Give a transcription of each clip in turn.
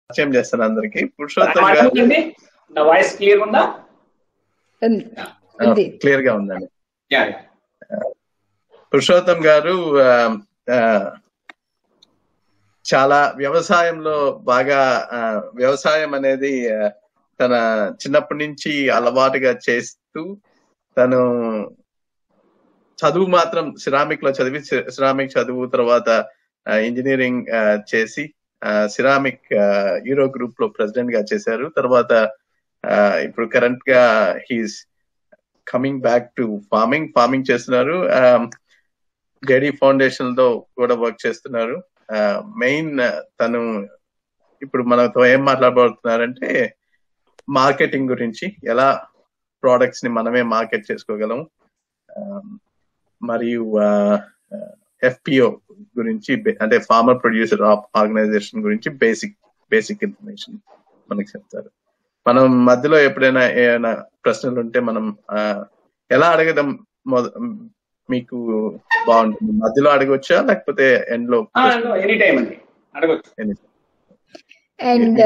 పరిచయం చేస్తాను అందరికి. పురుషోత్తం గారు నా వాయిస్ క్లియర్ ఉందా? క్లియర్ గా ఉందండి. పురుషోత్తం గారు చాలా వ్యవసాయంలో బాగా వ్యవసాయం అనేది తన చిన్నప్పటి నుంచి అలవాటుగా చేస్తూ తను చదువు మాత్రం సిరామిక్ లో చదివి సిరామిక్ చదువు తర్వాత ఇంజనీరింగ్ చేసి సిరామిక్ యూరో గ్రూప్ లో ప్రెసిడెంట్ గా చేశారు. తర్వాత ఇప్పుడు కరెంట్ గా he's coming back to farming చేస్తున్నారు. డైరీ ఫౌండేషన్ తో కూడా వర్క్ చేస్తున్నారు. మెయిన్ తను ఇప్పుడు మనతో ఏం మాట్లాడబోతున్నారంటే మార్కెటింగ్ గురించి, ఎలా ప్రోడక్ట్స్ ని మనమే మార్కెట్ చేసుకోగలం, మరియు FPO గురించి అంటే ఫార్మర్ ప్రొడ్యూసర్ ఆర్గనైజేషన్ గురించి బేసిక్ ఇన్ఫర్మేషన్ మనకి చెప్తారు. మనం మధ్యలో ఎప్పుడైనా ఏమైనా ప్రశ్నలు ఉంటే మనం ఎలా అడగడం మీకు బాగుంటుంది? మధ్యలో అడగొచ్చా లేకపోతే ఎండ్ లో? అండ్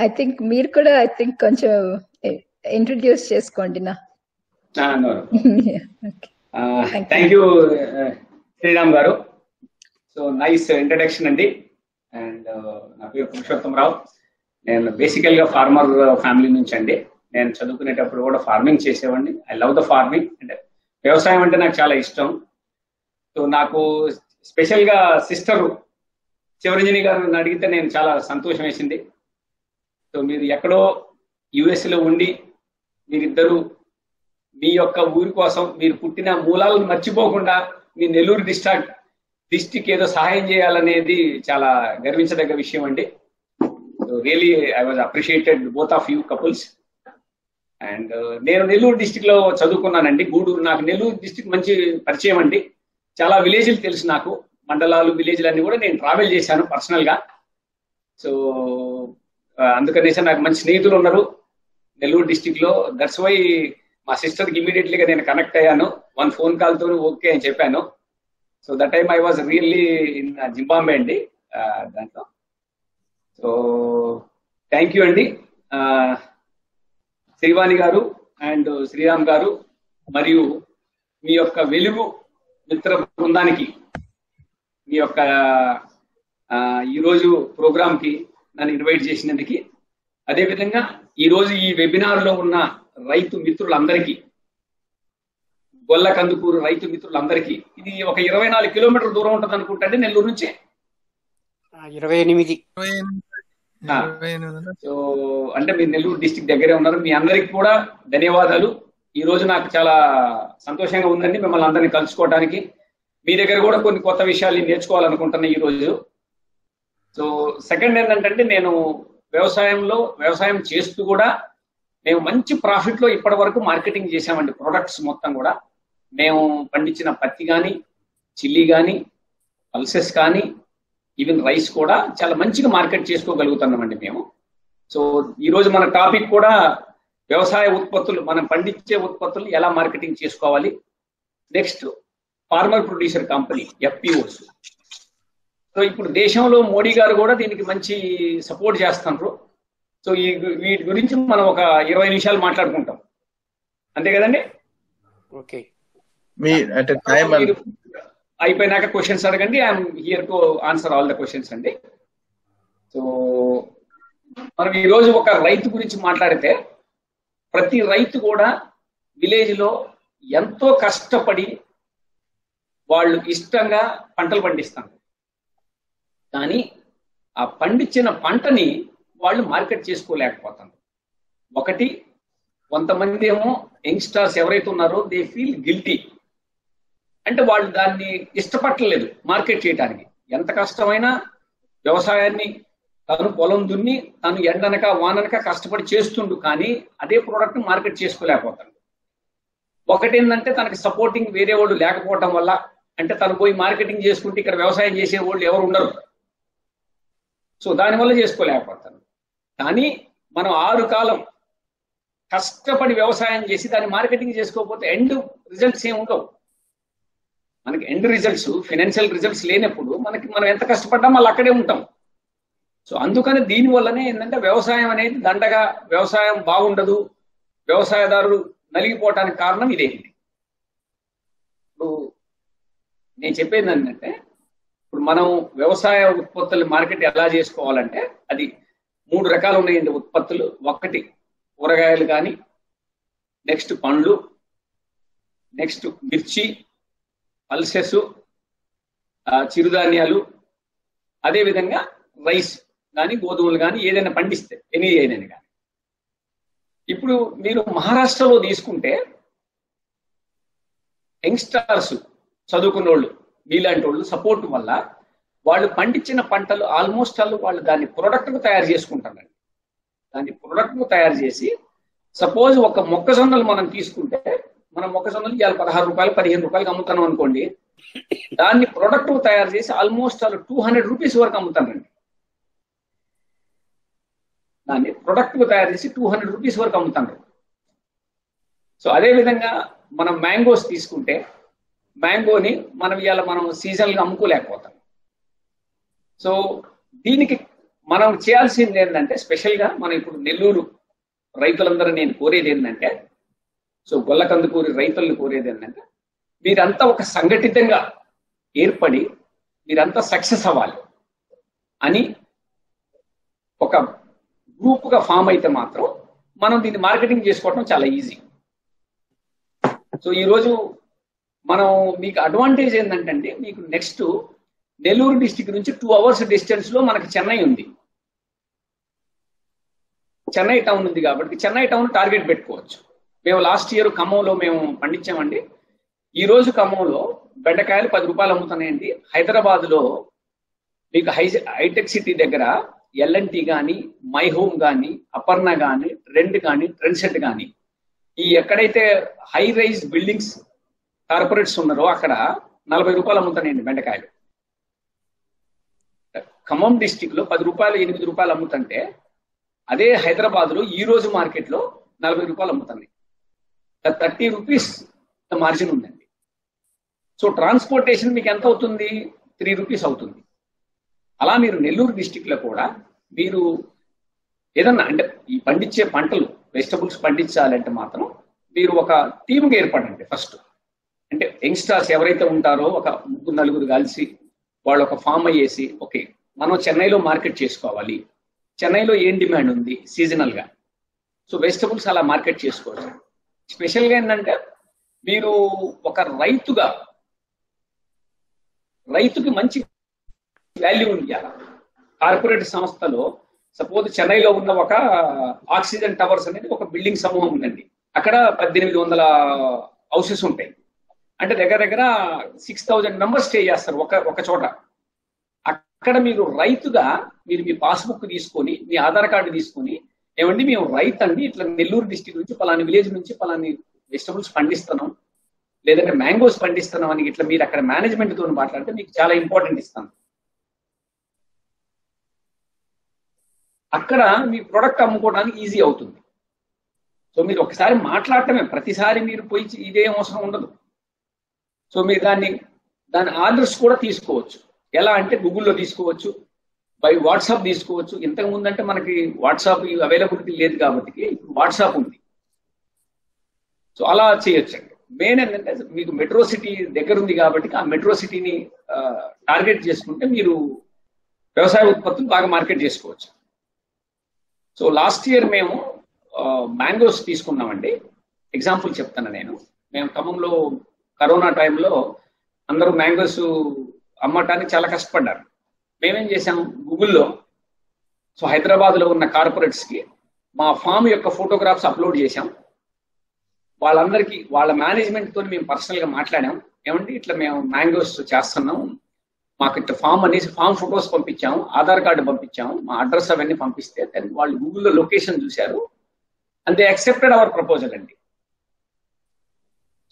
ఐ థింక్ మీరు కూడా కొంచెం ఇంట్రడ్యూస్ చేసుకోండి నా. థ్యాంక్ యూ శ్రీరామ్ గారు. సో నైస్ ఇంట్రడక్షన్ అండి. అండ్ నా పేరు పురుషోత్తం రావు. నేను బేసికల్ గా ఫార్మర్ ఫ్యామిలీ నుంచి అండి. నేను చదువుకునేటప్పుడు కూడా ఫార్మింగ్ చేసేవాడిని. I love the farming. అంటే వ్యవసాయం అంటే నాకు చాలా ఇష్టం. సో నాకు స్పెషల్ గా సిస్టర్ శివరంజని గారిని అడిగితే నేను చాలా సంతోషం వేసింది. సో మీరు ఎక్కడో యుఎస్లో ఉండి మీరిద్దరూ మీ యొక్క ఊరి కోసం మీరు పుట్టిన మూలాలను మర్చిపోకుండా మీ నెల్లూరు డిస్టిక్ ఏదో సహాయం చేయాలనేది చాలా గర్వించదగ్గ విషయం అండి. So really I was appreciated both of you couples. And నేను నెల్లూరు డిస్టిక్ లో చదువుకున్నానండి. గూడూరు, నాకు నెల్లూరు డిస్టిక్ మంచి పరిచయం అండి. చాలా విలేజ్లు తెలుసు నాకు, మండలాలు విలేజ్లు అన్ని కూడా నేను ట్రావెల్ చేశాను పర్సనల్ గా. సో అందుకనేసి నాకు మంచి స్నేహితులు ఉన్నారు నెల్లూరు డిస్టిక్ లో. దట్స్ వై మా సిస్టర్కి ఇమీడియట్లీగా నేను కనెక్ట్ అయ్యాను. 1 ఫోన్ కాల్ తో ఓకే అని చెప్పాను. So that time I was really in Zimbabwe అండి దాంట్లో. సో థ్యాంక్ యూ అండి శ్రీవాణి గారు అండ్ శ్రీరామ్ గారు మరియు మీ యొక్క వెలుగు మిత్ర బృందానికి మీ యొక్క ఈరోజు ప్రోగ్రామ్కి నన్ను ఇన్వైట్ చేసినందుకు, అదేవిధంగా ఈరోజు ఈ వెబినార్లో ఉన్న రైతు మిత్రులందరికీ, గొల్ల కందుకూరు రైతు మిత్రులందరికీ, ఇది ఒక 24 కిలోమీటర్ల దూరం ఉంటుంది అనుకుంటండి నెల్లూరు నుంచి. 28. సో అంటే మీరు నెల్లూరు డిస్టిక్ దగ్గరే ఉన్నారు. మీ అందరికి కూడా ధన్యవాదాలు. ఈ రోజు నాకు చాలా సంతోషంగా ఉందండి మిమ్మల్ని అందరినీ కలుసుకోవడానికి. మీ దగ్గర కూడా కొన్ని కొత్త విషయాలు నేర్చుకోవాలనుకుంటున్నా ఈ రోజు. సో సెకండ్ ఏంటంటే నేను వ్యవసాయం చేస్తూ కూడా మేము మంచి ప్రాఫిట్ లో ఇప్పటి వరకు మార్కెటింగ్ చేసామండి. ప్రొడక్ట్స్ మొత్తం కూడా మేము పండించిన పత్తి కానీ, చిల్లీ కానీ, పల్సెస్ కానీ, ఈవెన్ రైస్ కూడా చాలా మంచిగా మార్కెట్ చేసుకోగలుగుతున్నామండి మేము. సో ఈరోజు మన టాపిక్ కూడా వ్యవసాయ ఉత్పత్తులు, మనం పండించే ఉత్పత్తులు ఎలా మార్కెటింగ్ చేసుకోవాలి. Next farmer producer company FPOs. So ఇప్పుడు దేశంలో మోడీ గారు కూడా దీనికి మంచి సపోర్ట్ చేస్తున్నారు. సో వీటి గురించి మనం ఒక 20 నిమిషాలు మాట్లాడుకుంటాం, అంతే కదండి? ఓకే, అయిపోయినాక క్వశ్చన్స్ అడగండి. I'm here to answer all the questions అండి. సో మనం ఈరోజు ఒక రైతు గురించి మాట్లాడితే, ప్రతి రైతు కూడా విలేజ్ లో ఎంతో కష్టపడి వాళ్ళు ఇష్టంగా పంటలు పండిస్తారు. కానీ ఆ పండించిన పంటని వాళ్ళు మార్కెట్ చేసుకోలేకపోతారు. ఒకటి, కొంతమంది ఏమో యంగ్స్టర్స్ ఎవరైతే ఉన్నారో దే ఫీల్ గిల్టీ. అంటే వాళ్ళు దాన్ని ఇష్టపడలేదు మార్కెట్ చేయడానికి. ఎంత కష్టమైనా వ్యవసాయాన్ని తను పొలం దున్ని తను ఎండనక వాననక కష్టపడి చేస్తుండు, కానీ అదే ప్రోడక్ట్ మార్కెట్ చేసుకోలేకపోతాడు. ఒకటి ఏంటంటే తనకి సపోర్టింగ్ వేరే వాళ్ళు లేకపోవటం వల్ల, అంటే తను పోయి మార్కెటింగ్ చేసుకుంటే ఇక్కడ వ్యవసాయం చేసే వాళ్ళు ఎవరు ఉండరు. సో దానివల్ల చేసుకోలేకపోతాను. కానీ మనం 6 కాలం కష్టపడి వ్యవసాయం చేసి దాన్ని మార్కెటింగ్ చేసుకోకపోతే ఎండ్ రిజల్ట్స్ ఏమి ఉండవు. మనకి ఎండ్ రిజల్ట్స్, ఫైనాన్షియల్ రిజల్ట్స్ లేనప్పుడు మనం ఎంత కష్టపడ్డా మళ్ళీ అక్కడే ఉంటాం. సో అందుకని దీనివల్లనే ఏంటంటే వ్యవసాయం అనేది దండగా, వ్యవసాయం బాగుండదు, వ్యవసాయదారులు నలిగిపోవటానికి కారణం ఇదేంటి. ఇప్పుడు నేను చెప్పేది ఏంటంటే, ఇప్పుడు మనం వ్యవసాయ ఉత్పత్తులు మార్కెట్ ఎలా చేసుకోవాలంటే అది 3 రకాలు ఉన్నాయండి ఉత్పత్తులు. ఒకటి కూరగాయలు కానీ, నెక్స్ట్ పండ్లు, నెక్స్ట్ మిర్చి, పల్సెస్, చిరుధాన్యాలు, అదేవిధంగా రైస్ కానీ, గోధుమలు కానీ, ఏదైనా పండిస్తే ఏదైనా కానీ. ఇప్పుడు మీరు మహారాష్ట్రలో తీసుకుంటే యంగ్స్టర్స్, చదువుకున్న వాళ్ళు, మీలాంటి వాళ్ళు సపోర్ట్ వల్ల వాళ్ళు పండించిన పంటలు ఆల్మోస్ట్ వాళ్ళు దాన్ని ప్రొడక్ట్కు తయారు చేసుకుంటారండి. దాన్ని ప్రొడక్ట్కు తయారు చేసి, సపోజ్ ఒక మొక్కజొన్నలు మనం తీసుకుంటే, మనం మొక్కజొన్నలు ఇవాళ 16 రూపాయలు 15 రూపాయలకి అమ్ముతున్నాం అనుకోండి, దాన్ని ప్రొడక్ట్ తయారు చేసి ఆల్మోస్ట్ 200 రూపీస్ వరకు అమ్ముతారండి. దాన్ని ప్రొడక్ట్ తయారు చేసి 200 రూపీస్ వరకు అమ్ముతారు. సో అదేవిధంగా మనం మ్యాంగోస్ తీసుకుంటే, మ్యాంగోని మనం సీజన్గా అమ్ముకోలేకపోతాం. సో దీనికి మనం చేయాల్సింది ఏంటంటే, స్పెషల్గా మనం ఇప్పుడు నెల్లూరు రైతులందరూ నేను కోరేది ఏంటంటే, సో గొల్లకందుకూరి రైతులను కోరేది ఏంటంటే, మీరంతా ఒక సంఘటితంగా ఏర్పడి మీరంతా సక్సెస్ అవ్వాలి అని ఒక గ్రూప్గా ఫామ్ అయితే మాత్రం మనం దీన్ని మార్కెటింగ్ చేసుకోవడం చాలా ఈజీ. సో ఈరోజు మనం మీకు అడ్వాంటేజ్ ఏంటంటే, మీకు నెక్స్ట్ నెల్లూరు డిస్టిక్ నుంచి 2 hours డిస్టెన్స్ లో మనకి చెన్నై ఉంది. చెన్నై టౌన్ ఉంది కాబట్టి చెన్నై టౌన్ టార్గెట్ పెట్టుకోవచ్చు. మేము లాస్ట్ ఇయర్ ఖమ్మంలో మేము పండించామండి. ఈ రోజు ఖమ్మంలో బెండకాయలు 10 రూపాయలు అమ్ముతున్నాయండి. హైదరాబాద్ లో మీకు హైటెక్ సిటీ దగ్గర ఎల్ఎన్టీ కానీ, మై హోమ్ కానీ, అపర్ణ కానీ, ట్రెండ్ కానీ, ట్రెండ్ సెట్ కానీ, ఈ ఎక్కడైతే హై రైజ్ బిల్డింగ్స్ కార్పొరేట్స్ ఉన్నారో అక్కడ 40 రూపాయలు అమ్ముతున్నాయండి బెండకాయలు. ఖమ్మం డిస్టిక్ లో 10 రూపాయలు 8 రూపాయలు అమ్ముతుంటే, అదే హైదరాబాద్ లో ఈ రోజు మార్కెట్ లో 40 రూపాయలు అమ్ముతున్నాయి. 30 రూపీస్ మార్జిన్ ఉందండి. సో ట్రాన్స్పోర్టేషన్ మీకు ఎంత అవుతుంది? 3 రూపీస్ అవుతుంది. అలా మీరు నెల్లూరు డిస్టిక్ లో కూడా మీరు ఏదన్నా అంటే ఈ పండించే పంటలు, వెజిటబుల్స్ పండించాలంటే మాత్రం మీరు ఒక టీమ్గా ఏర్పడండి. ఫస్ట్ అంటే యంగ్స్టర్స్ ఎవరైతే ఉంటారో ఒక 3-4 కలిసి వాళ్ళు ఒక ఫామ్ అయ్యేసి, ఓకే మనం చెన్నైలో మార్కెట్ చేసుకోవాలి, చెన్నైలో ఏం డిమాండ్ ఉంది సీజనల్ గా, సో వెజిటబుల్స్ అలా మార్కెట్ చేసుకోవచ్చు. స్పెషల్గా ఏంటంటే మీరు ఒక రైతుకి మంచి వాల్యూ ఇవ్వాలి. కార్పొరేట్ సంస్థలో సపోజ్ చెన్నైలో ఉన్న ఒక ఆక్సిజన్ టవర్స్ అనేది ఒక బిల్డింగ్ సమూహం ఉందండి. అక్కడ 1800 హౌసెస్ ఉంటాయి. అంటే దగ్గర 6000 మెంబర్స్ స్టే చేస్తారు ఒక చోట. అక్కడ మీరు రైతుగా మీరు మీ పాస్బుక్ తీసుకొని, మీ ఆధార్ కార్డు తీసుకొని, ఏమండి మేము రైతు అండి, ఇట్లా నెల్లూరు డిస్ట్రిక్ట్ నుంచి పలాని విలేజ్ నుంచి పలాని వెజిటబుల్స్ పండిస్తున్నాం, లేదంటే మ్యాంగోస్ పండిస్తున్నాం అని ఇట్లా మీరు అక్కడ మేనేజ్మెంట్ తో మాట్లాడితే మీకు చాలా ఇంపార్టెంట్ ఇస్తాను. అక్కడ మీ ప్రొడక్ట్ అమ్ముకోవడానికి ఈజీ అవుతుంది. సో మీరు ఒకసారి మాట్లాడటమే, ప్రతిసారి మీరు పోయి ఇదే అవసరం ఉండదు. సో మీరు దాని ఆర్డర్స్ కూడా తీసుకోవచ్చు. ఎలా అంటే గూగుల్లో తీసుకోవచ్చు, బై వాట్సాప్ తీసుకోవచ్చు. ఇంతకు ముందు అంటే మనకి వాట్సాప్ అవైలబిలిటీ లేదు కాబట్టి ఇప్పుడు వాట్సాప్ ఉంది. సో అలా చేయొచ్చు అండి. మెయిన్ ఏంటంటే మీకు మెట్రో సిటీ దగ్గర ఉంది కాబట్టి ఆ మెట్రో సిటీని టార్గెట్ చేసుకుంటే మీరు వ్యవసాయ ఉత్పత్తులు బాగా మార్కెట్ చేసుకోవచ్చు. సో లాస్ట్ ఇయర్ మేము మ్యాంగోస్ తీసుకున్నామండి. ఎగ్జాంపుల్ చెప్తాను నేను. మేము ఖమ్మంలో కరోనా టైంలో అందరూ మ్యాంగోస్ అమ్మటానికి చాలా కష్టపడ్డారు. మేమేం చేసాం, గూగుల్లో సో హైదరాబాద్లో ఉన్న కార్పొరేట్స్కి మా ఫామ్ యొక్క ఫోటోగ్రాఫ్స్ అప్లోడ్ చేశాం. వాళ్ళందరికీ వాళ్ళ మేనేజ్మెంట్తో మేము పర్సనల్గా మాట్లాడాం. ఏమంటే ఇట్లా మేము మ్యాంగోస్ చేస్తున్నాం, మాకు ఇట్లా ఫామ్ అనేసి ఫామ్ ఫొటోస్ పంపించాము, ఆధార్ కార్డు పంపించాము, మా అడ్రస్ అవన్నీ పంపిస్తే వాళ్ళు గూగుల్లో లొకేషన్ చూశారు and they accepted our proposal అండి.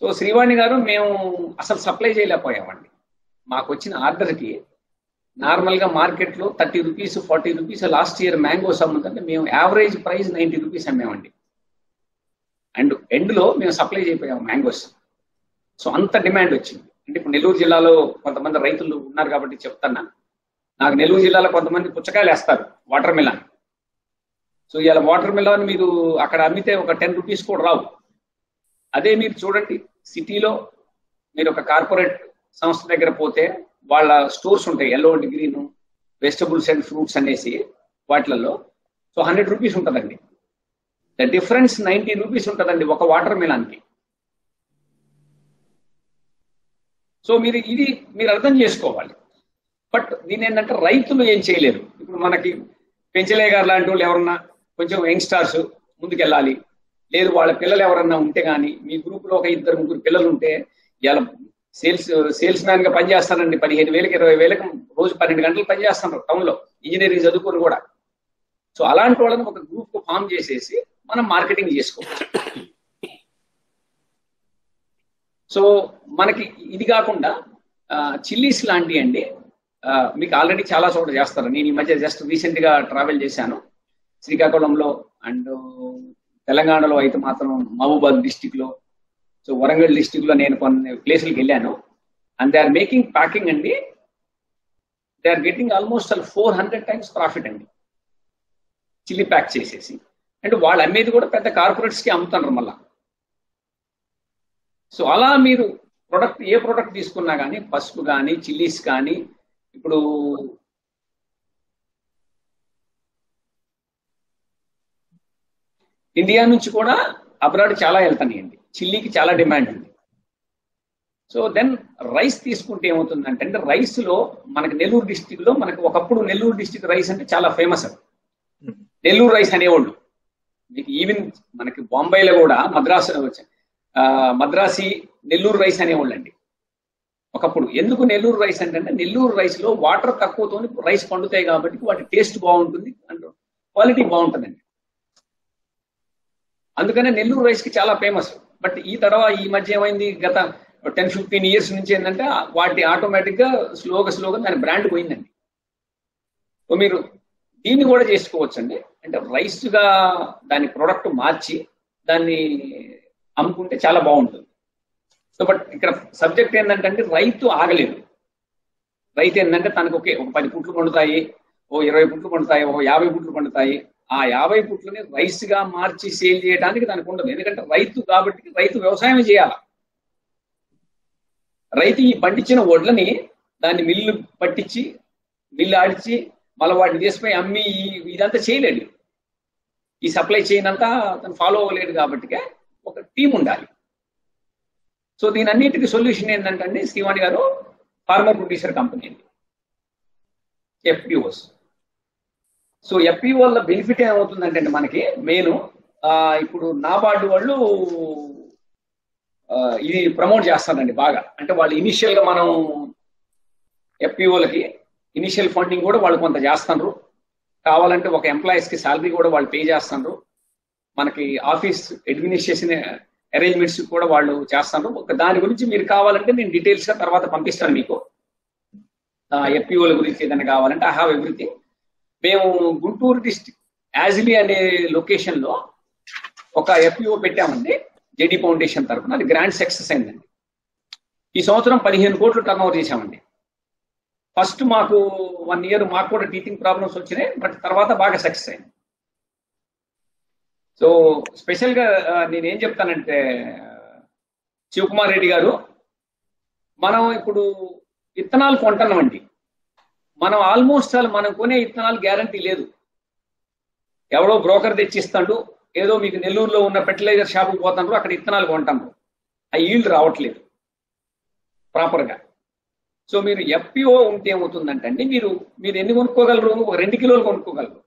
సో శ్రీవాణి గారు మేము అసలు సప్లై చేయలేకపోయామండి. మాకు వచ్చిన ఆర్డర్కి నార్మల్గా మార్కెట్లో 30 rupees 40 rupees last year mangoes అమ్ముతుంటే మేము యావరేజ్ ప్రైస్ 90 రూపీస్ అమ్మామండి. అండ్ ఎండ్లో మేము సప్లై చేయకపోయాము మ్యాంగోస్. సో అంత డిమాండ్ వచ్చింది. అంటే ఇప్పుడు నెల్లూరు జిల్లాలో కొంతమంది రైతులు ఉన్నారు కాబట్టి చెప్తున్నా, నాకు నెల్లూరు జిల్లాలో కొంతమంది పుచ్చకాయలు వేస్తారు, వాటర్ మిలాన్. సో ఇలా వాటర్ మిలాన్ మీరు అక్కడ అమ్మితే ఒక 10 రూపీస్ కూడా రావు. అదే మీరు చూడండి, సిటీలో మీరు ఒక కార్పొరేట్ సంస్థ దగ్గర పోతే వాళ్ళ స్టోర్స్ ఉంటాయి, yellow and green, vegetables and fruits అనేసి వాటిలలో. సో 100 రూపీస్ ఉంటుందండి. ద డిఫరెన్స్ 90 రూపీస్ ఉంటుందండి ఒక వాటర్ మిలాన్కి. సో ఇది మీరు అర్థం చేసుకోవాలి. బట్ దీని ఏంటంటే రైతులు ఏం చేయలేరు. ఇప్పుడు మనకి పెంచలే గారు లాంటి వాళ్ళు ఎవరన్నా కొంచెం యంగ్స్టార్స్ ముందుకెళ్ళాలి, లేదు వాళ్ళ పిల్లలు ఎవరన్నా ఉంటే కానీ, మీ గ్రూప్లో ఒక 2-3 పిల్లలు ఉంటే ఇలా సేల్స్ మ్యాన్ గా పనిచేస్తానండి, 15,000 20,000 రోజు 12 గంటలు పనిచేస్తున్నారు టౌన్లో, ఇంజనీరింగ్ చదువుకొని కూడా. సో అలాంటి వాళ్ళని ఒక గ్రూప్ ఫామ్ చేసేసి మనం మార్కెటింగ్ చేసుకోవచ్చు. సో మనకి ఇది కాకుండా చిల్లీస్ లాంటివి అండి మీకు ఆల్రెడీ చాలా చోట్ల చేస్తారు. నేను ఈ మధ్య జస్ట్ రీసెంట్ గా ట్రావెల్ చేశాను శ్రీకాకుళంలో, అండ్ తెలంగాణలో అయితే మాత్రం మహబూబాద్ డిస్టిక్ లో, సో వరంగల్ డిస్టిక్ లో నేను కొన్ని ప్లేసులకు వెళ్ళాను. And they are making packing అండి, they are getting almost 400 times profit అండి చిల్లీ ప్యాక్ చేసేసి. అంటే వాళ్ళు అమ్మేది కూడా పెద్ద కార్పొరేట్స్ కి అమ్ముతున్నారు మళ్ళా. సో అలా మీరు ఏ ప్రోడక్ట్ తీసుకున్నా కానీ, పసుపు కానీ, చిల్లీస్ కానీ, ఇప్పుడు ఇండియా నుంచి కూడా అబ్రాడ్ చాలా వెళ్తాయండి, చిల్లీకి చాలా డిమాండ్ ఉంది. సో దెన్ రైస్ తీసుకుంటే ఏమవుతుందంటే, రైస్ లో మనకి నెల్లూరు డిస్టిక్ లో మనకి ఒకప్పుడు నెల్లూరు డిస్టిక్ రైస్ అంటే చాలా ఫేమస్ అది. నెల్లూరు రైస్ అనేవాళ్ళు మీకు ఈవెన్ మనకి బాంబేలో కూడా మద్రాసి నెల్లూరు రైస్ అనేవాళ్ళు అండి ఒకప్పుడు. ఎందుకు నెల్లూరు రైస్ అంటే నెల్లూరు రైస్ లో వాటర్ తక్కువతో రైస్ పండుతాయి కాబట్టి వాటి టేస్ట్ బాగుంటుంది అండ్ క్వాలిటీ బాగుంటుందండి. అందుకనే నెల్లూరు రైస్ కి చాలా ఫేమస్. బట్ ఈ మధ్య ఏమైంది, గత 10-15 years నుంచి ఏంటంటే వాటి ఆటోమేటిక్ గా స్లోగా దాని బ్రాండ్ పోయిందండి. సో మీరు దీన్ని కూడా చేసుకోవచ్చండి, అంటే రైస్ గా దాని ప్రోడక్ట్ మార్చి దాన్ని అమ్ముకుంటే చాలా బాగుంటుంది. సో బట్ ఇక్కడ సబ్జెక్ట్ ఏంటంటే రైతు ఆగలేదు. రైతు ఏంటంటే తనకు ఒక 10 పుట్లు పండుతాయి, 20 పుట్లు పండుతాయి, 50 పుట్లు పండుతాయి. ఆ 50 పుట్లని రైస్ గా మార్చి సేల్ చేయడానికి దానికి ఉండదు. ఎందుకంటే రైతు కాబట్టి రైతు వ్యవసాయం చేయాలి. రైతు ఈ పండించిన వడ్లని దాన్ని మిల్లు పట్టించి మిల్లు ఆడిచి మళ్ళీ వాటిని తీసుకుపోయి అమ్మి ఇదంతా చేయలేడు. ఈ సప్లై చైన్ అంతా తను ఫాలో అవ్వలేడు కాబట్టి ఒక టీం ఉండాలి. సో దీని అన్నిటికీ సొల్యూషన్ ఏంటంటే శ్రీవాణి గారు ఫార్మర్ ప్రొడ్యూసర్ కంపెనీ అండి, FPOs. సో FPO వల్ల బెనిఫిట్ ఏమవుతుందంటే మనకి మెయిన్ ఇప్పుడు నాబార్డు వాళ్ళు ఇది ప్రమోట్ చేస్తారండి బాగా. అంటే వాళ్ళు ఇనిషియల్ గా మనం FPOలకి ఇనిషియల్ ఫండింగ్ కూడా వాళ్ళు కొంత చేస్తున్నారు. కావాలంటే ఒక ఎంప్లాయీస్ కి శాలరీ కూడా వాళ్ళు పే చేస్తున్నారు. మనకి ఆఫీస్ అడ్మినిస్ట్రేషన్ అరేంజ్మెంట్స్ కూడా వాళ్ళు చేస్తున్నారు. ఒక దాని గురించి మీరు కావాలంటే నేను డీటెయిల్స్ గా తర్వాత పంపిస్తాను మీకు. FPOల గురించి ఏదైనా కావాలంటే ఐ హావ్ ఎవ్రీథింగ్. మేము గుంటూరు డిస్ట్రిక్ట్ యాజిలీ అనే లొకేషన్ లో ఒక FPO పెట్టామండి JD ఫౌండేషన్ తరఫున. అది గ్రాండ్ సక్సెస్ అయిందండి. ఈ సంవత్సరం 15 కోట్లు టర్న్ చేశామండి. ఫస్ట్ మాకు 1 year మాకు కూడా టీచింగ్ ప్రాబ్లమ్స్ వచ్చినాయి, బట్ తర్వాత బాగా సక్సెస్ అయింది. సో స్పెషల్ గా నేనేం చెప్తానంటే శివకుమార్ రెడ్డి గారు, మనం ఇప్పుడు విత్తనాలు కొంటున్నామండి. మనం ఆల్మోస్ట్ మనం కొనే విత్తనాలు గ్యారంటీ లేదు. ఎవడో బ్రోకర్ తెచ్చిస్తాడు, ఏదో మీకు నెల్లూరులో ఉన్న ఫెర్టిలైజర్ షాపుకి పోతాడు, అక్కడ విత్తనాలు కొంటాము, ఆ ఈల్డ్ రావట్లేదు ప్రాపర్గా. సో మీరు FPO ఉంటే ఏమవుతుందంటే అండి, మీరు ఎన్ని కొనుక్కోగలరు? ఒక 2 కిలోలు కొనుక్కోగలరు.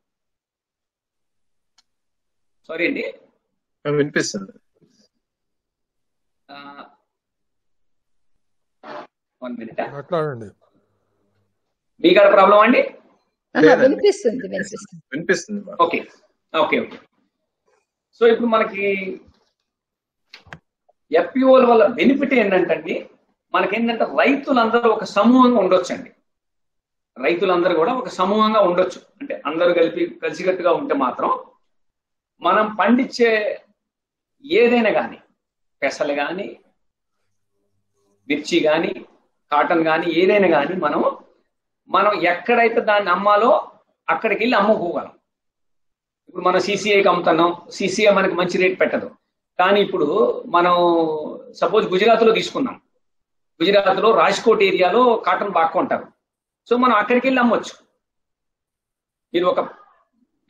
సారీ అండి, వినిపిస్తుంది. 1 minute. మీకు ప్రాబ్లం అండి? వినిపిస్తుంది. ఓకే. సో ఇప్పుడు మనకి FPOల వల్ల బెనిఫిట్ ఏంటంటే మనకేంటంటే రైతులందరూ ఒక సమూహంగా ఉండొచ్చండి. రైతులందరూ కూడా ఒక సమూహంగా ఉండొచ్చు. అంటే అందరూ కలిసికట్టుగా ఉంటే మాత్రం మనం పండించే ఏదైనా కానీ, పెసలు కానీ, మిర్చి కానీ, కాటన్ కానీ, ఏదైనా కానీ మనం మనం ఎక్కడైతే దాన్ని అమ్మాలో అక్కడికి వెళ్ళి అమ్ముకోగలం. ఇప్పుడు మనం CCIకి అమ్ముతున్నాం, CCI మనకి మంచి రేట్ పెట్టదు. కానీ ఇప్పుడు మనం సపోజ్ గుజరాత్లో తీసుకున్నాం, గుజరాత్లో రాజ్కోట్ ఏరియాలో కాటన్ బాగా కొంటారు. సో మనం అక్కడికి వెళ్ళి అమ్మొచ్చు.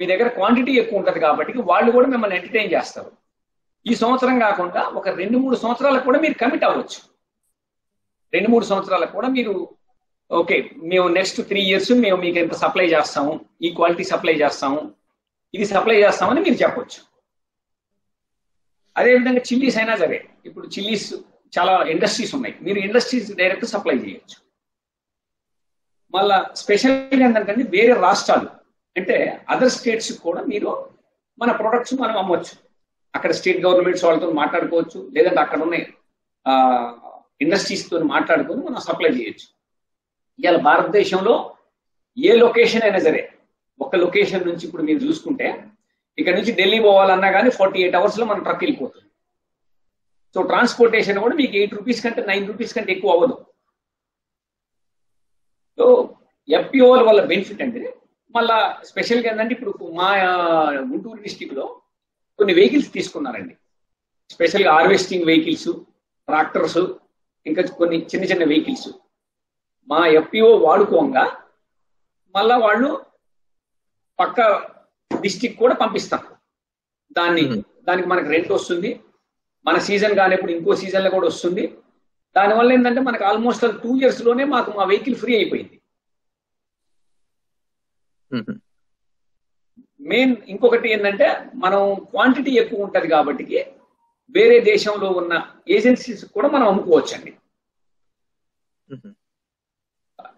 మీ దగ్గర క్వాంటిటీ ఎక్కువ ఉంటుంది కాబట్టి వాళ్ళు కూడా మిమ్మల్ని ఎంటర్టైన్ చేస్తారు. ఈ సంవత్సరం కాకుండా ఒక 2-3 సంవత్సరాలకు కూడా మీరు కమిట్ అవ్వచ్చు. 2-3 సంవత్సరాలకు కూడా మీరు ఓకే, మేము నెక్స్ట్ 3 years మేము మీకు ఎంత సప్లై చేస్తాము, ఈ క్వాలిటీ సప్లై చేస్తాము, ఇది సప్లై చేస్తామని మీరు చెప్పొచ్చు. అదేవిధంగా చిల్లీస్ అయినా సరే, ఇప్పుడు చిల్లీస్ చాలా ఇండస్ట్రీస్ ఉన్నాయి, మీరు ఇండస్ట్రీస్ డైరెక్ట్ సప్లై చేయొచ్చు. మళ్ళా స్పెషల్గా ఏంటంటే వేరే రాష్ట్రాలు అంటే అదర్ స్టేట్స్ కూడా మీరు మన ప్రొడక్ట్స్ మనం అమ్మొచ్చు. అక్కడ స్టేట్ గవర్నమెంట్స్ వాళ్ళతో మాట్లాడుకోవచ్చు, లేదంటే అక్కడ ఉన్న ఇండస్ట్రీస్తో మాట్లాడుకొని మనం సప్లై చేయొచ్చు. ఇవాళ భారతదేశంలో ఏ లొకేషన్ అయినా సరే, ఒక లొకేషన్ నుంచి ఇప్పుడు మీరు చూసుకుంటే ఇక్కడ నుంచి ఢిల్లీ పోవాలన్నా కానీ 48 hours మనం ట్రక్ వెళ్ళిపోతుంది. సో ట్రాన్స్పోర్టేషన్ కూడా మీకు 8 rupees కంటే 9 rupees కంటే ఎక్కువ అవ్వదు. సో FPOల వల్ల బెనిఫిట్ అంటే మళ్ళా స్పెషల్గా ఏంటంటే ఇప్పుడు మా గుంటూరు డిస్టిక్లో కొన్ని వెహికల్స్ తీసుకున్నారండి, స్పెషల్గా హార్వెస్టింగ్ వెహికల్స్, ట్రాక్టర్స్, ఇంకా కొన్ని చిన్న చిన్న వెహికల్స్ మా FPO వాడుకోగా మళ్ళా వాళ్ళు పక్క డిస్టిక్ కూడా పంపిస్తారు. దానికి మనకు రెంట్ వస్తుంది, మన సీజన్ కానిప్పుడు ఇంకో సీజన్లో కూడా వస్తుంది. దానివల్ల ఏంటంటే మనకు ఆల్మోస్ట్ 2 years లోనే మాకు మా వెహికల్ ఫ్రీ అయిపోయింది. మెయిన్ ఇంకొకటి ఏంటంటే మనం క్వాంటిటీ ఎక్కువ ఉంటుంది కాబట్టి వేరే దేశంలో ఉన్న ఏజెన్సీస్ కూడా మనం అమ్ముకోవచ్చండి.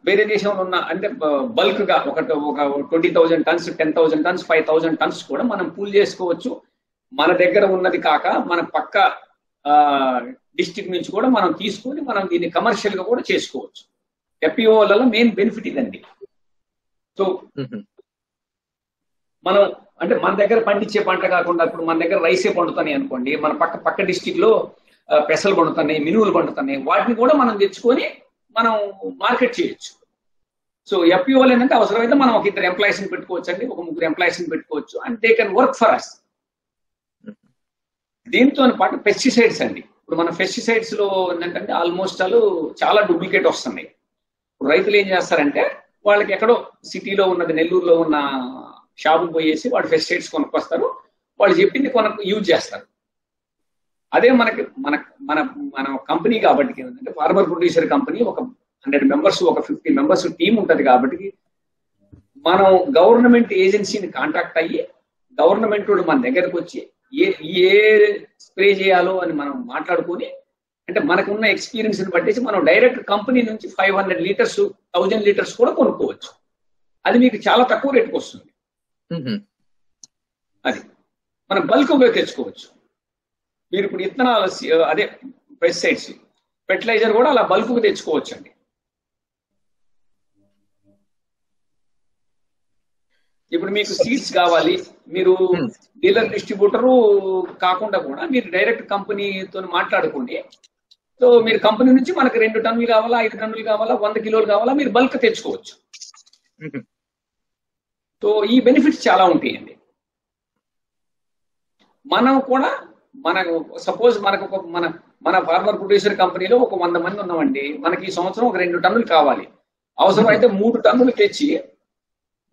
వేరే దేశంలో ఉన్న అంటే బల్క్ గా ఒక 20,000 tons, 10,000 tons, 5,000 tons కూడా మనం పూల్ చేసుకోవచ్చు. మన దగ్గర ఉన్నది కాక మన పక్క డిస్ట్రిక్ట్ నుంచి కూడా మనం తీసుకొని మనం దీన్ని కమర్షియల్ గా కూడా చేసుకోవచ్చు. FPOలలో మెయిన్ బెనిఫిట్ ఇదండి. సో మనం అంటే మన దగ్గర పండించే పంట కాకుండా ఇప్పుడు మన దగ్గర రైసే పండుతున్నాయి అనుకోండి, మన పక్క డిస్ట్రిక్ట్ లో పెసలు పండుతున్నాయి, మినువులు పండుతున్నాయి, వాటిని కూడా మనం తెచ్చుకొని మనం మార్కెట్ చేయొచ్చు. సో FPOలు ఏంటంటే అవసరమైతే మనం ఒక 2 employees పెట్టుకోవచ్చు అండి, ఒక 3 employees పెట్టుకోవచ్చు, and they can work for us. దీంతో పాటు పెస్టిసైడ్స్ అండి. ఇప్పుడు మన పెస్టిసైడ్స్ లో ఏంటంటే ఆల్మోస్ట్ చాలా డూప్లికేట్ వస్తున్నాయి. ఇప్పుడు రైతులు ఏం చేస్తారంటే వాళ్ళకి ఎక్కడో సిటీలో ఉన్నది, నెల్లూరులో ఉన్న షాపుకు పోయేసి వాళ్ళు పెస్టిసైడ్స్ కొనుక్కొస్తారు, వాళ్ళు చెప్పింది యూజ్ చేస్తారు. అదే మన మన కంపెనీ కాబట్టి ఏంటంటే ఫార్మర్ ప్రొడ్యూసర్ కంపెనీ ఒక 100 members, ఒక 50 members టీం ఉంటుంది కాబట్టి మనం గవర్నమెంట్ ఏజెన్సీని కాంటాక్ట్ అయ్యి గవర్నమెంట్ మన దగ్గరకు వచ్చి ఏ స్ప్రే చేయాలో అని మనం మాట్లాడుకొని, అంటే మనకున్న ఎక్స్పీరియన్స్ ని బట్టేసి మనం డైరెక్ట్ కంపెనీ నుంచి 500 liters, 1000 liters కూడా కొనుక్కోవచ్చు. అది మీకు చాలా తక్కువ రేటుకి వస్తుంది. అది మనం బల్క్ గా తెచ్చుకోవచ్చు. మీరు ఇప్పుడు విత్తనాలు అదే పెస్టిసైడ్స్, ఫెర్టిలైజర్ కూడా అలా బల్క్ గా తెచ్చుకోవచ్చు అండి. ఇప్పుడు మీకు సీడ్స్ కావాలి, మీరు డీలర్ డిస్ట్రిబ్యూటరు కాకుండా కూడా మీరు డైరెక్ట్ కంపెనీతో మాట్లాడుకోండి. సో మీరు కంపెనీ నుంచి మనకు 2 టన్నులు కావాలా, 5 టన్నులు కావాలా, 100 kilos కావాలా, మీరు బల్క్ తెచ్చుకోవచ్చు. సో ఈ బెనిఫిట్స్ చాలా ఉంటాయండి. మనం కూడా సపోజ్ మనకు మన ఫార్మర్ ప్రొడ్యూసర్ కంపెనీలో ఒక 100 మంది ఉన్నామండి, మనకి ఈ సంవత్సరం ఒక 2 టన్నులు కావాలి, అవసరం అయితే 3 టన్నులు తెచ్చి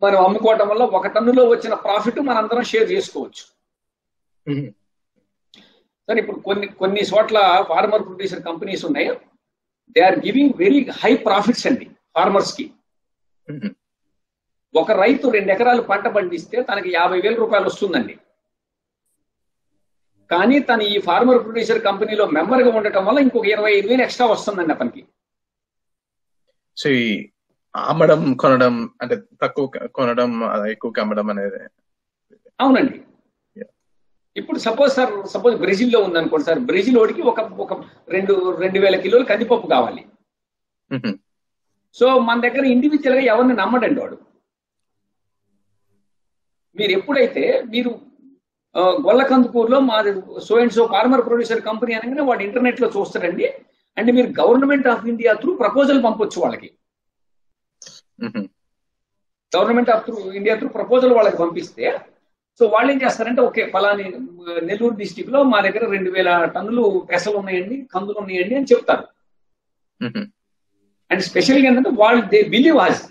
మనం అమ్ముకోవటం వల్ల 1 టన్నులో వచ్చిన ప్రాఫిట్ మనందరం షేర్ చేసుకోవచ్చు. సరే, ఇప్పుడు కొన్ని చోట్ల ఫార్మర్ ప్రొడ్యూసర్ కంపెనీస్ ఉన్నాయి, they are giving very high profits అండి ఫార్మర్స్ కి. ఒక రైతు 2 ఎకరాలు పంట పండిస్తే తనకి 50,000 రూపాయలు వస్తుందండి. కానీ తను ఈ ఫార్మర్ ప్రొడ్యూసర్ కంపెనీలో మెంబర్ గా ఉండటం వల్ల ఇంకొక 25,000 ఎక్స్ట్రా వస్తుందండి అతనికి. సో అమ్మడం కొనడం అంటే తక్కువ కొనడం ఎక్కువ అమ్మడం అనేది. అవునండి. ఇప్పుడు సపోజ్ బ్రెజిల్లో ఉందనుకోండి సార్, బ్రెజిల్ వాడికి ఒక 2,000 kilos కందిపప్పు కావాలి. సో మన దగ్గర ఇండివిజువల్ గా ఎవరిని నమ్మడండి వాడు. మీరు ఎప్పుడైతే మీరు గొల్లకందుకూరులో మాది so and so farmer producer company అనగానే వాడు ఇంటర్నెట్ లో చూస్తాడండి. అంటే మీరు government of India through proposal పంపొచ్చు వాళ్ళకి. Government of India through proposal వాళ్ళకి పంపిస్తే, సో వాళ్ళు ఏం చేస్తారంటే ఓకే పలాని నెల్లూరు డిస్టిక్ లో మా దగ్గర 2000 టన్నులు పెసలు ఉన్నాయండి, కందులు ఉన్నాయండి అని చెప్తారు. అండ్ స్పెషల్గా ఏంటంటే వాళ్ళు they believe us.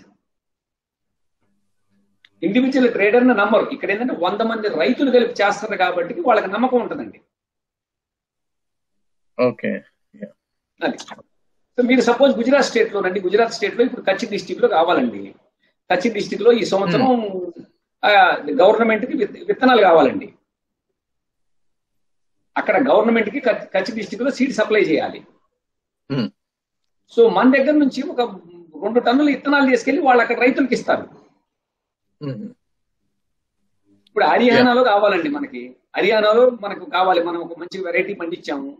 Individual trader ని నమ్మరు. ఇక్కడ ఏంటంటే 100 మంది రైతులు కలిపి చేస్తారు కాబట్టి వాళ్ళకి నమ్మకం ఉంటుందండి. ఓకే. అది సో మీరు సపోజ్ గుజరాత్ స్టేట్ లోనండి, గుజరాత్ స్టేట్ లో ఇప్పుడు కచ్ డిస్టిక్ లో కావాలండి. కచ్ డిస్టిక్ లో ఈ సంవత్సరం గవర్నమెంట్ కి విత్తనాలు కావాలండి. అక్కడ గవర్నమెంట్ కి కచ్ డిస్టిక్ లో సీడ్ సప్లై చేయాలి. సో మన దగ్గర నుంచి ఒక 2 టన్నులు విత్తనాలు తీసుకెళ్లి వాళ్ళు అక్కడ రైతులకు ఇస్తారు. ఇప్పుడు హర్యానాలో కావాలండి, హర్యానాలో మనకు కావాలి, మనం ఒక మంచి వెరైటీ పండించాము.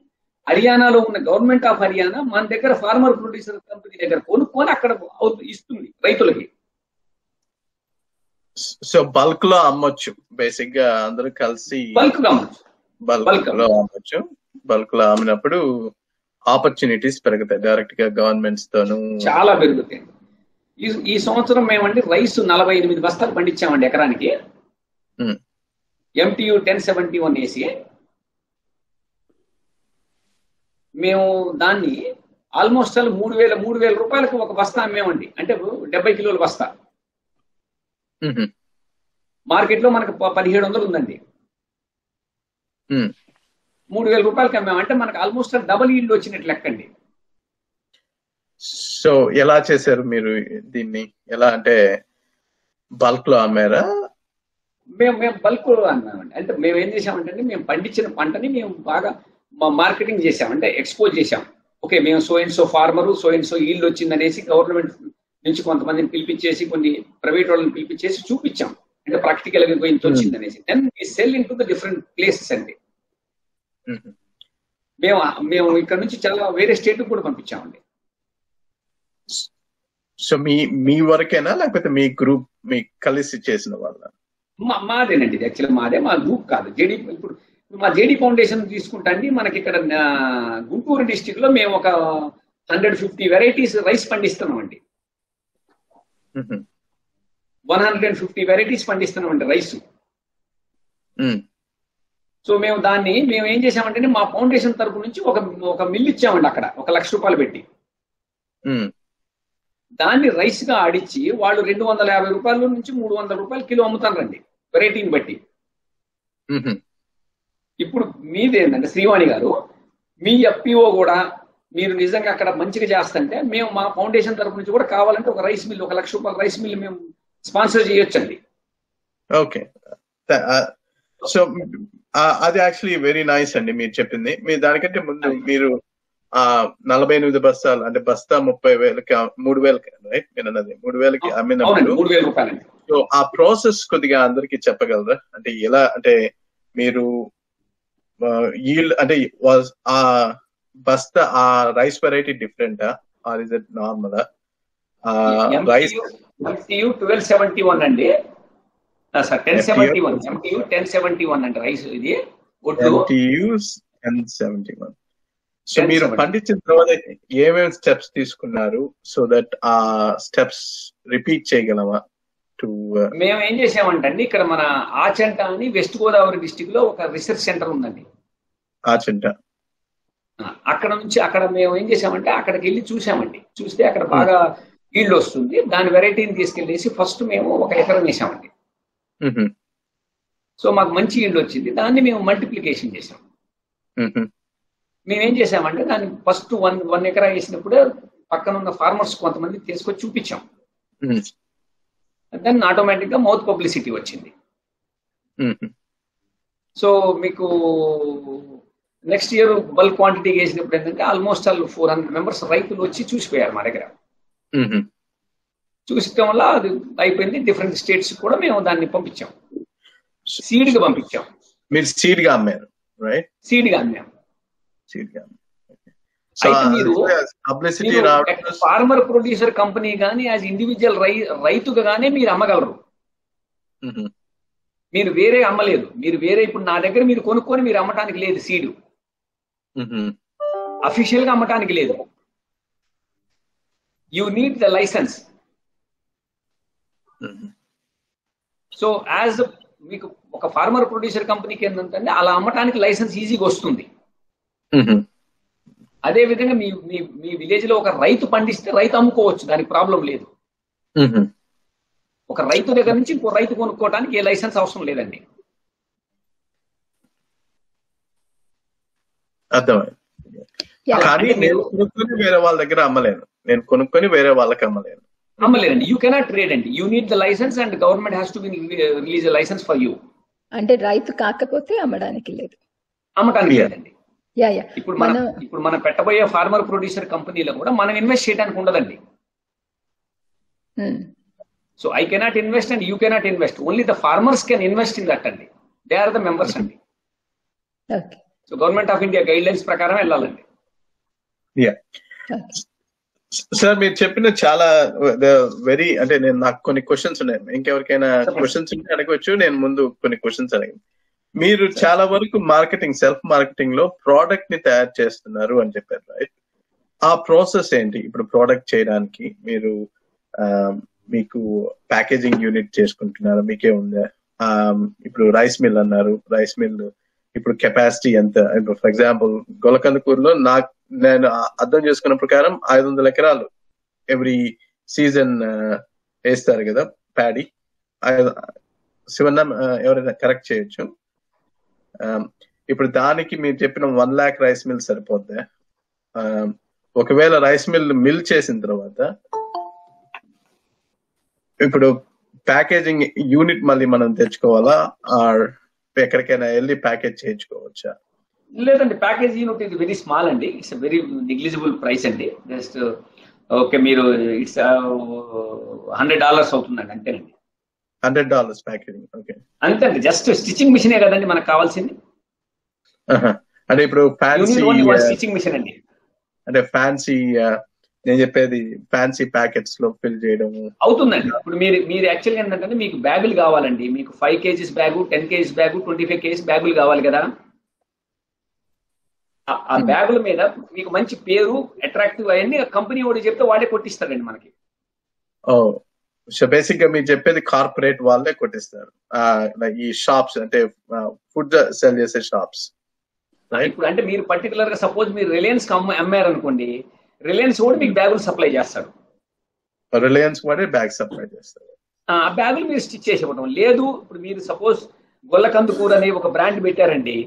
హర్యానాలో ఉన్న గవర్నమెంట్ ఆఫ్ హర్యానా మన దగ్గర ఫార్మర్ ప్రొడ్యూసర్ కంపెనీ దగ్గర కొనుక్కొని అక్కడ ఇస్తుంది రైతులకి. సో బల్క్ లో అమ్మొచ్చు, బేసిక్ గా అందరూ కలిసి బల్క్ లో అమ్మొచ్చు. బల్క్ లో అమ్మినప్పుడు ఆపర్చునిటీస్ పెరుగుతాయి, డైరెక్ట్ గా గవర్నమెంట్స్ తోను చాలా పెరుగుతాయి. ఈ సంవత్సరం మేమండి రైస్ 48 బస్తాలు పండించామండి ఎకరానికి. MTU 1071 వేసి మేము దాన్ని ఆల్మోస్ట్ 3,000 రూపాయలకు ఒక బస్తా అమ్మేమండి. అంటే 70 కిలోల బస్తా. మార్కెట్ లో మనకు 1700 ఉందండి. 3,000 రూపాయలకి అమ్మాము. అంటే మనకు ఆల్మోస్ట్ డబల్ ఈల్డ్ వచ్చినట్టు లెక్కండి. సో ఎలా చేశారు మీరు దీన్ని? ఎలా అంటే బల్క్ లో అమ్మారా? మేము బల్క్ లో అమ్మామండి. అంటే మేము ఏం చేసామంటే మేము పండించిన పంటని మేము బాగా మార్కెటింగ్ చేసాం, అంటే ఎక్స్పోజ్ చేసాం. ఓకే మేము so and so farmer, so and so yield వచ్చిందనేసి గవర్నమెంట్ నుంచి కొంతమందిని పిలిపించేసి, కొన్ని ప్రైవేట్ వాళ్ళని పిలిపించేసి చూపించాం. అంటే ప్రాక్టికల్ గా ఇంత వచ్చిందనేసి. Then we sell in to the different places అండి. మేము ఇక్కడ నుంచి చాలా వేరే స్టేట్ కూడా పంపించామండి. సో మీ వరకేనా లేకపోతే మీ గ్రూప్ మీ కలిసి చేసిన వాళ్ళ? మాదేనండి, యాక్చువల్లీ మాదే, మా గ్రూప్ కాదు. ఇప్పుడు మా జేడీ ఫౌండేషన్ తీసుకుంటా అండి, మనకి ఇక్కడ గుంటూరు డిస్టిక్ లో మేము ఒక 150 వెరైటీస్ రైస్ పండిస్తున్నాం అండి. 150 వెరైటీస్ పండిస్తున్నామండి రైస్. సో మేము ఏం చేసామంటే మా ఫౌండేషన్ తరపు నుంచి ఒక మిల్ ఇచ్చామండి అక్కడ, 1 లక్ష రూపాయలు పెట్టి. దాన్ని రైస్ గా ఆడిచ్చి వాళ్ళు 250 రూపాయల నుంచి 300 రూపాయలు కిలో అమ్ముతారండి వెరైటీని బట్టి. ఇప్పుడు మీదేంటంటే శ్రీవాణి గారు, మీ FPO కూడా మీరు నిజంగా అక్కడ మంచిగా చేస్తుంటే మేము మా ఫౌండేషన్ తరపు నుంచి కూడా కావాలంటే ఒక రైస్ మిల్, 1 లక్ష రూపాయల రైస్ మిల్ మేము స్పాన్సర్ చేయొచ్చండి. ఓకే. సో అది యాక్చువల్లీ వెరీ నైస్ అండి మీరు చెప్పింది. మీరు దానికంటే ముందు మీరు 48 బస్తాలు అంటే బస్తా 30,000కి 3,000కి రైట్ మీరు అన్నది 3,000కి అమ్మినప్పుడు 3,000 రూపాయలు. సో ఆ ప్రాసెస్ కొద్దిగా అందరికి చెప్పగలరా? అంటే ఎలా, అంటే మీరు ఈల్డ్ అంటే ఆ బస్తా ఆ రైస్ వెరైటీ డిఫరెంటా or is it normal? Rice MTU 1271 అండి సార్, 1071 MTU 1071 అండి రైస్. ఇది MTU 1071. సో మీరు పండించిన తర్వాత ఏమేమి స్టెప్స్ తీసుకున్నారు సో దట్ ఆ స్టెప్స్ రిపీట్ చేయగలమా? మేము ఏం చేసామంటే అండి, ఇక్కడ మన ఆచంట అని వెస్ట్ గోదావరి డిస్టిక్ లో ఒక రీసెర్చ్ సెంటర్ ఉందండి. ఆచంట. అక్కడ మేము ఏం చేసామంటే అక్కడికి వెళ్ళి చూసామండి. చూస్తే అక్కడ బాగా ఈల్డ్ వస్తుంది. దాని వెరైటీని తీసుకెళ్లేసి ఫస్ట్ మేము 1 ఎకరం వేసామండి. సో మాకు మంచి ఈల్డ్ వచ్చింది. దాన్ని మేము మల్టిప్లికేషన్ చేసాం. మేమేం చేసామంటే దాన్ని ఫస్ట్ 1 ఎకరా వేసినప్పుడు పక్కన ఉన్న ఫార్మర్స్ కొంతమంది తీసుకొచ్చి చూపించాం. దాన్ని ఆటోమేటిక్ గా మౌత్ పబ్లిసిటీ వచ్చింది. సో మీకు నెక్స్ట్ ఇయర్ బల్క్ క్వాంటిటీ వేసినప్పుడు ఏంటంటే ఆల్మోస్ట్ 400 మెంబర్స్ రైతులు వచ్చి చూసిపోయారు మా దగ్గర. చూసడం వల్ల అది అయిపోయింది. డిఫరెంట్ స్టేట్స్ కూడా మేము దాన్ని పంపించాం, సీడ్ గా పంపించాం. మీరు సీడ్ గా అమ్మారు, రైట్? సీడ్ గా అమ్మాం. ఫార్మర్ ప్రొడ్యూసర్ కంపెనీ కానీ యాజ్ ఇండివిజువల్ రైతుగా కానీ మీరు అమ్మగలరు. మీరు వేరే అమ్మలేదు. మీరు వేరే ఇప్పుడు నా దగ్గర మీరు కొనుక్కొని మీరు అమ్మటానికి లేదు. సీడ్ అఫీషియల్ గా అమ్మటానికి లేదు. You need the licence. So as మీకు ఒక ఫార్మర్ ప్రొడ్యూసర్ కంపెనీకి ఏంటంటే అలా అమ్మటానికి లైసెన్స్ ఈజీగా వస్తుంది. అదే విధంగా మీ మీ విలేజ్ లో ఒక రైతు పండిస్తే రైతు అమ్ముకోవచ్చు, దానికి ప్రాబ్లం లేదు. ఒక రైతు దగ్గర నుంచి ఇంకో రైతు కొనుక్కోవడానికి ఏ లైసెన్స్ అవసరం లేదండి. అర్థమైంది. కానీ నేను కొనుక్కొని వేరే వాళ్ళ దగ్గర అమ్మలేను, నేను కొనుక్కొని వేరే వాళ్ళకి అమ్మలేదండి. యూ కెనాట్ ట్రేడ్ అండి. You need the licence and government has to release licence for you. అంటే రైతు కాకపోతే అమ్మడానికి లేదు, అమ్మటానికి లేదండి. ఇప్పుడు మనం పెట్టబోయే ఫార్మర్ ప్రొడ్యూసర్ కంపెనీలో కూడా మనం ఇన్వెస్ట్ చేయడానికి ఉండదండి. So I cannot invest and you cannot invest, only the farmers can invest in that అండి. దే ఆర్ ద మెంబర్స్ అండి. So government of India guide lines ప్రకారం వెళ్ళాలండి. సార్ మీరు చెప్పిన చాలా వెరీ, అంటే నేను నాకు కొన్ని క్వశ్చన్స్ ఉన్నాయి, ఇంకెవరికైనా క్వశ్చన్స్ ఉంటే అడగవచ్చు. నేను ముందు కొన్ని క్వశ్చన్స్ అడిగాను. మీరు చాలా వరకు మార్కెటింగ్, సెల్ఫ్ మార్కెటింగ్ లో ప్రోడక్ట్ ని తయారు చేస్తున్నారు అని చెప్పారు, రైట్? ఆ ప్రాసెస్ ఏంటి? ఇప్పుడు ప్రోడక్ట్ చేయడానికి మీరు మీకు ప్యాకేజింగ్ యూనిట్ చేసుకుంటున్నారా? మీకే ఉందా? ఇప్పుడు రైస్ మిల్ అన్నారు, రైస్ మిల్ ఇప్పుడు కెపాసిటీ ఎంత? ఇప్పుడు ఫర్ ఎగ్జాంపుల్ గొలకందకూరులో నేను అర్థం చేసుకున్న ప్రకారం 500 ఎకరాలు ఎవ్రీ సీజన్ వేస్తారు కదా ప్యాడీ. శివన్న ఎవరైనా కరెక్ట్ చేయొచ్చు. ఇప్పుడు దానికి మీరు చెప్పిన 1 lakh రైస్ మిల్ సరిపోద్దా? ఒకవేళ రైస్ మిల్ చేసిన తర్వాత ఇప్పుడు ప్యాకేజింగ్ యూనిట్ మళ్ళీ మనం తెచ్చుకోవాలా, ఎక్కడికైనా వెళ్ళి ప్యాకేజ్ చేయించుకోవచ్చా? లేదండి, ప్యాకేజ్ యూనిట్ ఇది వెరీ స్మాల్ అండి. ఇట్స్ వెరీ నెగ్లిజిబుల్ ప్రైస్ అండి. జస్ట్ ఓకే, మీరు ఇట్స్ $100 అవుతుందండి, అంతేనండి. $100 ప్యాకేజింగ్. ఓకే, అంతే అండి. జస్ట్ స్టిచ్చింగ్ మిషనే కదండి మనకు కావాల్సింది. అంటే ఇప్పుడు స్టిచ్చింగ్ మిషన్ అండి. అంటే ఫ్యాన్సీ, నేను చెప్పేది ఫ్యాన్సీ ప్యాకెట్స్ లో ఫిల్ చేయడం అవుతుందండి. ఇప్పుడు మీరు యాక్చువల్గా ఏంటంటే మీకు బ్యాగులు కావాలండి. మీకు 5 kgs bag, 10 kgs bag, 25 kgs బ్యాగులు కావాలి కదా. ఆ బ్యాగుల మీద మీకు మంచి పేరు, అట్రాక్టివ్ అవన్నీ కంపెనీ వాడు చెప్తే వాడే కొట్టిస్తారండి మనకి. సో బేసిక్ గా మీరు చెప్పేది కార్పొరేట్ వాళ్ళే కొట్టిస్తారు ఈ షాప్స్, అంటే ఫుడ్ సెల్ చేసే షాప్స్. ఇప్పుడు అంటే మీరు పర్టికులర్ గా సపోజ్ మీరు రిలయన్స్ అమ్మారు అనుకోండి, రిలయన్స్ కూడా మీకు బ్యాగులు సప్లై చేస్తాడు. రిలయన్స్ కూడా బ్యాగ్ సప్లై చేస్తారు. ఆ బ్యాగులు మీరు స్టిచ్ చేసి ఇవ్వడం లేదు. ఇప్పుడు మీరు సపోజ్ గొల్లకందుకూరు అనే ఒక బ్రాండ్ పెట్టారండి.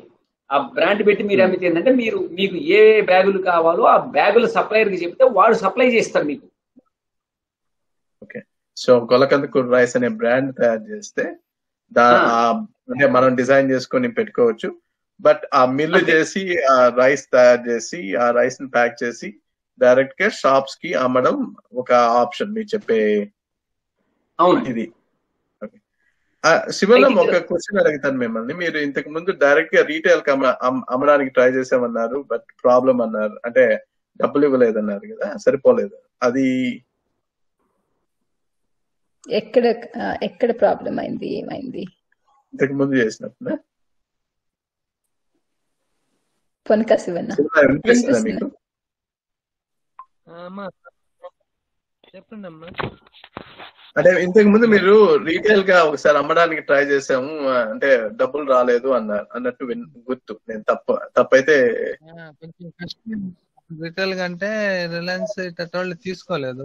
ఆ బ్రాండ్ పెట్టి మీరు అమ్మితే ఏంటంటే మీకు ఏ బ్యాగులు కావాలో ఆ బ్యాగుల సప్లైయర్ కి చెప్తే వాడు సప్లై చేస్తారు మీకు. ఓకే, సో గొల్లకందుకూరు రైస్ అనే బ్రాండ్ తయారు చేస్తే అంటే మనం డిజైన్ చేసుకొని పెట్టుకోవచ్చు. బట్ ఆ మిల్లు చేసి ఆ రైస్ తయారు చేసి ఆ రైస్ ని ప్యాక్ చేసి డైరెక్ట్ గా షాప్స్ కి అమ్మడం ఒక ఆప్షన్ మీరు చెప్పే. అవును, ఇది శివలం ఒక క్వశ్చన్ అడుగుతాను మిమ్మల్ని. మీరు ఇంతకు ముందు డైరెక్ట్ గా రీటైల్ కి అమ్మడానికి ట్రై చేసామన్నారు, బట్ ప్రాబ్లం అన్నారు, అంటే డబ్బులు ఇవ్వలేదన్నారు కదా, సరిపోలేదు. అది ఎక్కడ ప్రాబ్లం అయింది, ఏమైంది? ఇంతకు ముందు చేసినప్పుడు వినిపిస్తుందా మీకు? చెప్పండి అమ్మా. అంటే ఇంతకు ముందు మీరు రీటైల్ గా ఒకసారి అమ్మడానికి ట్రై చేసాము, అంటే డబ్బులు రాలేదు అన్నట్టు గుర్తు. నేను తప్పైతే కొంచెం కష్టం. రిటైల్ గా అంటే రిలయన్స్ వాళ్ళు తీసుకోలేదు.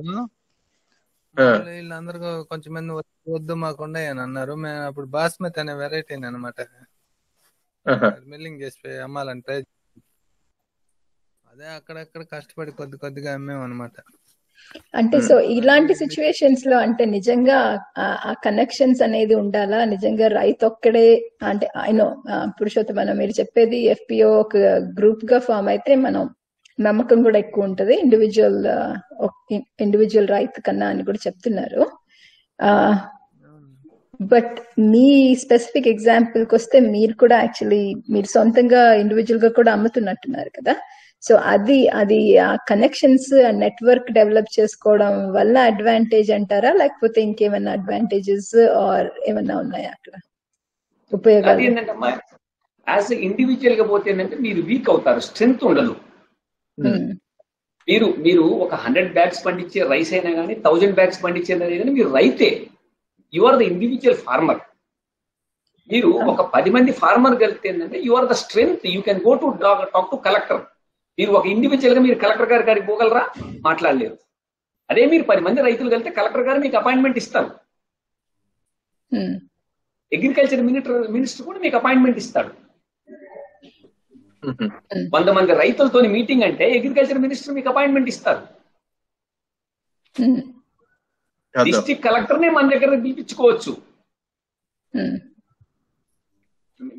వీళ్ళందరూ కొంచెం మంది వద్దు మాకుండా అని అన్నారు. మేము అప్పుడు బాస్మతి అనే వెరైటీ అనమాట మిల్లింగ్ చేసి అమ్మాలని ట్రై. అదే అక్కడక్కడ కష్టపడి కొద్దిగా అమ్మేం అనమాట. అంటే సో ఇలాంటి సిచ్యువేషన్స్ లో అంటే నిజంగా ఆ కనెక్షన్స్ అనేది ఉండాలా? నిజంగా రైతు ఒక్కడే అంటే ఆయన పురుషోత్తమ మీరు చెప్పేది FPO ఒక గ్రూప్ గా ఫామ్ అయితే మనం నమ్మకం కూడా ఎక్కువ ఉంటది ఇండివిజువల్ రైతు కన్నా అని కూడా చెప్తున్నారు. బట్ మీ స్పెసిఫిక్ ఎగ్జాంపుల్ కి వస్తే మీరు కూడా యాక్చువల్లీ మీరు సొంతంగా ఇండివిజువల్ గా కూడా అమ్ముతున్నట్టున్నారు కదా. సో అది ఆ కనెక్షన్స్ నెట్వర్క్ డెవలప్ చేసుకోవడం వల్ల అడ్వాంటేజ్ అంటారా, లేకపోతే ఇంకేమైనా అడ్వాంటేజెస్ ఆర్ ఏమన్నా ఉన్నాయా అక్కడ ఉపయోగాలు? యాజ్ ఇండివిజువల్ గా పోతే ఏంటంటే మీరు వీక్ అవుతారు, స్ట్రెంగ్త్ ఉండదు. మీరు ఒక 100 bags పండించే రైస్ అయినా కానీ 1000 bags పండించేది కానీ మీరు రైతే, you are the individual farmer. మీరు ఒక 10 మంది ఫార్మర్ కలిపితే ఏంటంటే you are the strength. You can go to talk to collector. మీరు ఒక ఇండివిజువల్ గా మీరు కలెక్టర్ గారి కాడికి పోగలరా? మాట్లాడలేరు. అదే మీరు 10 మంది రైతులు కలిపితే కలెక్టర్ గారు మీకు అపాయింట్మెంట్ ఇస్తారు. అగ్రికల్చర్ మినిస్టర్ కూడా మీకు అపాయింట్మెంట్ ఇస్తాడు. 100 మంది రైతులతో మీటింగ్ అంటే అగ్రికల్చర్ మినిస్టర్ మీకు అపాయింట్మెంట్ ఇస్తారు. డిస్ట్రిక్ట్ కలెక్టర్ నే మన దగ్గర పిలిపించుకోవచ్చు.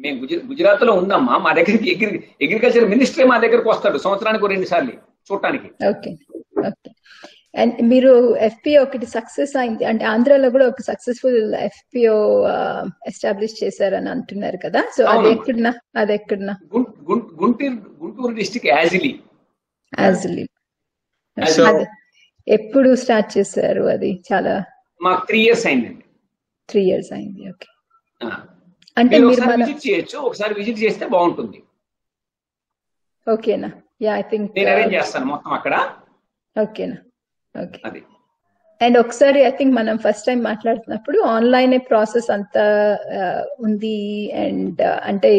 మేము గుజరాత్ లో ఉందమ్మా, మా దగ్గరికి అగ్రికల్చర్ మినిస్టరే మా దగ్గరకు వస్తాడు సంవత్సరానికి 2 సార్లు చూడటానికి. Okay okay. అండ్ మీరు ఎఫ్పిఓ ఒకటి సక్సెస్ అయింది అంటే ఆంధ్రాలో కూడా ఒక సక్సెస్ఫుల్ ఎఫ్పిఓ ఎస్టాబ్లిష్ చేశారని అంటున్నారు కదా. సో అది ఎక్కడన్నా గుంటూరు డిస్ట్రిక్ట్ యాజిలీ. ఎప్పుడు స్టార్ట్ చేశారు? అది చాలా మాకు 3 years అయిందండి. 3 years అయింది. ఓకే. అంటే మీరు విజిట్ చేయొచ్చు, ఒకసారి విజిట్ చేస్తే బాగుంటుంది. ఓకేనా? యా, ఐ థింక్ నేను అరేంజ్ చేస్తాను మొత్తం అక్కడ. ఓకేనా? ఓకే. అండ్ ఒకసారి ఐ థింక్ మనం ఫస్ట్ టైం మాట్లాడుతున్నప్పుడు ఆన్లైన్ ప్రాసెస్ అంతా ఉంది అండ్ అంటే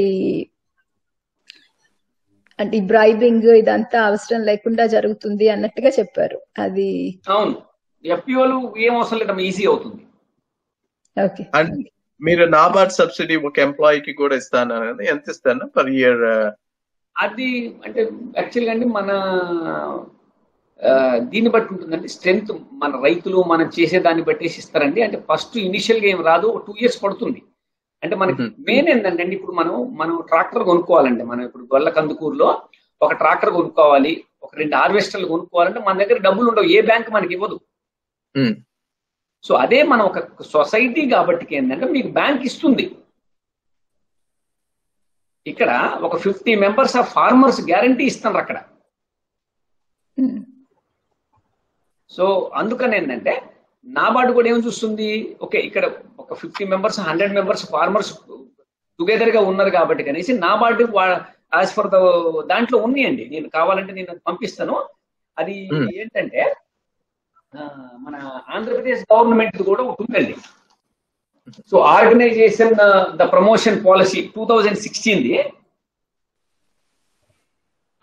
ఈ బ్రైబింగ్ ఇదంతా అవసరం లేకుండా జరుగుతుంది అన్నట్టుగా చెప్పారు. అది అవును, ఎఫ్పిఓలు ఏం అవసరం లేదమ్మా, ఈజీ అవుతుంది. ఓకే. మీరు నాబార్డ్ సబ్సిడీ ఒక ఎంప్లాయీకి కూడా ఇస్తాను, ఎంత ఇస్తాను పర్ ఇయర్? అది అంటే యాక్చువల్గా అండి మన దీన్ని బట్టి ఉంటుందండి, స్ట్రెంగ్త్ మన రైతులు మనం చేసే దాన్ని బట్టేసి ఇస్తారండి. అంటే ఫస్ట్ ఇనిషియల్ గా ఏం రాదు, 2 years పడుతుంది. అంటే మనకి మెయిన్ ఏంటంటే ఇప్పుడు మనం ట్రాక్టర్ కొనుక్కోవాలండి. మనం ఇప్పుడు గొల్ల కందుకూరులో ఒక ట్రాక్టర్ కొనుక్కోవాలి, ఒక 2 హార్వెస్టర్లు కొనుక్కోవాలంటే మన దగ్గర డబ్బులు ఉండవు, ఏ బ్యాంక్ మనకి ఇవ్వదు. సో అదే మనం ఒక సొసైటీ కాబట్టి ఏంటంటే మీకు బ్యాంక్ ఇస్తుంది. ఇక్కడ ఒక 50 members ఆఫ్ ఫార్మర్స్ గ్యారంటీ ఇస్తున్నారు అక్కడ. సో అందుకని ఏంటంటే నాబార్డు కూడా ఏం చూస్తుంది, ఓకే ఇక్కడ ఒక 50 members 100 members ఫార్మర్స్ టుగెదర్ గా ఉన్నారు కాబట్టి కనేసి నాబార్డు యాజ్ ఫర్ ద దాంట్లో ఉన్నాయండి. నేను కావాలంటే నేను పంపిస్తాను. అది ఏంటంటే మన ఆంధ్రప్రదేశ్ గవర్నమెంట్ కూడా ఒకటి ఉందండి. So organisation the promotion policy 2016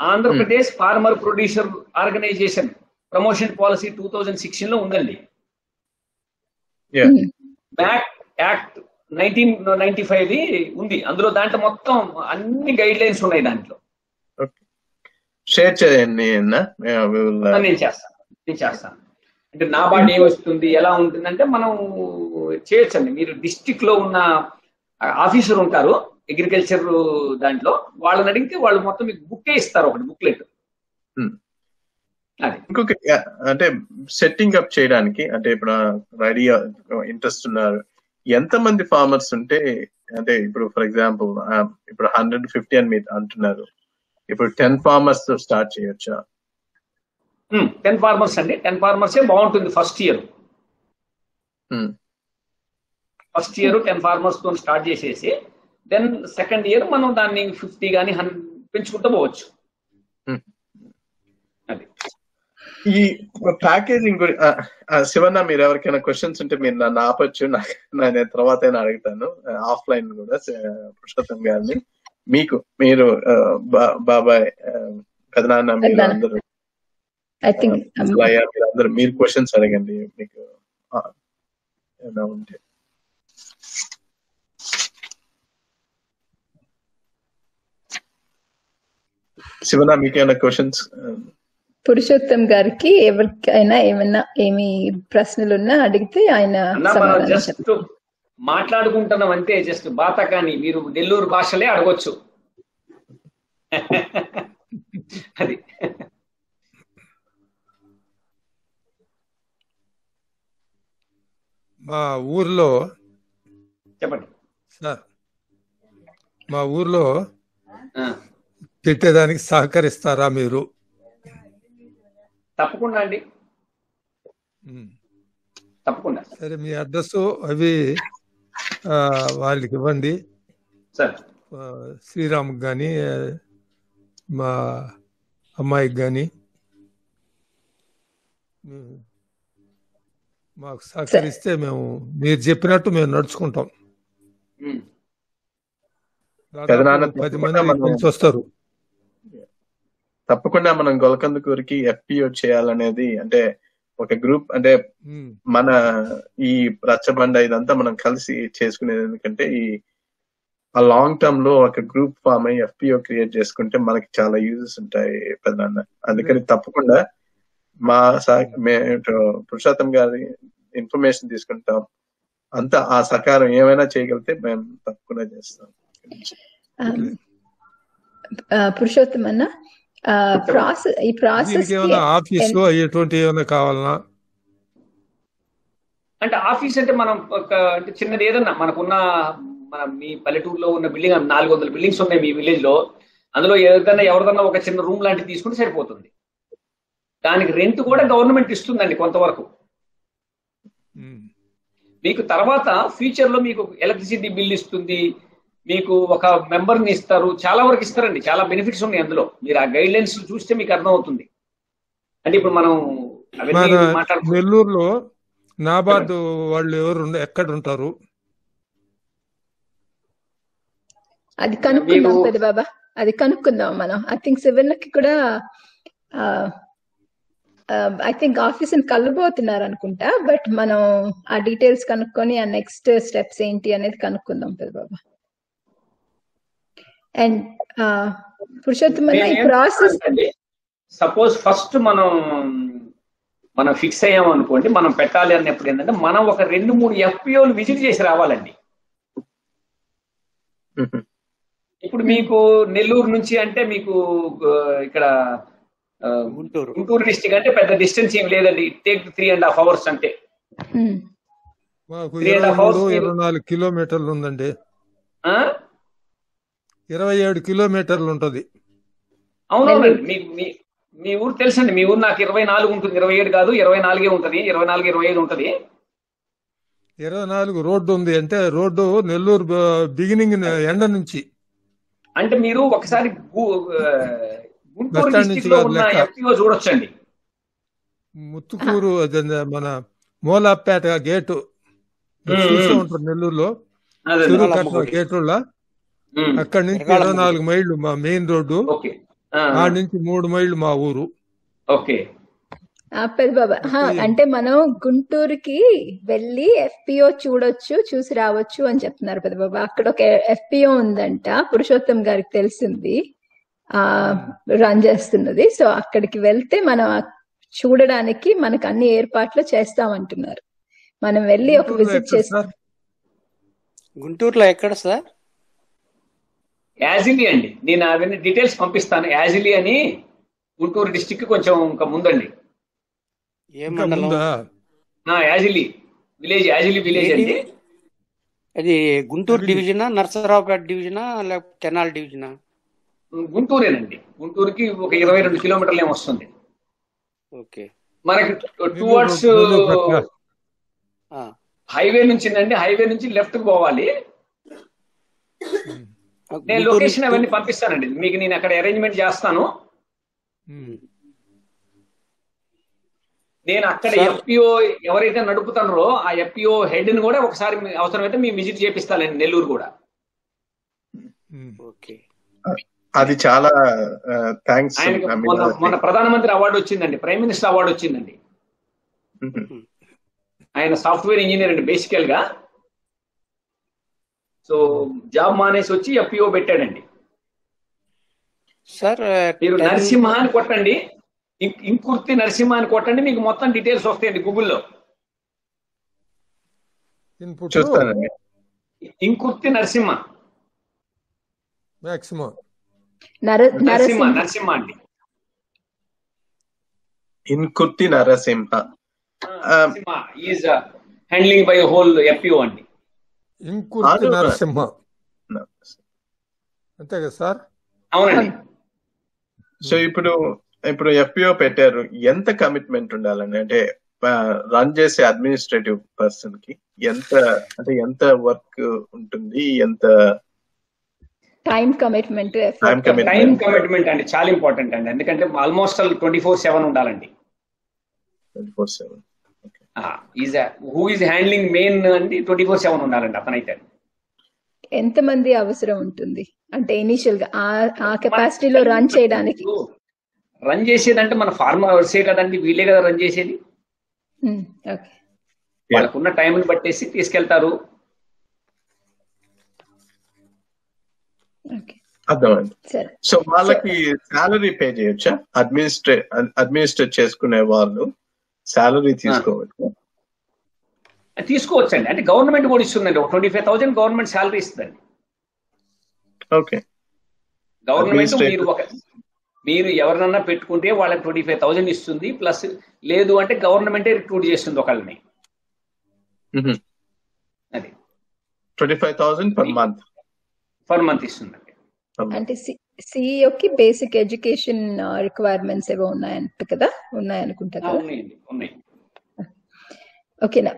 Andhra Pradesh farmer producer organisation promotion policy 2016 లో ఉందండి. బ్యాక్ యాక్ట్ 1995 ఉంది అందులో. దాంట్లో మొత్తం అన్ని గైడ్ లైన్స్ ఉన్నాయి దాంట్లో. షేర్ చేయండి. నేను చేస్తాను. అంటే నాబార్డు ఏమొస్తుంది, ఎలా ఉంటుందంటే మనం చేయొచ్చండి. మీరు డిస్ట్రిక్ట్ లో ఉన్న ఆఫీసర్ ఉంటారు అగ్రికల్చర్ దాంట్లో, వాళ్ళని అడిగితే వాళ్ళు మొత్తం మీకు బుక్కే ఇస్తారు, ఒకటి బుక్లెట్. ఇంకొక అంటే సెట్టింగ్ అప్ చేయడానికి అంటే ఇప్పుడు రెడీ ఇంట్రెస్ట్ ఉన్నారు, ఎంత మంది ఫార్మర్స్ ఉంటే, అంటే ఇప్పుడు ఫర్ ఎగ్జాంపుల్ ఇప్పుడు 150 అని మీరు అంటున్నారు, ఇప్పుడు 10 farmers తో స్టార్ట్ చేయొచ్చా? 10 farmers అండి. 10 farmers బాగుంటుంది first year. First year 10 farmers తో స్టార్ట్ చేసేసి దెన్ సెకండ్ ఇయర్ మనం దాన్ని 50 కానీ 100 పెంచుకుంటూ పోవచ్చు. అది ఈ ప్యాకేజింగ్ గురించి శివన్న, మీరు ఎవరికైనా క్వశ్చన్స్ ఉంటే మీరు నన్ను ఆపచ్చు, నేను తర్వాత అడుగుతాను ఆఫ్లైన్ కూడా పురుషోత్తం గారిని. మీరు బాబాయ్ పెదనాన్న మీరు అందరూ మీరందరూ మీరు క్వశ్చన్స్ అడగండి మీకు ఏమైనా ఉంటే. శివనా, మీకేమైనా క్వశ్చన్స్? పురుషోత్తం గారికి ఎవరికైనా ఏమి ప్రశ్నలు ఉన్నా అడిగితే ఆయన జస్ట్ మాట్లాడుకుంటున్నాం అంతే, జస్ట్ బాత. కానీ మీరు నెల్లూరు భాషలే అడగొచ్చు. అది మా ఊర్లో చెప్పండి సార్, మా ఊర్లో పెట్టేదానికి సహకరిస్తారా మీరు? తప్పకుండా అండి, తప్పకుండా. సరే, మీ అడ్రస్ అవి వాళ్ళకి ఇవ్వండి సార్. శ్రీరామ్కి కానీ మా అమ్మాయికి కానీ మాకు సహకరిస్తే మీరు చెప్పినట్టు మేము నడుచుకుంటాం. పెదనాన్న 10 మంది ఇటు నుంచి వస్తారు. తప్పకుండా మనం గొలకందుకూరికి FPO చేయాలనేది, అంటే ఒక గ్రూప్, అంటే మన ఈ రచ్చబండ ఇదంతా మనం కలిసి చేసుకునేది. ఎందుకంటే ఆ లాంగ్ టర్మ్ లో ఒక గ్రూప్ ఫామ్ అయ్యి FPO క్రియేట్ చేసుకుంటే మనకి చాలా యూజెస్ ఉంటాయి పెద్దనాన్న. అందుకని తప్పకుండా పురుషోత్తం గారి ఇన్ఫర్మేషన్ తీసుకుంటాం. అంతా ఆ సహకారం ఏమైనా చేయగలిగితే మేము తప్పకుండా చేస్తాం. పురుషోత్తం అన్న, ఈ ప్రాసెస్ ఆఫీసు ఎటువంటి ఏమైనా కావాలన్నా, అంటే ఆఫీస్ అంటే మనం అంటే చిన్నది ఏదన్నా మనకున్న మీ పల్లెటూరులో ఉన్న బిల్డింగ్ 400 బిల్డింగ్స్ ఉన్నాయి మీ విలేజ్ లో, అందులో ఎవరిదన్నా ఒక చిన్న రూమ్ లాంటివి తీసుకుంటే సరిపోతుంది. దానికి రెంట్ కూడా గవర్నమెంట్ ఇస్తుందండి కొంతవరకు. మీకు తర్వాత ఫ్యూచర్ లో మీకు ఎలక్ట్రిసిటీ బిల్ ఇస్తుంది, మీకు ఒక మెంబర్ని ఇస్తారు, చాలా వరకు ఇస్తారండి. చాలా బెనిఫిట్స్ ఉన్నాయి అందులో. మీరు ఆ గైడ్ లైన్స్ చూస్తే మీకు అర్థం అవుతుంది. అంటే ఇప్పుడు మనం నెల్లూరులో నాబార్డు వాళ్ళు ఎవరు ఎక్కడ ఉంటారు? అది కనుక్కుందాం పెద్ద బాబా, అది కనుక్కుందాం మనం. ఐ థింక్ శివన్నకి కూడా ఐ థింక్ ఆఫీస్ ని కలబోతున్నారు అనుకుంటా. బట్ మనం ఆ డీటెయిల్స్ కనుక్కొని ఆ నెక్స్ట్ స్టెప్స్ ఏంటి అనేది కనుక్కుందాం పెద్ద బాబా. అండ్ పురుషోత్తమ, ఈ ప్రాసెస్ సపోజ్ ఫస్ట్ మనం ఫిక్స్ అయ్యాం అనుకోండి, మనం పెట్టాలి అన్నప్పుడు ఏంటంటే మనం ఒక 2-3 FPOలు విజిట్ చేసి రావాలండి. ఇప్పుడు మీకు నెల్లూరు నుంచి అంటే మీకు ఇక్కడ గుంటూరు డిస్ట్రిక్ట్ అంటే పెద్ద డిస్టెన్స్ ఏం లేదండి. టేక్ 3.5 hours అంటే 3.5 hours 24 కిలోమీటర్లు ఉందండి. 27 కిలోమీటర్లు ఉంటది. అవునవునండి. మీ ఊరు తెలుసండి. మీ ఊరు నాకు 24 ఉంటుంది, 27 కాదు, 24 ఉంటుంది. 24-25 ఉంటుంది. 24 రోడ్డు ఉంది. అంటే రోడ్డు నెల్లూరు బిగినింగ్ ఎండ నుంచి, అంటే మీరు ఒకసారి గుంటూరు డిస్ట్రిక్ట్ లో ఉన్న FPO చూడొచ్చండి. ముత్తుకూరు మన మూలాపేట గేటు చూసే ఉంటారు నెల్లూరులో, చెరువు కట్ట గేటుల అక్కడి నుంచి 24 మైళ్ళు మా మెయిన్ రోడ్డు. ఆ నుంచి 3 మైళ్ళు మా ఊరు. పెద్ద బాబా, అంటే మనం గుంటూరుకి వెళ్ళి FPO చూసి రావచ్చు అని చెప్తున్నారు పెద్ద బాబా. అక్కడ ఒక FPO ఉందంట, పురుషోత్తం గారికి తెలిసింది, రన్ చేస్తున్నది. సో అక్కడికి వెళ్తే మనం చూడడానికి మనకు అన్ని ఏర్పాట్లు చేస్తామంటున్నారు. మనం వెళ్ళి ఒక విజిట్ చేస్తాం. గుంటూరులో ఎక్కడ సార్? యాజిలి అండి. నేను అవన్నీ డీటెయిల్స్ పంపిస్తాను. యాజిలి అని గుంటూరు డిస్టిక్ కొంచెం ఇంకా ముందండి. యాజిలి విలేజ్, యాజిలి విలేజ్ అండి. అది గుంటూరు డివిజనా, నర్సరావుపేట డివిజనా, లేకపోతే తెనాలి డివిజనా? గుంటూరేనండి. గుంటూరుకి ఒక 22 కిలోమీటర్లు ఏమి వస్తుంది. మనకి టువర్డ్స్ హైవే నుంచిందండి. హైవే నుంచి లెఫ్ట్ పోవాలి. నేను లొకేషన్ అవన్నీ పంపిస్తానండి మీకు. నేను అక్కడ అరేంజ్మెంట్ చేస్తాను. నేను అక్కడ FPO ఎవరైతే నడుపుతారో ఆ FPO హెడ్ ని కూడా ఒకసారి అవసరమైతే మీ విజిట్ చేపిస్తానండి నెల్లూరు కూడా. అది చాలా థ్యాంక్స్. మన ప్రధానమంత్రి అవార్డు వచ్చిందండి, ప్రైమ్ మినిస్టర్ అవార్డు వచ్చిందండి. ఆయన సాఫ్ట్వేర్ ఇంజనీర్ అండి బేసికల్ గా. సో జాబ్ మానేసి వచ్చి FPO పెట్టాడండి. సార్ మీరు నరసింహ అని కొట్టండి, ఇంకుర్తి నరసింహ అని కొట్టండి, మీకు మొత్తం డీటెయిల్స్ వస్తాయండి గూగుల్లో. ఇంకుర్తి నరసింహ, నరసింహ అండి. Inkurthi Narasimha is handling by whole FPO అండి. ఇంకుర్తి నరసింహ అంతే కదా సార్? అవునండి. సో ఇప్పుడు FPO పెట్టారు, ఎంత కమిట్మెంట్ ఉండాలండి? అంటే రన్ చేసే అడ్మినిస్ట్రేటివ్ పర్సన్ కి ఎంత వర్క్ ఉంటుంది, ఎంత టైం కమిట్మెంట్ అండి చాలా ఇంపార్టెంట్ అండి. ఎందుకంటే ఆల్మోస్ట్ 24/7 ఉండాలండి. 24/7. హూ ఈజ్ హ్యాండ్లింగ్ మెయిన్ అండి 24/7 ఉండాలండి అతనైతే. ఎంతమంది అవసరం ఉంటుంది అంటే ఇనిషియల్ గా ఆ కెపాసిటీలో రన్ చేయడానికి? రన్ చేసేదంటే మన ఫార్మర్సే కదండి, వీళ్ళే కదా రన్ చేసేది. వాళ్ళకున్న టైంని బట్టేసి తీసుకెళ్తారు. అర్థమైంది. సో వాళ్ళకి శాలరీ పే చేయొచ్చా? అడ్మినిస్ట్రేట్ చేసుకునే వాళ్ళు శాలరీ తీసుకోవచ్చండి. అంటే గవర్నమెంట్ కూడా ఇస్తుందండి, 25,000 గవర్నమెంట్ శాలరీ ఇస్తుందండి. ఓకే. గవర్నమెంట్ మీరు ఎవరినన్నా పెట్టుకుంటే వాళ్ళకి 25,000 ఇస్తుంది. ప్లస్ లేదు అంటే గవర్నమెంటే రిక్రూట్ చేస్తుంది ఒకళ్ళని. అది 25,000 పర్ మంత్ ఇస్తుందండి. అంటే సిఇఓకి బేసిక్ ఎడ్యుకేషన్ రిక్వైర్మెంట్స్ ఏవో ఉన్నాయంట కదా, ఉన్నాయనుకుంటా కదా? ఉన్నాయి. ఓకేనా.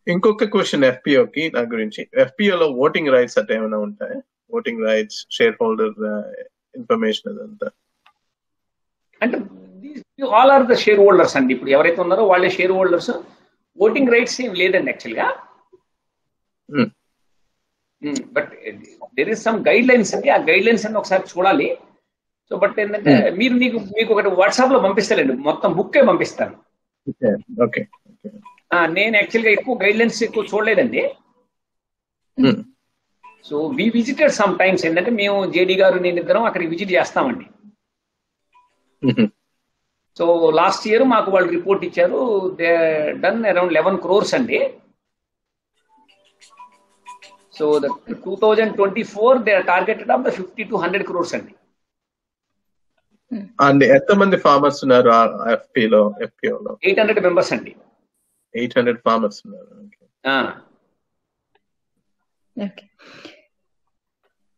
ఇంకొక క్వశ్చన్ ఎఫ్పిఓకి నా గురించి. ఎఫ్పిఓ లో ఓటింగ్ రైట్స్ అట్లా ఏమైనా ఉంటాయి? Voting rights, shareholder information అదంతా అంటే all are the shareholders అండి. ఇప్పుడు ఎవరైతే ఉన్నారో వాళ్ళే షేర్ హోల్డర్స్. ఓటింగ్ రైట్స్ ఏం లేదండి యాక్చువల్గా. But there is some guide lines అండి. ఆ గైడ్ లైన్స్ అన్ని ఒకసారి చూడాలి. సో బట్ ఏంటంటే మీకు ఒకటి వాట్సాప్ లో పంపిస్తానండి, మొత్తం బుక్కే పంపిస్తాను. నేను యాక్చువల్గా ఎక్కువ గైడ్ లైన్స్ ఎక్కువ చూడలేదండి. So we visited some times. ఏంటంటే మేము జేడీ గారు నేను ఇద్దరం అక్కడికి విజిట్ చేస్తామండి. సో లాస్ట్ ఇయర్ మాకు వాళ్ళు రిపోర్ట్ ఇచ్చారు, దే డన్ అరౌండ్ 11 crores అండి. So 2024 they are targeted of the 50 to 100 crores అండి. అండ్ ఎంతమంది ఫార్మర్స్ ఉన్నారు ఎఫ్పిఓలో? 800 మెంబర్స్ అండి. 800 ఫార్మర్స్ ఉన్నారు.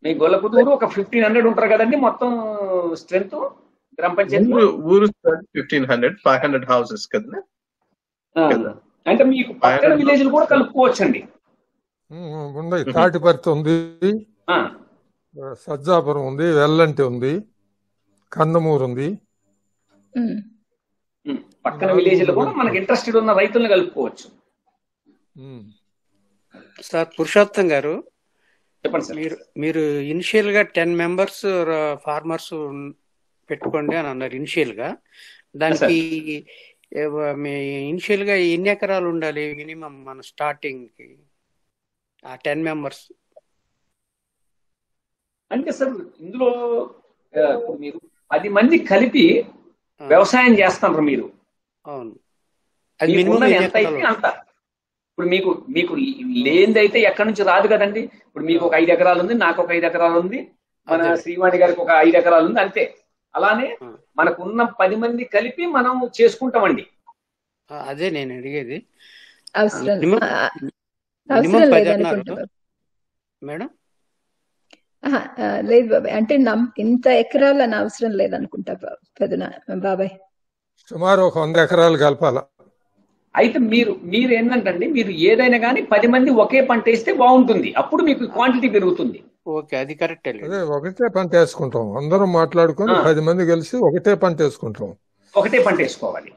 మీ గొల్లపుదూరు ఒక 1500 ఉంటారు కదండి మొత్తం స్ట్రెంత్ గ్రామ పంచాయతీ. ఊరు 1500, 500 హౌసెస్ కదా. అంటే మీకు పక్కన విలేజ్ కూడా కలుపుకోవచ్చండి. ఉన్నాయి. తాటిపర్తి ఉంది, సజ్జాపురం ఉంది, వెల్లంటి ఉంది, కన్నమూరు ఉంది. పక్కన విలేజ్ లో కూడా మనకి ఇంట్రెస్టెడ్ ఉన్న రైతులను కలుపుకోవచ్చు. సార్ పురుషోత్తం గారు, చెప్పండి సార్. మీరు ఇనిషియల్ గా 10 members ఫార్మర్స్ పెట్టుకోండి అని అన్నారు ఇనిషియల్ గా. దానికి ఇనిషియల్ గా ఎన్ని ఎకరాలు ఉండాలి మినిమం మన స్టార్టింగ్ కి ఆ 10 members? అంటే సార్ ఇందులో మీరు 10 మంది కలిపి వ్యవసాయం చేస్తున్నారు మీరు. అవును. ఎంత అయితే అంత. ఇప్పుడు మీకు లేనిదైతే ఎక్కడి నుంచి రాదు కదండి. ఇప్పుడు మీకు ఒక 5 ఎకరాలు ఉంది, నాకు ఒక 5 ఎకరాలు ఉంది, మన శ్రీవాణి గారికి ఒక 5 ఎకరాలు ఉంది, అంతే. అలానే మనకున్న 10 మంది కలిపి మనం చేసుకుంటామండి. అదే నేను అడిగేది. మేడం లేదు బాబాయ్, అంటే ఇంత ఎకరాలు అని అవసరం లేదనుకుంటా పెద్దనా బాబాయ్. సుమారు ఒక 100 ఎకరాలు కలపాల. అయితే మీరు ఏంటంటే మీరు ఏదైనా కానీ 10 మంది ఒకే పంట వేస్తే బాగుంటుంది, అప్పుడు మీకు క్వాంటిటీ పెరుగుతుంది. ఓకే, అది కరెక్ట్. అదే ఒకటే పంట వేసుకుంటాం, అందరం మాట్లాడుకొని 10 మంది కలిసి ఒకటే పంట వేసుకుంటాం. ఒకటే పంట వేసుకోవాలి.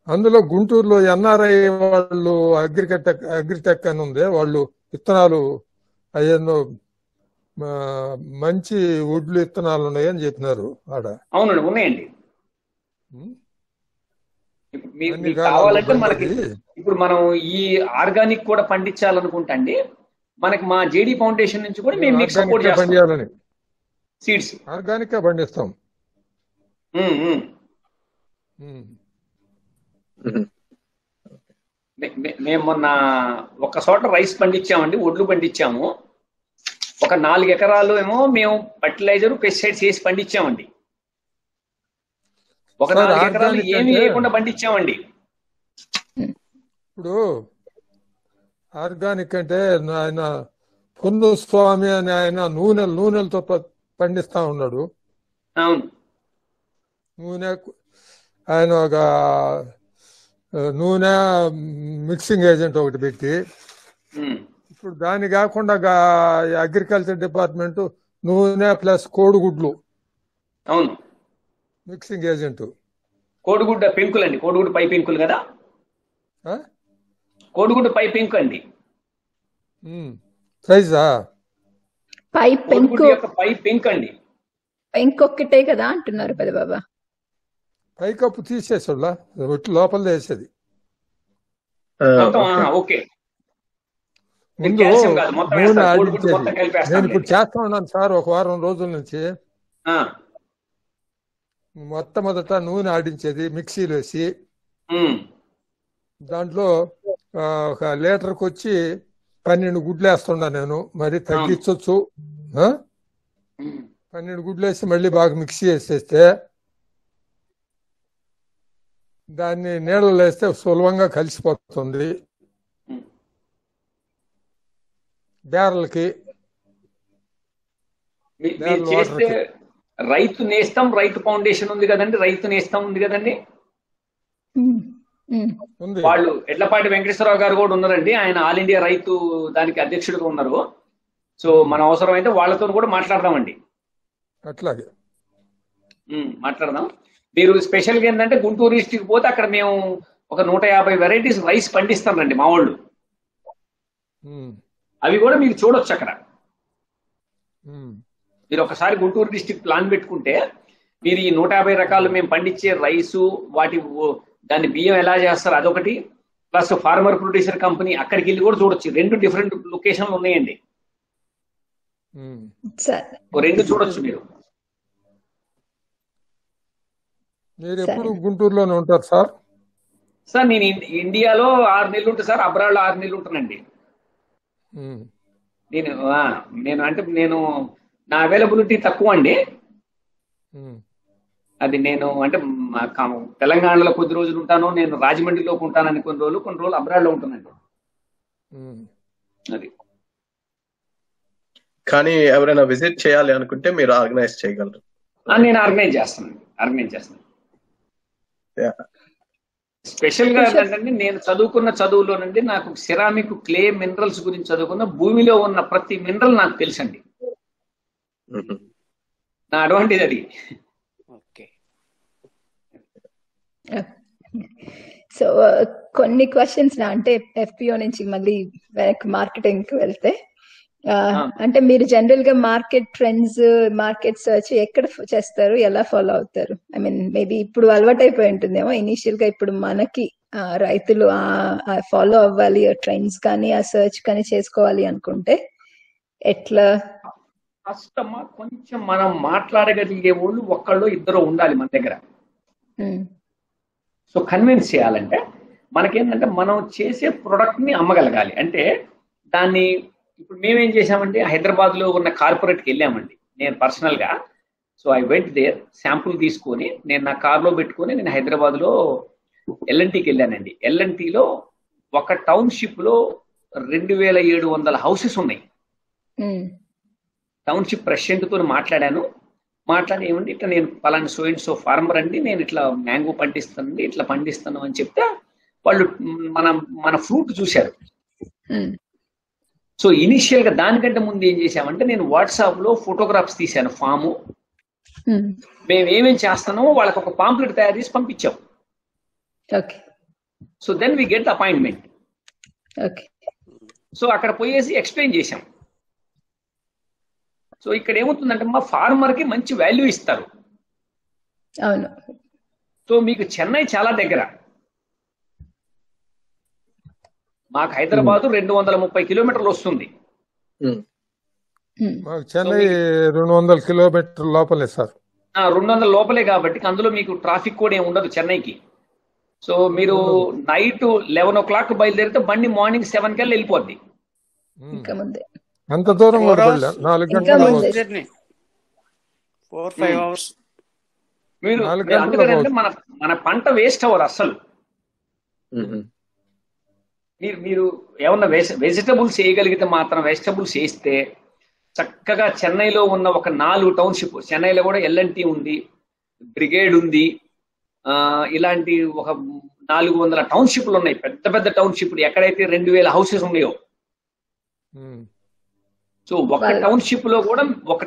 అందులో గుంటూరులో ఎన్ఆర్ఐ వాళ్ళు అగ్రిటెక్ అని ఉంది, వాళ్ళు విత్తనాలు అయ్యేందో మంచి వడ్లు విత్తనాలు ఉన్నాయని చెప్పినారు ఆడ. అవునండి, ఉన్నాయండి. కావాలంటే మనకి ఇప్పుడు మనం ఈ ఆర్గానిక్ కూడా పండించాలనుకుంటా అండి, మనకి మా జేడీ ఫౌండేషన్ నుంచి కూడా మేము మీకు సపోర్ట్ చేస్తాం. సీడ్స్ ఆర్గానిక్ గా పండిస్తాం. మేము మొన్న ఒక చోట రైస్ పండించామండి, ఒడ్లు పండించాము. ఒక 4 ఎకరాలు ఏమో మేము ఫర్టిలైజర్ పెస్టిసైడ్స్ వేసి పండించామండి. ఒక 4 ఎకరాలు ఏమి లేకుండా పండించామండి. ఇప్పుడు ఆర్గానిక్ అంటే ఆయన పొన్ను స్వామి అని ఆయన నూనెలతో పండిస్తా ఉన్నాడు. అవును, నూనె ఆయన ఒక నూనె మిక్సింగ్ ఏజెంట్ ఒకటి పెట్టి, ఇప్పుడు దాన్ని కాకుండా అగ్రికల్చర్ డిపార్ట్మెంట్ నూనె ప్లస్ కోడిగుడ్లు అవును మిక్సింగ్ ఏజెంట్ కోడిగుడ్డ పెంకులు అండి, కోడిగుడ్డు పై పెంకులు కదా, కోడిగుడ్డు పై పెంకు అండి. సైజా పై పెంకు పై పెంకు అండి, పెంకొక్కటే కదా అంటున్నారు పెద్ద బాబా. పైకప్పు తీసేసోళ్ళ రొట్టె లోపల వేసేది. ఓకే, ముందు నూనె ఆడించేది. నేను ఇప్పుడు చేస్తా ఉన్నాను సార్ ఒక వారం రోజుల నుంచి. మొట్టమొదట నూనె ఆడించేది, మిక్సీలో వేసి దాంట్లో 1 లీటర్కి వచ్చి 12 గుడ్లు వేస్తున్నా నేను. మరి తగ్గించవచ్చు. 12 గుడ్లు వేసి మళ్ళీ బాగా మిక్సీ వేసేస్తే దాన్ని నీళ్ళలో వేస్తే సులభంగా కలిసిపోతుంది. బేరలకి రైతు నేస్తం, రైతు ఫౌండేషన్ ఉంది కదండి, రైతు నేస్తం ఉంది కదండి, వాళ్ళు ఎడ్లపాటి వెంకటేశ్వరరావు గారు కూడా ఉన్నారండి. ఆయన ఆల్ ఇండియా రైతు దానికి అధ్యక్షుడిగా ఉన్నారు. సో మనం అవసరం అయితే వాళ్ళతో కూడా మాట్లాడదామండి. అట్లాగే మాట్లాడదాం. మీరు స్పెషల్గా ఏంటంటే గుంటూరు డిస్టిక్ పోతే అక్కడ మేము ఒక 150 వెరైటీస్ రైస్ పండిస్తామండి మా వాళ్ళు. అవి కూడా మీరు చూడొచ్చు అక్కడ. మీరు ఒకసారి గుంటూరు డిస్టిక్ ప్లాన్ పెట్టుకుంటే మీరు ఈ 150 రకాలు మేము పండించే రైసు, దాన్ని బియ్యం ఎలా చేస్తారు అదొకటి, ప్లస్ ఫార్మర్ ప్రొడ్యూసర్ కంపెనీ అక్కడికి వెళ్ళి కూడా చూడొచ్చు. 2 డిఫరెంట్ లొకేషన్లు ఉన్నాయండి, 2 చూడొచ్చు మీరు. మీరు ఎప్పుడు గుంటూరులోనే ఉంటారు సార్? సార్ నేను ఇండియాలో 6 నెలలు ఉంటాను సార్, అబ్రాడ్ లో 6 నెలలు ఉంటానండి. నేను నా అవైలబిలిటీ తక్కువ అండి. అది నేను అంటే తెలంగాణలో కొద్ది రోజులు ఉంటాను, నేను రాజమండ్రిలో ఉంటానని కొన్ని రోజులు అబ్రాడ్ లో ఉంటానండి. అది కానీ ఎవరైనా విజిట్ చేయాలి అనుకుంటే మీరు ఆర్గనైజ్ చేయగలరు? నేను ఆర్గనైజ్ చేస్తాను. స్పెషల్ గా ఏంటంటే నేను చదువుకున్న చదువులోనండి నాకు సిరామిక్, క్లే, మినరల్స్ గురించి చదువుకున్న, భూమిలో ఉన్న ప్రతి మినరల్ నాకు తెలుసండి. నా అడ్వాంటేజ్ అది. సో కొన్ని క్వశ్చన్స్ అంటే FPO నుంచి మళ్ళీ వెనక్కి మార్కెటింగ్ కి వెళ్తే, అంటే మీరు జనరల్ గా మార్కెట్ ట్రెండ్స్, మార్కెట్ సర్చ్ ఎక్కడ చేస్తారు, ఎలా ఫాలో అవుతారు? ఐ మీన్ మేబీ ఇప్పుడు అలవాటు అయిపోయి ఉంటుందేమో ఇనిషియల్ గా. ఇప్పుడు మనకి రైతులు ఫాలో అవ్వాలి ఆ ట్రెండ్స్ కానీ ఆ సర్చ్ కానీ చేసుకోవాలి అనుకుంటే ఎట్లా? కష్టమా కొంచెం. మనం మాట్లాడగలిగే వాళ్ళు ఒక్కళ్ళు ఇద్దరు ఉండాలి మన దగ్గర. సో కన్విన్స్ చేయాలంటే మనకేంటంటే మనం చేసే ప్రొడక్ట్ ని అమ్మగలగాలి. అంటే దాన్ని ఇప్పుడు మేమేం చేసామంటే హైదరాబాద్ లో ఉన్న కార్పొరేట్కి వెళ్ళామండి నేను పర్సనల్ గా. So I went there, sample తీసుకొని నేను నా కార్లో పెట్టుకొని నేను హైదరాబాద్ లో LNTకి వెళ్ళానండి. LNTలో ఒక టౌన్షిప్ లో 2700 హౌసెస్ ఉన్నాయి. టౌన్షిప్ ప్రెసిడెంట్ తో మాట్లాడి ఏమండి ఇట్లా నేను పలానా సో అండ్ సో ఫార్మర్ అండి, నేను ఇట్లా మ్యాంగో పండిస్తానండి, ఇట్లా పండిస్తాను అని చెప్తే వాళ్ళు మన ఫ్రూట్ చూశారు. సో ఇనిషియల్ గా దానికంటే ముందు ఏం చేశామంటే నేను వాట్సాప్ లో ఫోటోగ్రాఫ్స్ తీశాను ఫాము. మేము ఏమేం చేస్తున్నామో వాళ్ళకి ఒక పాంప్లెట్ తయారు చేసి పంపించాం. So then we get appointment. So అక్కడ పోయేసి ఎక్స్ప్లెయిన్ చేశాం. సో ఇక్కడ ఏమవుతుందంటే మా ఫార్మర్ కి మంచి వాల్యూ ఇస్తారు. అవును. సో మీకు చెన్నై చాలా దగ్గర, మాకు హైదరాబాద్ 230 కిలోమీటర్లు వస్తుంది. చెన్నై 200 కిలోమీటర్ లోపలే సార్. 200 లోపలే కాబట్టి అందులో మీకు ట్రాఫిక్ కూడా ఏమి ఉండదు చెన్నైకి. సో మీరు నైట్ 11 o'clock బయలుదేరితే బండి మార్నింగ్ 7 కల్లా వెళ్ళిపోద్ది. ఇంకా ముందే అంత దూరం 4 గంటలు మీరు అందుకంటే మన పంట వేస్ట్ అవ్వదు అస్సలు. మీరు ఏమన్నా వెజిటబుల్స్ వేయగలిగితే మాత్రం వెజిటబుల్స్ వేస్తే చక్కగా చెన్నైలో ఉన్న ఒక 4 టౌన్షిప్, చెన్నైలో కూడా LNT ఉంది, బ్రిగేడ్ ఉంది, ఇలాంటి ఒక 400 టౌన్షిప్లు ఉన్నాయి, పెద్ద పెద్ద టౌన్షిప్లు. ఎక్కడైతే 2000 హౌసెస్ ఉన్నాయో, సో ఒక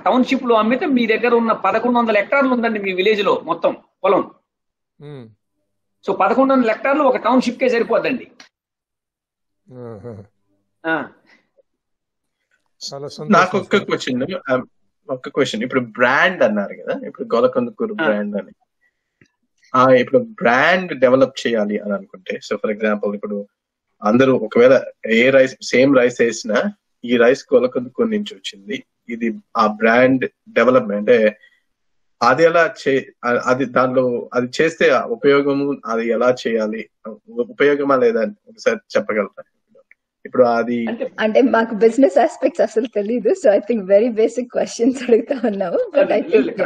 టౌన్షిప్ లో అమ్మితే మీ దగ్గర ఉన్న 1100 హెక్టార్లు ఉందండి మీ విలేజ్ లో మొత్తం పొలం. సో 1100 హెక్టార్లు ఒక టౌన్షిప్ కే సరిపోద్దండి. నాకు ఒక్క క్వశ్చన్ ఇప్పుడు బ్రాండ్ అన్నారు కదా, ఇప్పుడు గోలకందుకూరు బ్రాండ్ అని, ఇప్పుడు బ్రాండ్ డెవలప్ చేయాలి అని అనుకుంటే, సో ఫర్ ఎగ్జాంపుల్ ఇప్పుడు అందరూ ఒకవేళ ఏ రైస్ సేమ్ రైస్ వేసినా ఈ రైస్ గోలకందుకూరు నుంచి వచ్చింది, ఇది ఆ బ్రాండ్ డెవలప్మెంట్ అంటే అది ఎలా అది దానిలో అది చేస్తే ఉపయోగము అది ఎలా చేయాలి, ఉపయోగమా లేదా అని ఒకసారి చెప్పగలరా? ఇప్పుడు అది అంటే మాకు బిజినెస్ ఆస్పెక్ట్స్ అసలు తెలియదు, so I think very basic questions అడుగుతా ఉన్నాము. బట్ ఐ థింక్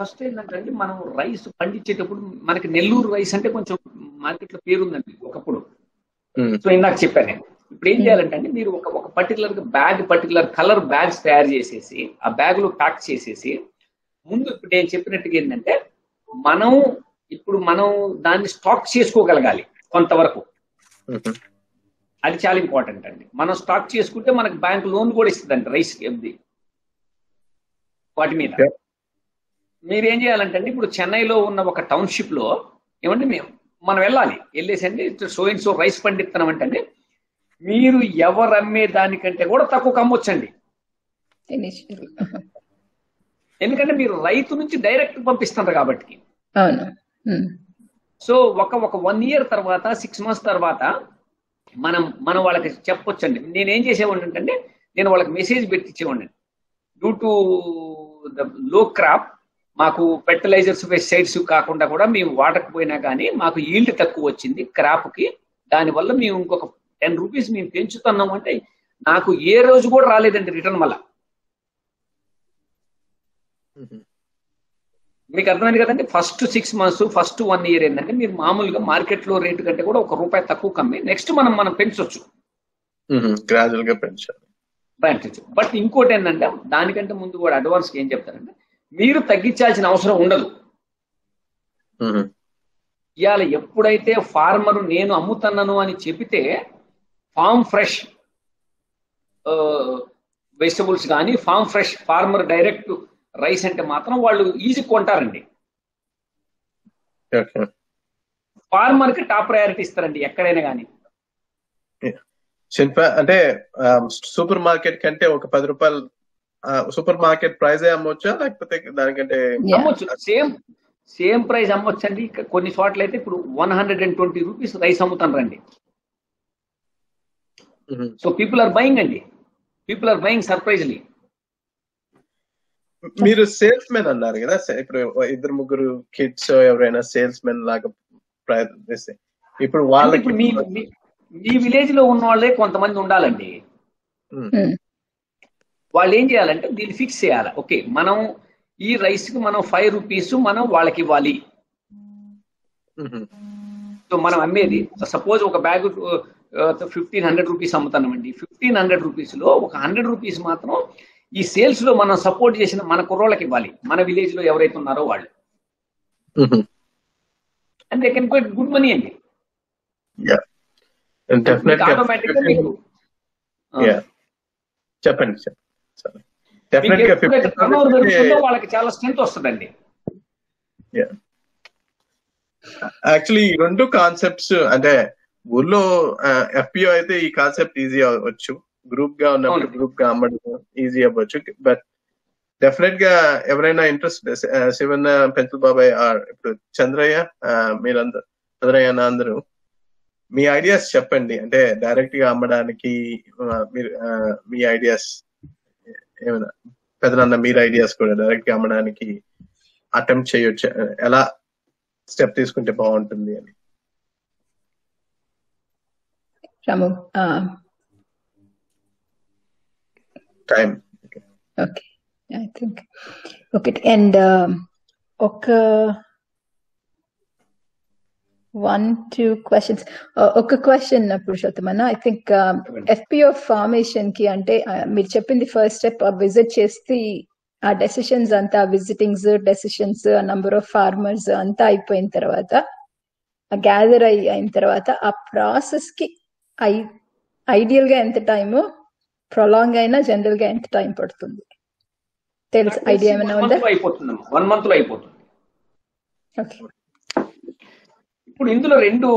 ఫస్ట్ ఏంటంటే మనం రైస్ పండించేటప్పుడు మనకి నెల్లూరు రైస్ అంటే కొంచెం మార్కెట్ లో పేరుందండి ఒకప్పుడు. సో ఇందాక చెప్పాను నేను. ఇప్పుడు ఏం చేయాలంటే అండి, మీరు ఒక పర్టికులర్ కలర్ బ్యాగ్స్ తయారు చేసేసి ఆ బ్యాగ్ లో ప్యాక్ చేసేసి ముందు ఇప్పుడు నేను చెప్పినట్టుగా ఏంటంటే మనం దాన్ని స్టాక్ చేసుకోగలగాలి కొంతవరకు. అది చాలా ఇంపార్టెంట్ అండి. మనం స్టాక్ చేసుకుంటే మనకు బ్యాంక్ లోన్ కూడా ఇస్తుందండి రైస్ వాటి మీద. మీరేం చేయాలంటే అండి, ఇప్పుడు చెన్నైలో ఉన్న ఒక టౌన్షిప్ లో ఏమంటే మనం వెళ్ళేసి అండి సో అండ్ సో రైస్ పండిస్తున్నాం అంటే మీరు ఎవరు అమ్మే దానికంటే కూడా తక్కువ అమ్మొచ్చండి. ఎందుకంటే మీరు రైతు నుంచి డైరెక్ట్ పంపిస్తున్నారు కాబట్టి. సో ఒక 1 year తర్వాత 6 months తర్వాత మనం వాళ్ళకి చెప్పొచ్చండి. నేనేం చేసేవాడిని అంటే నేను వాళ్ళకి message పెట్టించేవాడిని, due to the low crop మాకు ఫెర్టిలైజర్స్ పెస్టిసైడ్స్ కాకుండా కూడా మేము వాడకపోయినా కానీ మాకు ఈల్డ్ తక్కువ వచ్చింది క్రాప్ కి, దానివల్ల మేము ఇంకొక 10 rupees మేము పెంచుతున్నాం అంటే నాకు ఏ రోజు కూడా రాలేదండి రిటర్న్. మళ్ళా మీకు అర్థమైంది కదండి. ఫస్ట్ 6 months ఫస్ట్ 1 year ఏంటంటే మీరు మామూలుగా మార్కెట్ లో రేటు కంటే కూడా ₹1 తక్కువ కమ్మి నెక్స్ట్ మనం పెంచవచ్చు, గ్రాడ్యువల్ గా పెంచవచ్చు. బట్ ఇంకోటి ఏంటంటే దానికంటే ముందు కూడా అడ్వాన్స్ ఏం చెప్తారంటే మీరు తగ్గించాల్సిన అవసరం ఉండదు. ఇవాళ ఎప్పుడైతే ఫార్మర్ నేను అమ్ముతున్నాను అని చెబితే ఫార్మ్ ఫ్రెష్ వెజిటబుల్స్ కానీ farm fresh farmer direct rice అంటే మాత్రం వాళ్ళు ఈజీ కొంటారండి. ఫార్మర్ కి టాప్ ప్రయారిటీ ఇస్తారండి ఎక్కడైనా కానీ. అంటే సూపర్ మార్కెట్ కంటే ఒక ₹10 సూపర్ మార్కెట్ ప్రైస్ అమ్మొచ్చా, లేకపోతే దానికంటే అమ్మొచ్చు? సేమ్ ప్రైస్ అమ్మొచ్చండి. కొన్ని చోట్ల అయితే ఇప్పుడు ₹120 రైస్ అమ్ముతారండి. సో పీపుల్ ఆర్ బయింగ్ అండి, పీపుల్ ఆర్ బయింగ్ సర్ప్రైజ్లీ. మీరు సేల్స్ మెన్ అన్నారు కదా, ఇప్పుడు 2-3 కిడ్స్ ఎవరైనా సేల్స్ మెన్ లాగా ప్రయత్నిస్తే ఇప్పుడు వాళ్ళకి మీ విలేజ్ లో ఉన్న వాళ్ళే కొంతమంది ఉండాలండి. వాళ్ళు ఏం చేయాలంటే దీన్ని ఫిక్స్ చేయాలి. ఓకే, మనం ఈ రైస్ కి మనం ₹5 మనం వాళ్ళకి ఇవ్వాలి. సో మనం అమ్మేది సపోజ్ ఒక బ్యాగ్ ₹1,500 అమ్ముతామండి. ₹1,500 లో ఒక ₹100 మాత్రం ఈ సేల్స్ లో మనం సపోర్ట్ చేసిన మన కుర్రోళ్ళకి ఇవ్వాలి, మన విలేజ్ లో ఎవరైతే ఉన్నారో వాళ్ళు. And they can get good money అండి. చెప్పండి. వాళ్ళకి చాలా స్ట్రెంత్ వస్తుందండి. యాక్చువల్లీ ఈ 2 కాన్సెప్ట్స్ అంటే ఊర్లో FPO అయితే ఈ కాన్సెప్ట్ ఈజీ అవ్వచ్చు, గ్రూప్ గా ఉన్నప్పుడు గ్రూప్ గా అమ్మడం ఈజీ అవ్వచ్చు. బట్ డెఫినెట్ గా ఎవరైనా ఇంట్రెస్ట్ శివన్న, పెంచుల బాబాయ్, ఇప్పుడు చంద్రయ్య, చంద్రయ్య అందరూ మీ ఐడియాస్ చెప్పండి. అంటే డైరెక్ట్ గా అమ్మడానికి మీరు మీ ఐడియాస్ ఏమైనా, పెద్దనన్న మీరు ఐడియాస్ కూడా డైరెక్ట్ గా అమ్మడానికి అటెంప్ట్ చేయొచ్చు, ఎలా స్టెప్ తీసుకుంటే బాగుంటుంది అని. Time okay, I think okay. And ఒక 1-2 questions. ఒక question Purushottama, I think FPO formation కి అంటే మీరు చెప్పింది ఫస్ట్ స్టెప్ విజిట్ చేస్తే ఆ డెసిషన్స్ అంతా, విజిటింగ్స్, డెసిషన్స్, ఆ నంబర్ ఆఫ్ ఫార్మర్స్ అంతా అయిపోయిన తర్వాత, గ్యాదర్ అయిన తర్వాత ఆ ప్రాసెస్ కి ఐడియల్ గా ఎంత టైము, ప్రొలాంగ్ అయినా జనరల్ గా ఎంత టైం పడుతుంది తెలుసు? ఐడియా ఏమైనా ఉందా? 1 month లో అయిపోతుంది. ఓకే, ఇప్పుడు ఇందులో రెండు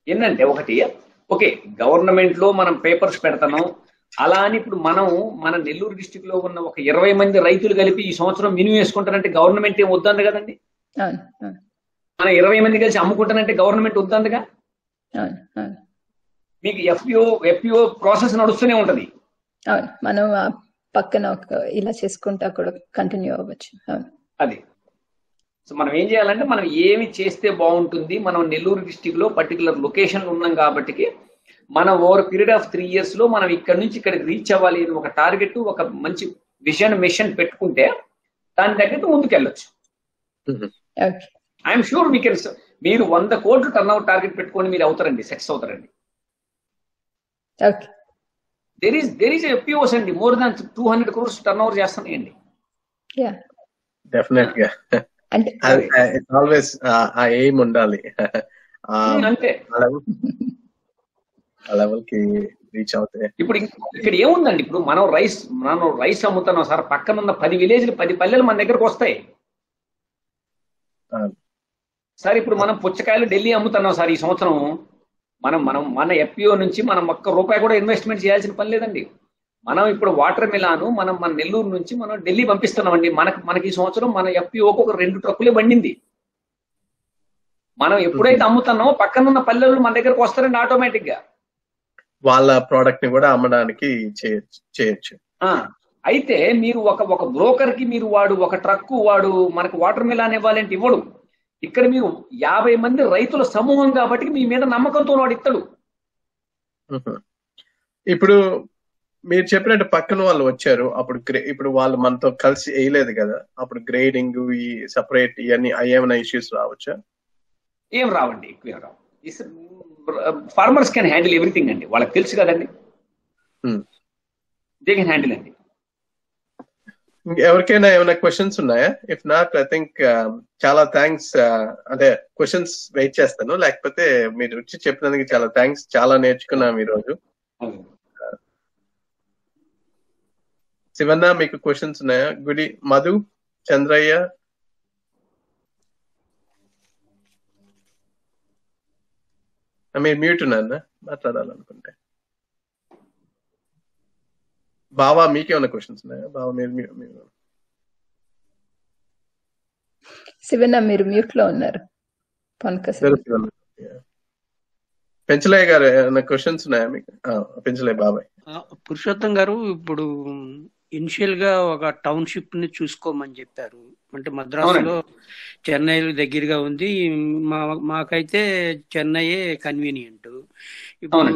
ఏంటంటే, ఒకటి ఓకే గవర్నమెంట్ లో మనం పేపర్స్ పెడతాం, అలా అని ఇప్పుడు మన నెల్లూరు డిస్టిక్ లో ఉన్న ఒక 20 మంది రైతులు కలిపి ఈ సంవత్సరం మినిమం వేసుకుంటారంటే గవర్నమెంట్ ఏం వద్దంది కదండి. మన 20 మంది కలిసి అమ్ముకుంటానంటే గవర్నమెంట్ వద్దందిగా. మీకు ఎఫ్పిఓ ప్రాసెస్ నడుస్తూనే ఉంటది. మనం పక్కన ఇలా చేసుకుంటా కూడా కంటిన్యూ అవ్వచ్చు. అది సో మనం ఏం చేయాలంటే, మనం ఏమి చేస్తే బాగుంటుంది, మనం నెల్లూరు డిస్టిక్ లో పర్టికులర్ లొకేషన్ ఉన్నాం కాబట్టి మనం ఓవర్ పీరియడ్ ఆఫ్ 3 years లో మనం ఇక్కడ నుంచి ఇక్కడికి రీచ్ అవ్వాలి అని ఒక టార్గెట్, ఒక మంచి విజన్ మిషన్ పెట్టుకుంటే దాని తగ్గట్టు ముందుకెళ్ళొచ్చు. I'm sure we can. మీరు 100 కోట్లు టర్న్ అవుట్ టార్గెట్ పెట్టుకొని మీరు అవుతారండి, సక్సెస్ అవుతారండి. there is FPOs అండి more than 200 crores turn over చేస్తున్నాయండి. డెఫినెట్ గా ఆల్వేస్ ఆ ఎయిమ్ ఉండాలి. అంతే ఆ లెవెల్ కి రీచ్ అవుతాయి. ఇప్పుడు ఇక్కడ ఏముందండి, ఇప్పుడు మనం రైస్ అమ్ముతున్నాం సార్, పక్కన ఉన్న 10 విలేజ్లు 10 పల్లెలు మన దగ్గరకు వస్తాయి సార్. ఇప్పుడు మనం పుచ్చకాయలు ఢిల్లీ అమ్ముతున్నాం సార్. ఈ సంవత్సరం మన ఎఫ్పిఓ నుంచి మనం ఒక్క రూపాయి కూడా ఇన్వెస్ట్మెంట్ చేయాల్సిన పని లేదండి. మనం ఇప్పుడు వాటర్ మిలాను మన నెల్లూరు నుంచి మనం ఢిల్లీ పంపిస్తున్నామండి. మనకి ఈ సంవత్సరం మన ఎఫ్పిఓకి ఒక 2 ట్రక్కులే బండింది. మనం ఎప్పుడైతే అమ్ముతున్నామో పక్కన ఉన్న పల్లెలు మన దగ్గరకు వస్తారండి ఆటోమేటిక్ గా. వాళ్ళ ప్రోడక్ట్ ని కూడా అమ్మడానికి చేయొచ్చు. అయితే మీరు ఒక బ్రోకర్ కి మీరు వాడు ఒక ట్రక్ వాడు మనకు వాటర్ మిలాన్ ఇవ్వాలంటే ఇవ్వడు. ఇక్కడ మీరు 50 మంది రైతుల సమూహం కాబట్టి మీ మీద నమ్మకంతో వాడు ఇస్తాడు. ఇప్పుడు మీరు చెప్పినట్టు పక్కన వాళ్ళు వచ్చారు, అప్పుడు ఇప్పుడు వాళ్ళు మనతో కలిసి వేయలేదు కదా, అప్పుడు గ్రేడింగ్ ఈ సపరేట్ ఇవన్నీ ఏమైనా ఇష్యూస్ రావచ్చా? ఏం రావండి, ఎక్కువ రావు. ఫార్మర్స్ కెన్ హ్యాండిల్ ఎవ్రీథింగ్ అండి, వాళ్ళకి తెలుసు కదండి, దే కెన్ హ్యాండిల్ అండి. ఎవరికైనా ఏమైనా క్వశ్చన్స్ ఉన్నాయా? ఇఫ్ నాట్ ఐ థింక్ చాలా థ్యాంక్స్. అంటే క్వశ్చన్స్ వెయిట్ చేస్తాను, లేకపోతే మీరు వచ్చి చెప్పినందుకు చాలా థ్యాంక్స్. చాలా నేర్చుకున్నాం ఈ రోజు. శివన్న మీకు క్వశ్చన్స్ ఉన్నాయా? గుడి మధు, చంద్రయ్య, మీరు మ్యూట్ ఉన్నారన్నా, మాట్లాడాలనుకుంటే. బావా మీకేమైనా క్వశ్చన్స్ ఉన్నాయా? బావా మీరు శివన్న మీరు మ్యూట్ లో ఉన్నారు. పెంచలయ్య గారు ఏమైనా క్వశ్చన్స్ ఉన్నాయా మీకు? పెంచలయ్య బాబాయ్. పురుషోత్తం గారు, ఇప్పుడు ఇనిషియల్ గా ఒక టౌన్షిప్ ని చూసుకోమని చెప్పారు. అంటే మద్రాసులో చెన్నై దగ్గరగా ఉంది, మాకైతే చెన్నై కన్వీనియంట్. ఇప్పుడు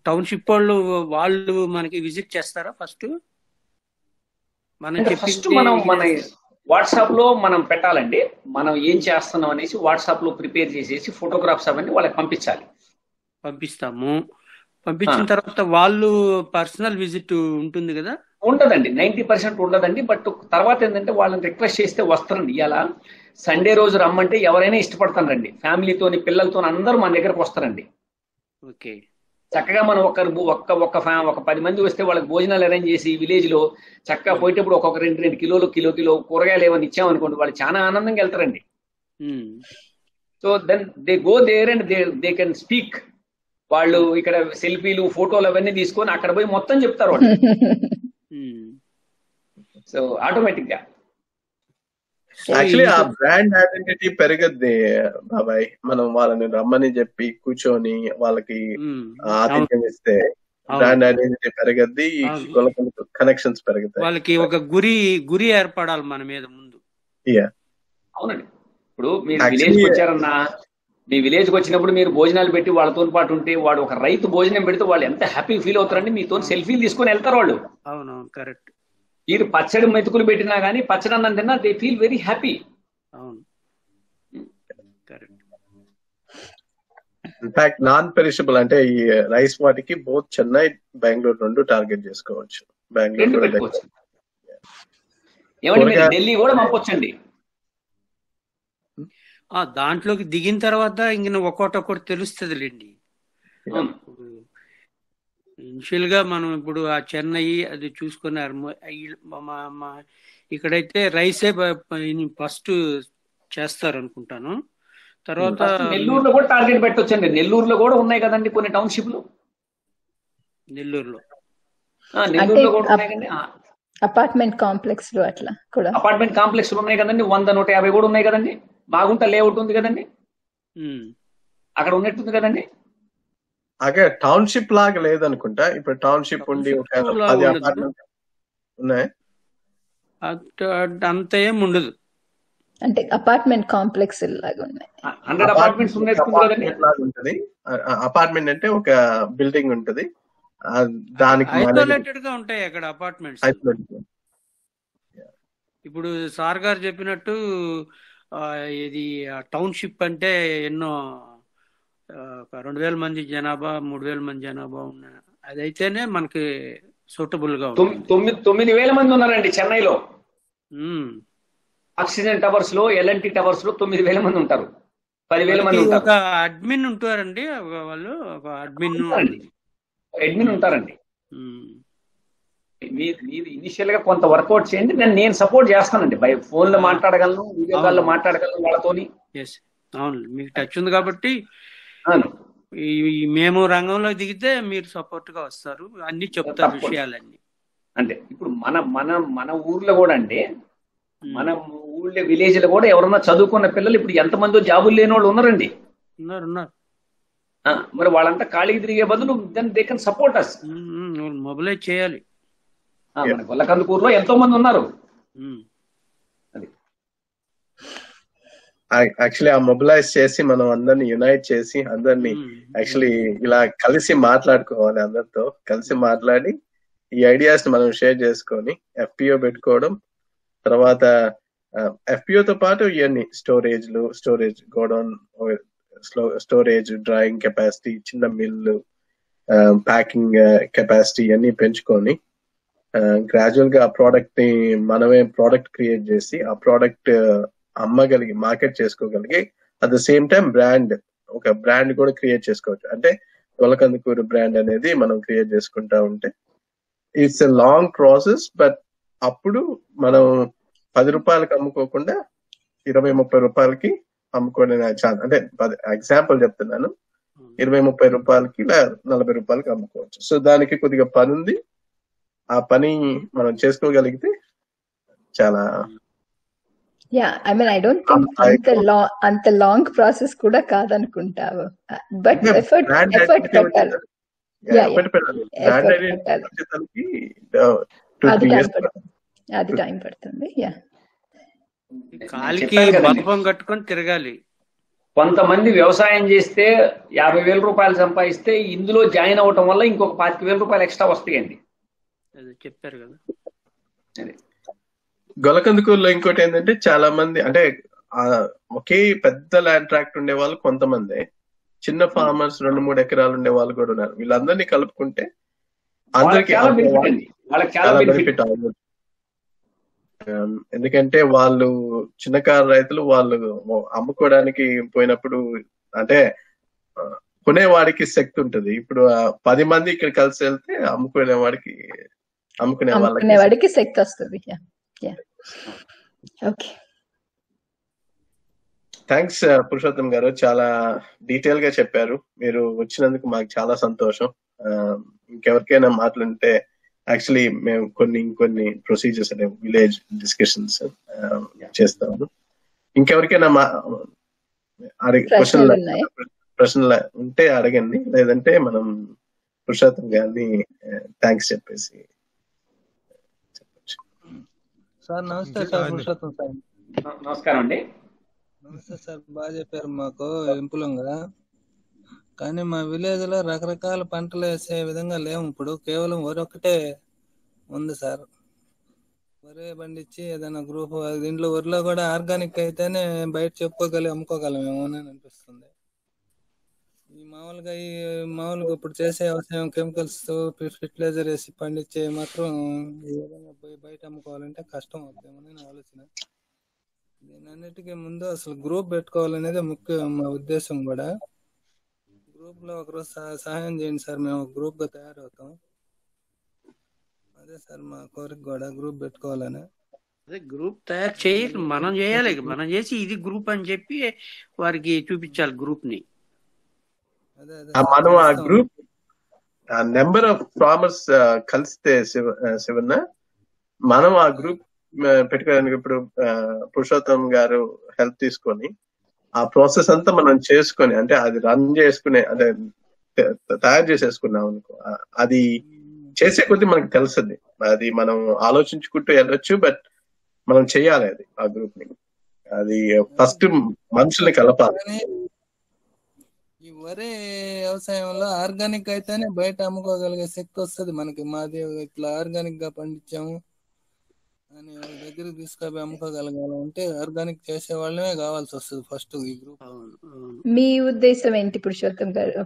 టౌన్షిప్ వాళ్ళు మనకి విజిట్ చేస్తారా? ఫస్ట్ మనం మన వాట్సాప్ లో మనం పెట్టాలండి, మనం ఏం చేస్తున్నాం అనేసి వాట్సాప్ లో ప్రిపేర్ చేసేసి ఫోటోగ్రాఫ్స్ అవన్నీ వాళ్ళకి పంపిస్తాము. పంపించిన తర్వాత వాళ్ళు పర్సనల్ విజిట్ ఉంటుంది కదా? ఉండదండి, 90% ఉండదండి. బట్ తర్వాత ఏంటంటే వాళ్ళని రిక్వెస్ట్ చేస్తే వస్తారండి. ఇలా సండే రోజు రమ్మంటే ఎవరైనా ఇష్టపడతారండి, ఫ్యామిలీతోని పిల్లలతో అందరూ మన దగ్గరకు వస్తారండి. ఓకే, చక్కగా మనం ఒక 10 మంది వస్తే వాళ్ళకి భోజనాలు అరేంజ్ చేసి విలేజ్ లో చక్కగా పోయేటప్పుడు ఒక్కొక్క 2 కిలో కూరగాయలు ఏమైనా ఇచ్చామనుకోండి, వాళ్ళు చాలా ఆనందంగా వెళ్తారండి. So then they go there and they can speak. వాళ్ళు ఇక్కడ సెల్ఫీలు ఫోటోలు అవన్నీ తీసుకొని అక్కడ పోయి మొత్తం చెప్తారు వాళ్ళు. సో ఆటోమేటిక్ గా యాక్చువల్లీ ఆ బ్రాండ్ ఐడెంటిటీ పెరగద్ది బాబాయ్. మనం వాళ్ళని రమ్మని చెప్పి కూర్చొని వాళ్ళకి ఆతిథ్యం ఇస్తే బ్రాండ్ ఐడెంటిటీ పెరగద్ది, కనెక్షన్స్ పెరుగుతాయి. వాళ్ళకి ఒక గురి ఏర్పడాలి మన మీద ముందు. అవునండి, ఇప్పుడు మీరు విలేజ్ వచ్చారన్నా, మీ విలేజ్ కి వచ్చినప్పుడు మీరు భోజనాలు పెట్టి వాళ్ళతో పాటు ఉంటే, వాడు ఒక రైతు భోజనం పెడితే వాళ్ళు ఎంత హ్యాపీ ఫీల్ అవుతారండి. మీతో సెల్ఫీలు తీసుకొని వెళ్తారు వాళ్ళు. అవును, కరెక్ట్. మీరు పచ్చడి మెతుకులు పెట్టినా గానీ పచ్చడి అన్నం తిన్నా దే ఫీల్ వెరీ హ్యాపీ. అవును, కరెక్ట్. ఇన్ఫాక్ట్ నాన్ పెరిషబుల్ అంటే ఈ రైస్ వాటికి బోత్ చెన్నై, బెంగళూరు రెండు టార్గెట్ చేసుకోవచ్చు. బెంగళూరు ఢిల్లీ కూడా పంపొచ్చండి. దాంట్లోకి దిగిన తర్వాత ఇంక ఒక్కొక్కటి తెలుస్తుంది లేండి. ఇనిషియల్ గా మనం ఇప్పుడు ఆ చెన్నై అది చూసుకున్నారు. ఇక్కడైతే రైసే ఫస్ట్ చేస్తారు అనుకుంటాను. తర్వాత నెల్లూరులో కూడా టార్గెట్ పెట్టొచ్చండి. నెల్లూరులో కూడా ఉన్నాయి కదండి కొన్ని టౌన్షిప్లు. నెల్లూరులో కూడా ఉన్నాయి. అపార్ట్మెంట్ కాంప్లెక్స్ లో అట్లా కూడా అపార్ట్మెంట్ కాంప్లెక్స్ ఉన్నాయి కదండి. 100-150 కూడా ఉన్నాయి కదండి. బాగుంటా లేఅవుట్ ఉంది కదండి, అక్కడ ఉన్నట్టుంది కదండి. అక్కడ టౌన్షిప్ లాగా లేదనుకుంటా. ఇప్పుడు టౌన్షిప్ ఉండి ఒక 10 అపార్ట్మెంట్ ఉన్నాయి, అంత ఏం ఉండదు. అంటే అపార్ట్మెంట్ కాంప్లెక్స్ లాగా ఉన్నాయి. 100 అపార్ట్మెంట్స్ ఉంటది. అపార్ట్మెంట్ అంటే ఒక బిల్డింగ్ ఉంటది, దానికి ఐసోలేటెడ్ గా ఉంటాయి అక్కడ అపార్ట్మెంట్స్. ఇప్పుడు సార్ గారు చెప్పినట్టు ఇది టౌన్షిప్ అంటే ఎన్నో 2000 మంది జనాభా 3000 మంది జనాభా ఉన్న అదైతేనే మనకి సూటబుల్ గా ఉంటుంది. 9,000 మంది ఉన్నారండి చెన్నైలో. ఆక్సిజన్ టవర్స్ లో, ఎల్ఎన్టీ టవర్స్ లో 9,000 మంది ఉంటారు. 10,000 మంది ఉంటారు. ఒక అడ్మిన్ ఉంటారండి, వాళ్ళు ఒక అడ్మిన్ ఉంటారండి. మీరు ఇనిషియల్ గా కొంత వర్కౌట్ చేయండి, నేను సపోర్ట్ చేస్తానండి. బై ఫోన్ లో మాట్లాడగలను, వీడియో కాల్ లో మాట్లాడగలను వాళ్ళతోని. అవును, మీకు టచ్ ఉంది కాబట్టి మేము రంగంలో దిగితే మీరు సపోర్ట్ గా వస్తారు, అన్ని చెప్తారు విషయాలన్నీ. అంటే ఇప్పుడు మన ఊర్లో కూడా అండి, మన ఊళ్ళో విలేజ్ లో కూడా ఎవరన్నా చదువుకున్న పిల్లలు ఇప్పుడు ఎంతమందో జాబులు లేని వాళ్ళు ఉన్నారండి. ఉన్నారు. మరి వాళ్ళంతా ఖాళీకి తిరిగే బదులు they can support us. Mobilise చేయాలి. మన గొల్లకందుకూరులో ఎంతో మంది ఉన్నారు. యాక్చువల్లీ ఆ మొబిలైజ్ చేసి మనం అందరిని యునైట్ చేసి అందరినీ యాక్చువల్లీ ఇలా కలిసి మాట్లాడుకోవాలి, అందరితో కలిసి మాట్లాడి ఈ ఐడియాస్ ని మనం షేర్ చేసుకొని ఎఫ్పిఓ పెట్టుకోవడం. తర్వాత ఎఫ్పిఓతో పాటు ఇవన్నీ storage godown, storage, drawing capacity, చిన్న మిల్లు, ప్యాకింగ్ కెపాసిటీ అన్ని పెంచుకొని గ్రాడ్యువల్ గా ఆ ప్రోడక్ట్ ని మనమే ప్రోడక్ట్ క్రియేట్ చేసి ఆ ప్రోడక్ట్ అమ్మగలిగి మార్కెట్ చేసుకోగలిగి అట్ ద సేమ్ టైం ఒక బ్రాండ్ కూడా క్రియేట్ చేసుకోవచ్చు. అంటే గొల్లకందుకూరు బ్రాండ్ అనేది మనం క్రియేట్ చేసుకుంటా ఉంటే it's a long process. But అప్పుడు మనం 10 రూపాయలకి అమ్ముకోకుండా 20-30 రూపాయలకి అమ్ముకోవడం ఛాన్స్. అంటే ఎగ్జాంపుల్ చెప్తున్నాను, 20-30 రూపాయలకి 40 రూపాయలకి అమ్ముకోవచ్చు. సో దానికి కొద్దిగా పని ఉంది, ఆ పని మనం చేసుకోగలిగితే చాలా. I mean I don't think అంత లాంగ్ ప్రాసెస్ కూడా కాదనుకుంటావు. బట్ ఎఫర్ట్ పెట్టాలి. అది టైం పడుతుంది. కాలికి బల్బం కట్టుకొని తిరగాలి. కొంతమంది వ్యవసాయం చేస్తే 50,000 రూపాయలు సంపాదిస్తే ఇందులో జాయిన్ అవటం వల్ల ఇంకొక 25,000 రూపాయలు ఎక్స్ట్రా వస్తాయండి. చెప్పారు కదా. గొల్లకందుకూరులో ఇంకోటి ఏంటంటే చాలా మంది అంటే ఒకే పెద్ద ల్యాండ్ ట్రాక్ట్ ఉండే వాళ్ళు కొంతమంది, చిన్న ఫార్మర్స్ 2-3 ఎకరాలు ఉండే వాళ్ళు కూడా ఉన్నారు. వీళ్ళందరినీ కలుపుకుంటే అందరికి చాలా బెనిఫిట్ అవ్వదు. ఎందుకంటే వాళ్ళు చిన్నకారు రైతులు, వాళ్ళు అమ్ముకోవడానికి పోయినప్పుడు అంటే కొనేవాడికి శక్తి ఉంటది. ఇప్పుడు 10 మంది ఇక్కడ కలిసి వెళ్తే అమ్ముకునే వాళ్ళకి శక్తి వస్తుంది. థ్యాంక్స్ పురుషోత్తం గారు, చాలా డీటెయిల్ గా చెప్పారు. మీరు వచ్చినందుకు మాకు చాలా సంతోషం. ఇంకెవరికైనా మాట్లాడితే యాక్చువల్లీ మేము ఇంకొన్ని ప్రొసీజర్స్ అంటే విలేజ్ డిస్కషన్స్ చేస్తాము. ఇంకెవరికైనా ప్రశ్నలు ఉంటే అడగండి, లేదంటే మనం పురుషోత్తం గారిని థ్యాంక్స్ చెప్పేసి సార్. నమస్తే సార్, పురుషోత్తం సార్. నమస్కారం అండి. నమస్తే సార్, బాగా చెప్పారు మాకు ఇంపులంగా. కానీ మా విలేజ్ లో రకరకాల పంటలు వేసే విధంగా లేవు. ఇప్పుడు కేవలం వరి ఒక్కటే ఉంది సార్. వరే పండించి ఏదైనా గ్రూప్ దీంట్లో వరిలో కూడా ఆర్గానిక్ అయితేనే బయట అమ్ముకోగలమేమో అని అనిపిస్తుంది. ఈ మామూలుగా ఇప్పుడు చేసే వ్యవసాయం కెమికల్స్ ఫెర్టిలైజర్ వేసి పండించే మాత్రం ఈ విధంగా పోయి బయట అమ్ముకోవాలంటే కష్టం అవుతామని నా ఆలోచన. దీని అన్నిటికీ ముందు అసలు గ్రూప్ పెట్టుకోవాలనేది ముఖ్య మా ఉద్దేశం కూడా. గ్రూప్ లో ఒకరోజు సహాయం చేయండి సార్, మేము గ్రూప్ గా తయారవుతాం. అదే సార్ మా కోరిక కూడా, గ్రూప్ పెట్టుకోవాలని. గ్రూప్ తయారు చేయాలి, మనం చేయాలి, మనం చేసి ఇది గ్రూప్ అని చెప్పి వారికి చూపించాలి గ్రూప్ ని. మనం ఆ గ్రూప్ నెంబర్ ఆఫ్ ఫార్మర్స్ కలిస్తే శివన్న మనం ఆ గ్రూప్ పెట్టుకోవడానికి ఇప్పుడు పురుషోత్తం గారు హెల్ప్ తీసుకొని ఆ ప్రాసెస్ అంతా మనం చేసుకొని అంటే అది రన్ చేసుకునే అంటే తయారు చేసేసుకున్నాం అనుకో, అది చేసే కొద్దీ మనకు తెలుస్తుంది. అది మనం ఆలోచించుకుంటూ వెళ్ళొచ్చు, బట్ మనం చెయ్యాలి అది ఆ గ్రూప్ ని. అది ఫస్ట్ మనుషుల్ని కలపాలి. ఈ వరి వ్యవసాయంలో ఆర్గానిక్ అయితేనే బయట అమ్ముకోగలిగే శక్తి వస్తుంది మనకి. మాది ఇట్లా ఆర్గానిక్ గా పండించాము అని వాళ్ళ దగ్గరికి తీసుకొని అమ్ముకోగలగాలంటే ఆర్గానిక్ చేసే వాళ్ళమే కావాల్సి వస్తుంది ఫస్ట్ ఈ గ్రూప్. మీ ఉద్దేశం ఏంటి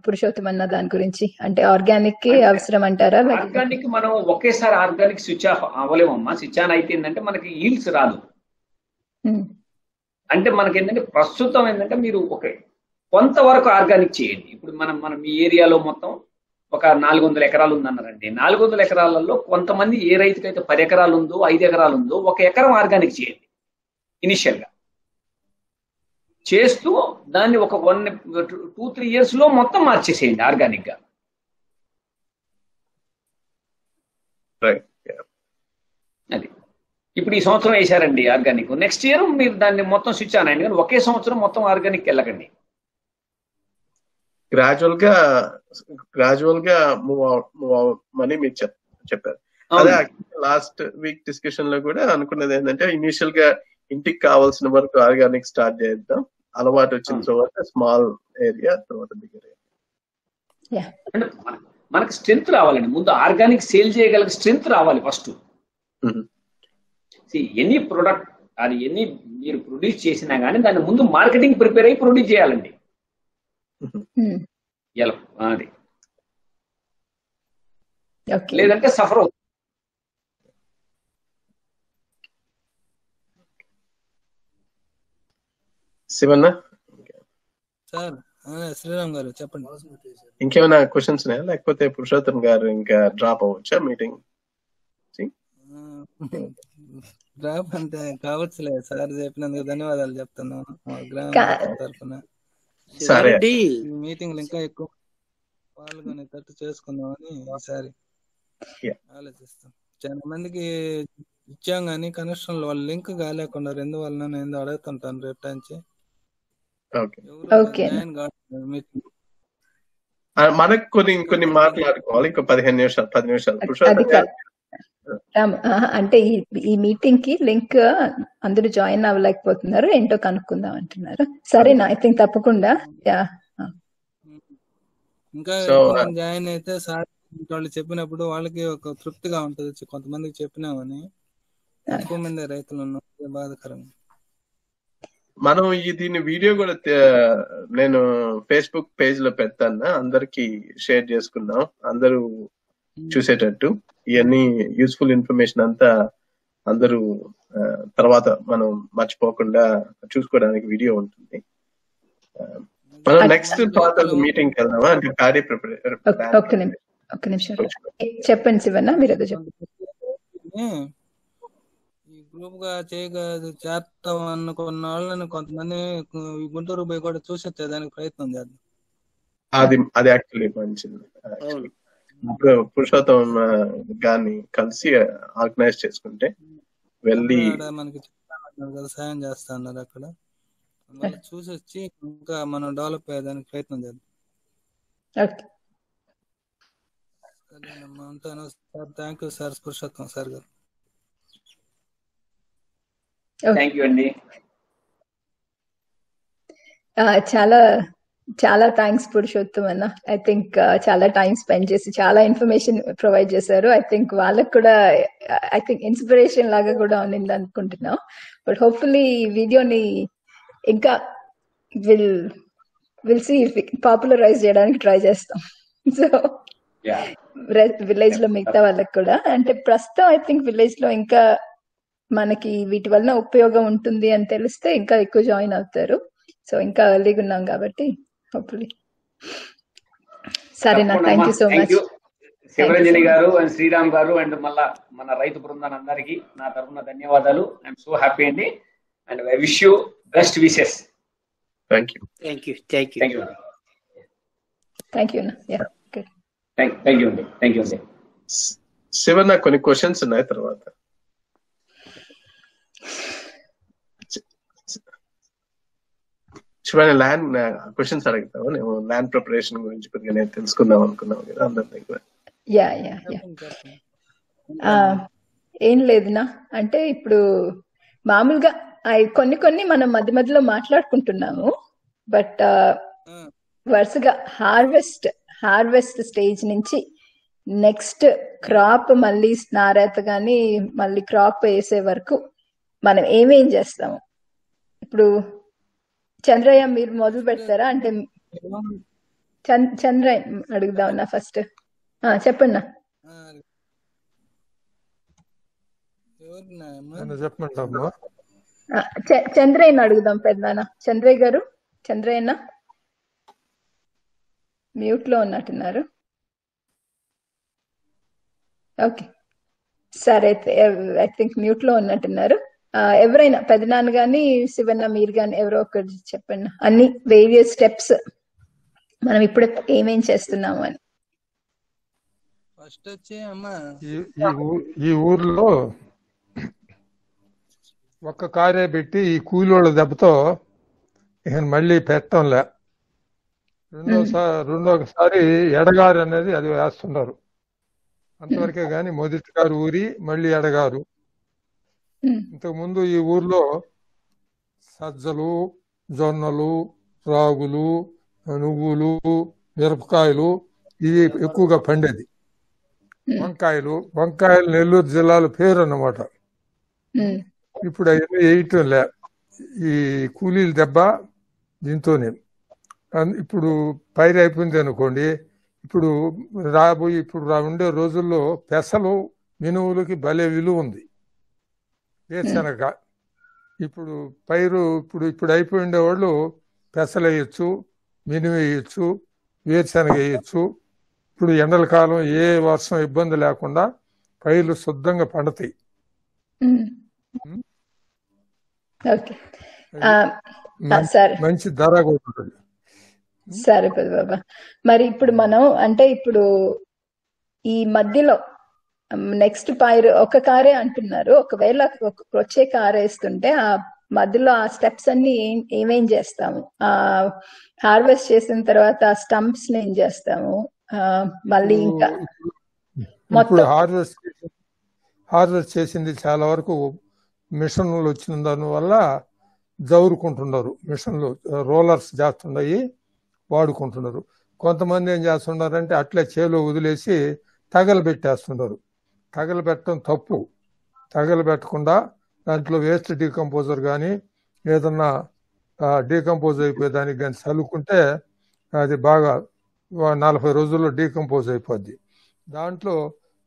పురుషోత్తం అన్న దాని గురించి? అంటే ఆర్గానిక్ అవసరం అంటారా? ఆర్గానిక్ మనం ఒకేసారి ఆర్గానిక్ స్విచ్ ఆఫ్ అవ్వలేమమ్మా. స్విచ్ ఆన్ అయితే ఏంటంటే మనకి ఈల్డ్స్ రాదు. అంటే మనకి ఏంటంటే ప్రస్తుతం ఏంటంటే మీరు కొంతవరకు ఆర్గానిక్ చేయండి. ఇప్పుడు మనం ఈ ఏరియాలో మొత్తం ఒక 400 ఎకరాలు ఉందన్నారండి. 400 ఎకరాలలో కొంతమంది ఏ రైతుకైతే 10 ఎకరాలు ఉందో 5 ఎకరాలు ఉందో 1 ఎకరం ఆర్గానిక్ చేయండి ఇనిషియల్ గా. చేస్తూ దాన్ని ఒక 2-3 years లో మొత్తం మార్చేసేయండి ఆర్గానిక్ గా. అది ఇప్పుడు ఈ సంవత్సరం వేసారండి ఆర్గానిక్, నెక్స్ట్ ఇయర్ మీరు దాన్ని మొత్తం స్విచ్ ఆన్ అయ్యండి. కానీ ఒకే సంవత్సరం మొత్తం ఆర్గానిక్ వెళ్ళకండి. గ్రాడ్యువల్ గా మూవ్ అవ్వమని మీరు చెప్పారు. అదే లాస్ట్ వీక్ డిస్కషన్ లో కూడా అనుకున్నది ఏంటంటే ఇనిషియల్ గా ఇంటికి కావాల్సిన వరకు ఆర్గానిక్ స్టార్ట్ చేద్దాం, అలవాటు వచ్చిన తర్వాత స్మాల్ ఏరియా, తర్వాత బిగ్గర్ ఏరియా. అంటే మనకి స్ట్రెంత్ రావాలండి. ముందు ఆర్గానిక్ సేల్ చేయగలిగే స్ట్రెంత్ రావాలి ఫస్ట్. ఎనీ ప్రొడక్ట్ అది ఎన్ని మీరు ప్రొడ్యూస్ చేసినా కానీ దాన్ని ముందు మార్కెటింగ్ ప్రిపేర్ అయ్యి ప్రొడ్యూస్ చేయాలండి. అది లేదంటే సఫర్ అవుతుంది. శివన్న సార్, శ్రీరామ్ గారు చెప్పండి. ఇంకేమైనా క్వశ్చన్స్ ఉన్నాయా, లేకపోతే పురుషోత్తం గారు ఇంకా డ్రాప్ అవ్వచ్చా మీటింగ్? డ్రాప్ అంటే కావచ్చులే సార్, చెప్పినందుకు ధన్యవాదాలు చెప్తున్నాను గ్రామ తరఫున. సరే, మీటింగ్లు ఇంకా ఎక్కువ పాల్గొనేటట్టు చేసుకుందామని ఈసారి ఆలోచిస్తాం. చాలా మందికి ఇచ్చాం కానీ కనెక్షన్ వాళ్ళు లింక్ కాలేకుండా ఎందువల్ల నేను అడుగుతుంటాను రేపు నుంచి. మనకు కొన్ని మాట్లాడుకోవాలి. ఇంకో 10 నిమిషాలు. అంటే ఈ మీటింగ్ కి లింక్ అందరూ జాయిన్ అవ్వలేకపోతున్నారు, ఏంటో కనుక్కుందాం అంటున్నారు. సరేనా? ఐ థింక్ తప్పకుండా ఇంకా జాయిన్ అయితే సార్ వాళ్ళు చెప్పినప్పుడు వాళ్ళకి ఒక తృప్తిగా ఉంటుంది. కొంతమందికి చెప్పినామని ఎక్కువ మంది రైతులు ఉన్నారు, బాధాకరంగా. మనం దీని వీడియో కూడా నేను ఫేస్బుక్ పేజ్ లో పెడతాను, అందరికి షేర్ చేసుకుందాం, అందరూ చూసేటట్టు. ఇవన్నీ యూస్ఫుల్ ఇన్ఫర్మేషన్ అంతా అందరూ తర్వాత మనం మర్చిపోకుండా చూసుకోవడానికి వీడియో ఉంటుంది. మనం నెక్స్ట్ మీటింగ్ వెళ్దామా? అంటే ప్యాడీ ఒక్క నిమిషం చెప్పండి శివన్న, మీరు ఏదో చెప్పండి. ఈ గ్రూప్ గా చేస్తాం అనుకున్న వాళ్ళని కొంతమంది గుంటూరు పోయి కూడా చూసేస్తే దానికి ప్రయత్నం చేద్దాం. అది యాక్చువల్లీ మంచిది. పురుషోత్తం గారిని కలిసి ఆర్గనైజ్ చేసుకుంటే వెళ్ళి మనకి సాయం చేస్తా అన్నారు అక్కడ, చూసి వచ్చి ఇంకా మనం డెవలప్ అయ్యేదానికి ప్రయత్నం చేద్దాం. సరేనమ్మా, ఉంటాను sir. Thank you sir, Purushottam sir గారు. థ్యాంక్ యూ అండి. చాలా థ్యాంక్స్ పురుషోత్తం అన్న. ఐ థింక్ చాలా టైం స్పెండ్ చేసి చాలా ఇన్ఫర్మేషన్ ప్రొవైడ్ చేశారు. ఐ థింక్ వాళ్ళకు కూడా ఐ థింక్ ఇన్స్పిరేషన్ లాగా కూడా ఉంది అనుకుంటున్నాం. బట్ హోప్ఫుల్లీ ఈ వీడియోని ఇంకా విల్ సీ పాపులరైజ్ చేయడానికి ట్రై చేస్తాం. సో విలేజ్ లో మిగతా వాళ్ళకి కూడా, అంటే ప్రస్తుతం ఐ థింక్ విలేజ్ లో ఇంకా మనకి వీటి వలన ఉపయోగం ఉంటుంది అని తెలిస్తే ఇంకా ఎక్కువ జాయిన్ అవుతారు. సో ఇంకా ఎర్లీగా ఉన్నాం కాబట్టి హోప్ఫుల్లీ. సరేనా? Thank you so much. Sivaranjani గారు అండ్ శ్రీరామ్ గారు అండ్ మళ్ళా మన రైతు బృందాన్ని అందరికీ నా తరఫున ధన్యవాదాలు. ఐఎమ్ సో హ్యాపీ అండి and I wish you best wishes. Thank you. Thank you అండి. శివన్న కొన్ని క్వశ్చన్స్ ఉన్నాయి తర్వాత. శివన్న ల్యాండ్ క్వశ్చన్స్ అడుగుతావు. నేను ల్యాండ్ ప్రిపరేషన్ గురించి కొద్దిగా నేను తెలుసుకుందాం అనుకున్నావు కదా అందరి దగ్గర. ఏం లేదునా, అంటే ఇప్పుడు మామూలుగా కొన్ని మనం మధ్య మధ్యలో మాట్లాడుకుంటున్నాము, బట్ వరుసగా హార్వెస్ట్ స్టేజ్ నుంచి నెక్స్ట్ క్రాప్ మళ్ళీ నారేత గాని మళ్ళీ క్రాప్ వేసే వరకు మనం ఏమేం చేస్తాము. ఇప్పుడు చంద్రయ్య మీరు మొదలు పెడతారా? అంటే చంద్రయ్య అడుగుదామన్నా ఫస్ట్. చెప్పండి. చంద్రయ్యని అడుగుదాం పెద్దనా. చంద్రయ్య గారు, చంద్రయ్యన్న మ్యూట్ లో ఉన్నట్టున్నారు. ఓకే సరే, ఐ థింక్ మ్యూట్ లో ఉన్నట్టున్నారు. ఎవరైనా పెద్దనాన్న గాని శివన్న మీరు గాని ఎవరో ఒకటి చెప్పండి. అన్ని వేరియస్ స్టెప్స్ మనం ఇప్పుడు ఏమేం చేస్తున్నాము అని. ఫస్ట్ వచ్చి అమ్మా ఈ ఊర్లో ఒక్క కారే పెట్టి ఈ కూలోళ్ళ దెబ్బతో ఇక మళ్ళీ పెట్టంలే. రెండోసారి ఎడగారు అనేది అది వేస్తున్నారు అంతవరకే గాని మొదటి కారు ఊరి మళ్ళీ ఎడగారు. ఇంతకు ముందు ఈ ఊర్లో సజ్జలు, జొన్నలు, రాగులు, నువ్వులు, మిరపకాయలు ఇవి ఎక్కువగా పండేది. వంకాయలు నెల్లూరు జిల్లాల పేరు అన్నమాట. ఇప్పుడు అవన్నీ వేయటం లే, ఈ కూలీల దెబ్బ దీంతోనే. ఇప్పుడు పైరు అయిపోయింది అనుకోండి, ఇప్పుడు ఉండే రోజుల్లో పెసలు మినువులకి భలే విలువ ఉంది. వేరుశనగ ఇప్పుడు పైరు ఇప్పుడు అయిపోయిండే వాళ్ళు పెసలు వేయచ్చు, మినుము వేయచ్చు, వేరుశనగ వేయచ్చు. ఇప్పుడు ఎండల కాలం ఏ వర్షం ఇబ్బంది లేకుండా పైర్లు శుద్ధంగా పండుతాయి. మంచి ధర కూడా ఉంటుంది. సరే బాబా. మరి ఇప్పుడు మనం అంటే ఇప్పుడు ఈ మధ్యలో నెక్స్ట్ పైరు ఒక కారే అంటున్నారు. ఒకవేళ వచ్చే కారు వేస్తుంటే ఆ మధ్యలో ఆ స్టెప్స్ అన్ని ఏమేం చేస్తాము? హార్వెస్ట్ చేసిన తర్వాత ఆ స్టంప్స్ ఏం చేస్తాము? మళ్ళీ ఇంకా ఇప్పుడు హార్వెస్ట్ చేసింది చాలా వరకు మిషన్లు వచ్చిన దానివల్ల జౌరుకుంటున్నారు. మిషన్లు రోలర్స్ చేస్తున్నాయి, వాడుకుంటున్నారు. కొంతమంది ఏం చేస్తున్నారంటే అట్లే చేలో వదిలేసి తగలబెట్టేస్తున్నారు. తగలబెట్టడం తప్పు. తగలబెట్టకుండా దాంట్లో వేస్ట్ డీకంపోజర్ కానీ ఏదన్నా డీకంపోజ్ అయిపోయేదానికి కానీ చల్లుకుంటే అది బాగా 40 రోజుల్లో డీకంపోజ్ అయిపోద్ది. దాంట్లో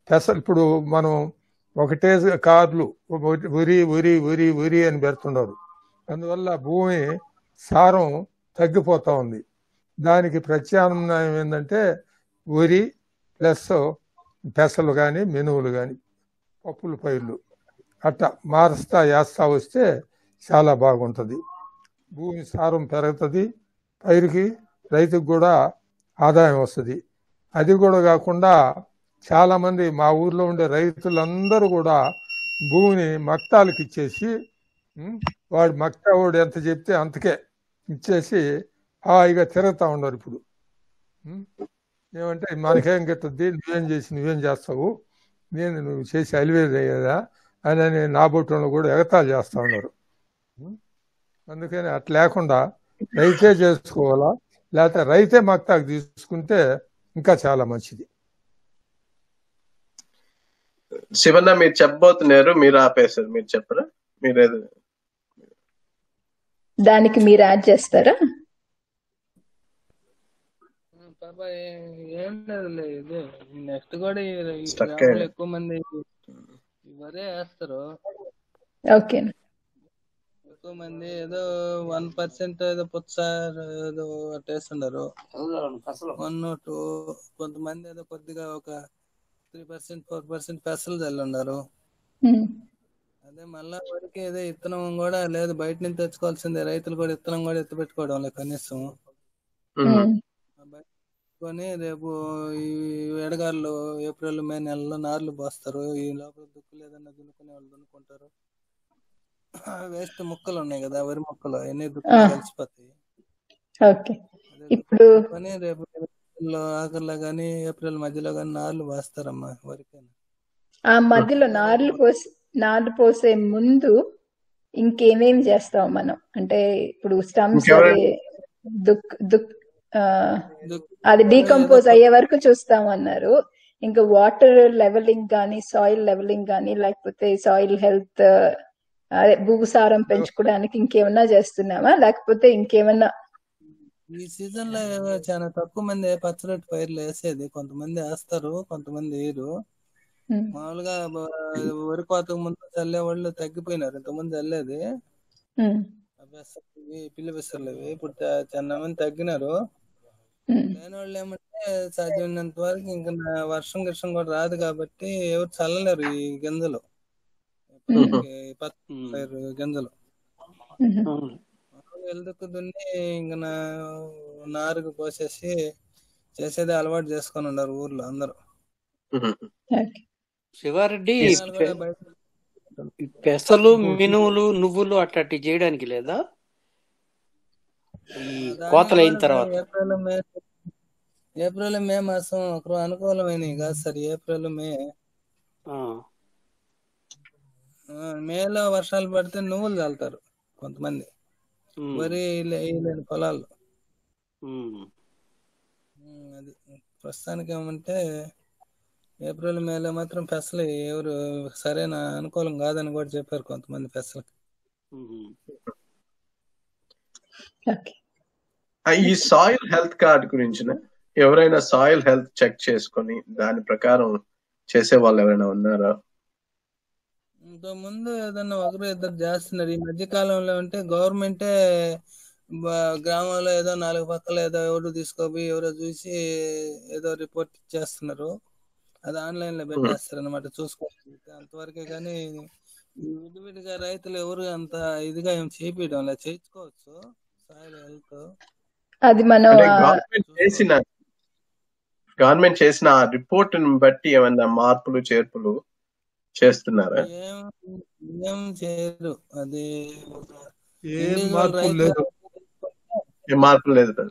పెసలు ఇప్పుడు మనం ఒకటే కార్లు వరి అని పెడుతున్నారు. అందువల్ల భూమి సారం తగ్గిపోతా ఉంది. దానికి ప్రత్యామ్నాయం ఏంటంటే వరి ప్లస్ పెసలు కానీ మినువులు కానీ పప్పుల పైర్లు అట్లా వేస్తా వస్తే చాలా బాగుంటుంది. భూమి సారం పెరుగుతుంది, పైరుకి రైతుకు కూడా ఆదాయం వస్తుంది. అది కూడా కాకుండా చాలా మంది మా ఊర్లో ఉండే రైతులందరూ కూడా భూమిని మక్తాలకు ఇచ్చేసి వాడు ఎంత చెప్తే అంతకే ఇచ్చేసి హాయిగా తిరుగుతా ఉన్నారు. ఇప్పుడు ఏమంటే మనకేం గిట్టద్ది, నువ్వేం చేస్తావు, నువ్వు చేసి అలివేది అయ్యేదా అని నా బొట్టంలో కూడా ఎగతాళి చేస్తా ఉన్నారు. అందుకని అట్లా లేకుండా రైతే చేసుకోవాలా, లేకపోతే రైతే మక్తాకు తీసుకుంటే ఇంకా చాలా మంచిది. శివన్న మీరు చెప్పబోతున్నారు, మీరు ఆపేశారు. మీరు చెప్పరా? మీరేదో దానికి మీరు యాడ్ చేస్తారా? ఏం లేదులే, ఇదే నెక్స్ట్ కూడా ఎక్కువ మంది వరే వేస్తారు. ఓకే, ఎక్కువ మంది ఏదో 1% ఏదో పుచ్చ ఏదో వేస్తున్నారు. 1 2 కొంతమంది ఏదో కొద్దిగా ఒక 3% 4% పెసలు చల్లి ఉన్నారు. అదే మళ్ళా వరకు ఏదో ఇత్తనం కూడా లేదు, బయట నుంచి తెచ్చుకోవాల్సిందే. రైతులు కూడా ఇత్తనం కూడా ఎత్తిపెట్టుకోవడం లేదు కనీసం. కొని రేపు ఈ ఎడగాళ్ళు ఏప్రిల్ మే నెలలో నార్లు పోస్తారు. ఈ లోపల దుక్కులు ఏదన్నా దున్నుకునే వాళ్ళు దున్నుకుంటారు. వేస్ట్ మొక్కలు ఉన్నాయి కదా, వరి మొక్కలు, ఎన్ని దుక్కులు కలిసిపోతాయి. ఇప్పుడు కొని రేపు ఆఖరిలో గానీ ఏప్రిల్ మధ్యలో గానీ నార్లు పోస్తారమ్మా వరికి. ఆ మధ్యలో నార్లు పోసే ముందు ఇంకేమేం చేస్తాం మనం? అంటే ఇప్పుడు స్టమ్స్ అది డీకంపోజ్ అయ్యే వరకు చూస్తామన్నారు. ఇంకా వాటర్ లెవెలింగ్ గానీ, సాయిల్ లెవెలింగ్ గానీ, లేకపోతే సాయిల్ హెల్త్, అదే భూసారం పెంచుకోవడానికి ఇంకేమన్నా చేస్తున్నామా, లేకపోతే ఇంకేమన్నా? ఈ సీజన్ లో చాలా తక్కువ మంది పచ్చరొట్టు పైర్లు వేసేది. కొంతమంది వేస్తారు, కొంతమంది వేయరు. మామూలుగా వరి కోతకు ముందు చల్లే వాళ్ళు తగ్గిపోయినారు. ఇంతకుముందు చల్లేది పిల్లి పెసర్లు, ఇప్పుడు చాలా మంది తగ్గినారు. లేని వాళ్ళు ఏమంటే సాధ్యమైనంత వరకు ఇంకా వర్షం గిర్షం కూడా రాదు కాబట్టి ఎవరు చల్లలేరు ఈ గింజలు, పైరు గింజలు. ఎల్దుకు దున్ని ఇంక నారుకు పోసేసి చేసేది అలవాటు చేసుకొని ఉన్నారు ఊర్లో అందరూ. శివారెడ్డి, పెసలు, మినువులు, నువ్వులు అట్లాంటి చేయడానికి లేదా ఈ కోతలు అయిన తర్వాత? ఏప్రిల్ మే మాసం ఒక అనుకూలమైనవి కాదు సార్. ఏప్రిల్ మే మేలో వర్షాలు పడితే నువ్వులు చల్లుతారు కొంతమంది, వరి వేయలేని పొలాల్లో. అది ప్రస్తుతానికి ఏమంటే ఏప్రిల్ మేలో మాత్రం పెసలు ఎవరు సరైన అనుకూలం కాదని కూడా చెప్పారు కొంతమంది పెసలకి. ఈ సాయిల్ హెల్త్ కార్డ్ గురించి ఎవరైనా సాయిల్ హెల్త్ చెక్ చేసుకొని దాని ప్రకారం చేసే వాళ్ళు ఎవరైనా ఉన్నారా? ఇంతకుముందు ఏదన్నా ఒకరు ఇద్దరు చేస్తున్నారు. ఈ మధ్య కాలంలో అంటే గవర్నమెంటే గ్రామంలో ఏదో 4 పక్కల ఏదో ఎవరు తీసుకోపోయి ఎవరో చూసి ఏదో రిపోర్ట్ ఇచ్చేస్తున్నారు. అది ఆన్లైన్ లో పెట్టేస్తారు అనమాట, చూసుకోవచ్చు అంతవరకే. కానీ విడివిడిగా రైతులు ఎవరు అంత ఇదిగా ఏం చేయించడం లేదు. చేయించుకోవచ్చు సాయిల్ హెల్త్. అది మనం గవర్నమెంట్ చేసిన రిపోర్ట్ బట్టి ఏమన్నా మార్పులు చేర్పులు చేస్తున్నారా? ఏం చేయరు. అది మార్పులు లేదు.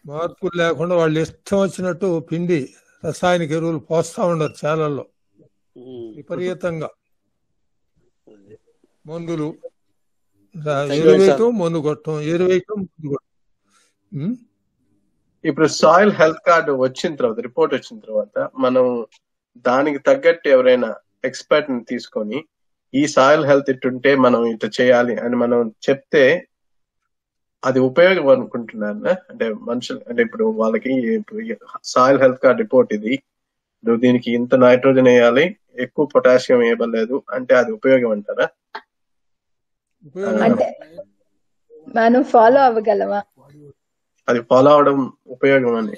మార్పులు లేకుండా వాళ్ళు ఇష్టం వచ్చినట్టు పిండి రసాయనిక ఎరువులు పోస్తా ఉండరు చాలల్లో, విపరీతంగా మందులు, ఎరువేయటం మందు కొట్టడం, ఎరువేయటం మందు కొట్టడం. ఇప్పుడు సాయిల్ హెల్త్ కార్డు వచ్చిన తర్వాత, రిపోర్ట్ వచ్చిన తర్వాత, మనం దానికి తగ్గట్టు ఎవరైనా ఎక్స్పర్ట్ ని తీసుకొని ఈ సాయిల్ హెల్త్ ఇట్టుంటే మనం ఇట్లా చేయాలి అని మనం చెప్తే అది ఉపయోగం అనుకుంటున్నాను. అంటే మనుషులు, అంటే ఇప్పుడు వాళ్ళకి సాయిల్ హెల్త్ కార్డ్ రిపోర్ట్ ఇది, దీనికి ఇంత నైట్రోజన్ వేయాలి, ఎక్కువ పొటాషియం వేయబడలేదు అంటే అది ఉపయోగం అంటారా? అంటే మనం ఫాలో అవ్వగలమా? అది ఫాలో అవడం ఉపయోగం అని.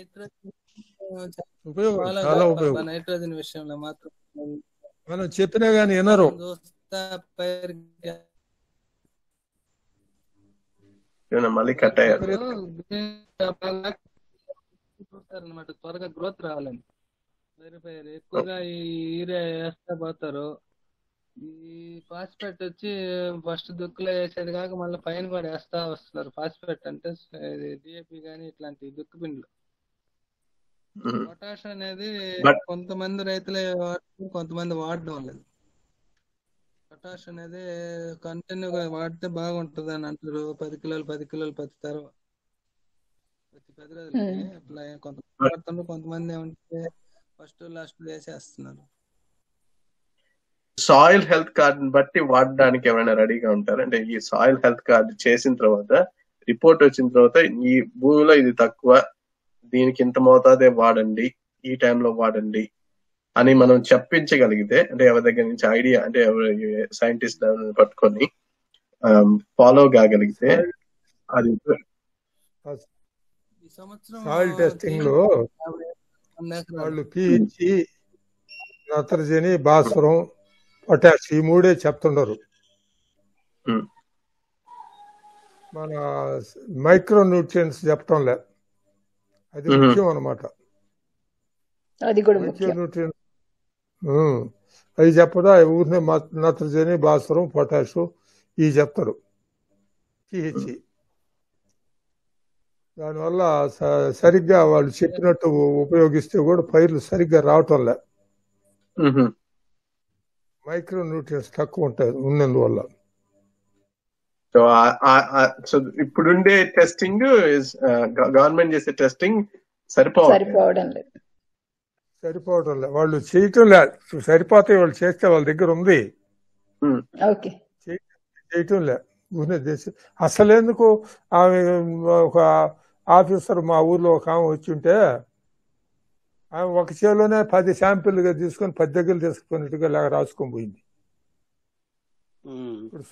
నైట్రోజన్ విషయంలో మాత్రం మనం చెప్పినా గానీ వినరు. మళ్ళీ కట్ అయ్యారు అనమాట, త్వరగా గ్రోత్ రావాలని. వేరే పైరు ఎక్కువగా ఈ యూరియా వేస్తా పోతారు. ఈ ఫాస్ఫేట్ వచ్చి ఫస్ట్ దుక్కులో వేసేది కాక మళ్ళీ పైన కూడా వేస్తా వస్తున్నారు. ఫాస్ఫేట్ అంటే డిఏపి గానీ ఇట్లాంటి దుక్కు పిండిలు. పొటాష్ అనేది కొంతమంది రైతులే వాడుతూ కొంతమంది వాడడం లేదు. పొటాష్ అనేది కంటిన్యూగా వాడితే బాగుంటుంది అని అంటారు. 10 కిలోలు ప్రతి తర్వాత ప్రతి 10 రోజులకి అట్లా కొంతమంది వాడుతున్నారు. కొంతమంది ఏమంటే ఫస్ట్ లాస్ట్ వేసేస్తున్నారు. సాయిల్ హెల్త్ కార్డ్ బట్టి వాడడానికి ఏమైనా రెడీగా ఉంటారు? అంటే ఈ సాయిల్ హెల్త్ కార్డ్ చేసిన తర్వాత, రిపోర్ట్ వచ్చిన తర్వాత, ఈ భూమిలో ఇది తక్కువ, దీనికి ఇంత మోతాదే వాడండి, ఈ టైంలో వాడండి అని మనం చెప్పించగలిగితే, అంటే ఎవరి దగ్గర నుంచి ఐడియా, అంటే ఎవరి సైంటిస్ట్ పట్టుకొని ఫాలో కాగలిగితే అది సాయిల్ టెస్టింగ్ లో వాళ్ళు పిహెచ్సి, నత్రజని, భాస్వరం, పొటాష్ ఈ మూడే చెప్తుండరు. మన మైక్రో న్యూట్రియంట్స్ చెప్పటంలే, అది ముఖ్యం అన్నమాట. మైక్రో న్యూట్రియంట్స్ అవి చెప్పదా, ఊరినే నత్రజని, భాస్వరం, పొటాష్ ఇవి చెప్తారు పిహెచ్సి. దానివల్ల సరిగ్గా వాళ్ళు చెప్పినట్టు ఉపయోగిస్తే కూడా పైర్లు సరిగ్గా రావటంలే, మైక్రో న్యూట్రియంట్స్ తక్కువ ఉంటాయి ఉన్నందువల్ల. సో ఇప్పుడుండే టెస్టింగ్ గవర్నమెంట్ చేసే టెస్టింగ్ సరిపోవడం లేదు. వాళ్ళు చేయటం లేదు. సరిపోతే వాళ్ళు చేస్తే వాళ్ళ దగ్గర ఉంది, చేయటం లే. అసలేందుకు ఆమె ఒక ఆఫీసర్ మా ఊర్లో ఒక ఆమె వచ్చి ఉంటే ఆమె ఒక చేలోనే 10 శాంపిల్గా తీసుకొని 10 దగ్గర తీసుకున్నట్టుగా లాగా రాసుకొని పోయింది. ఇప్పుడు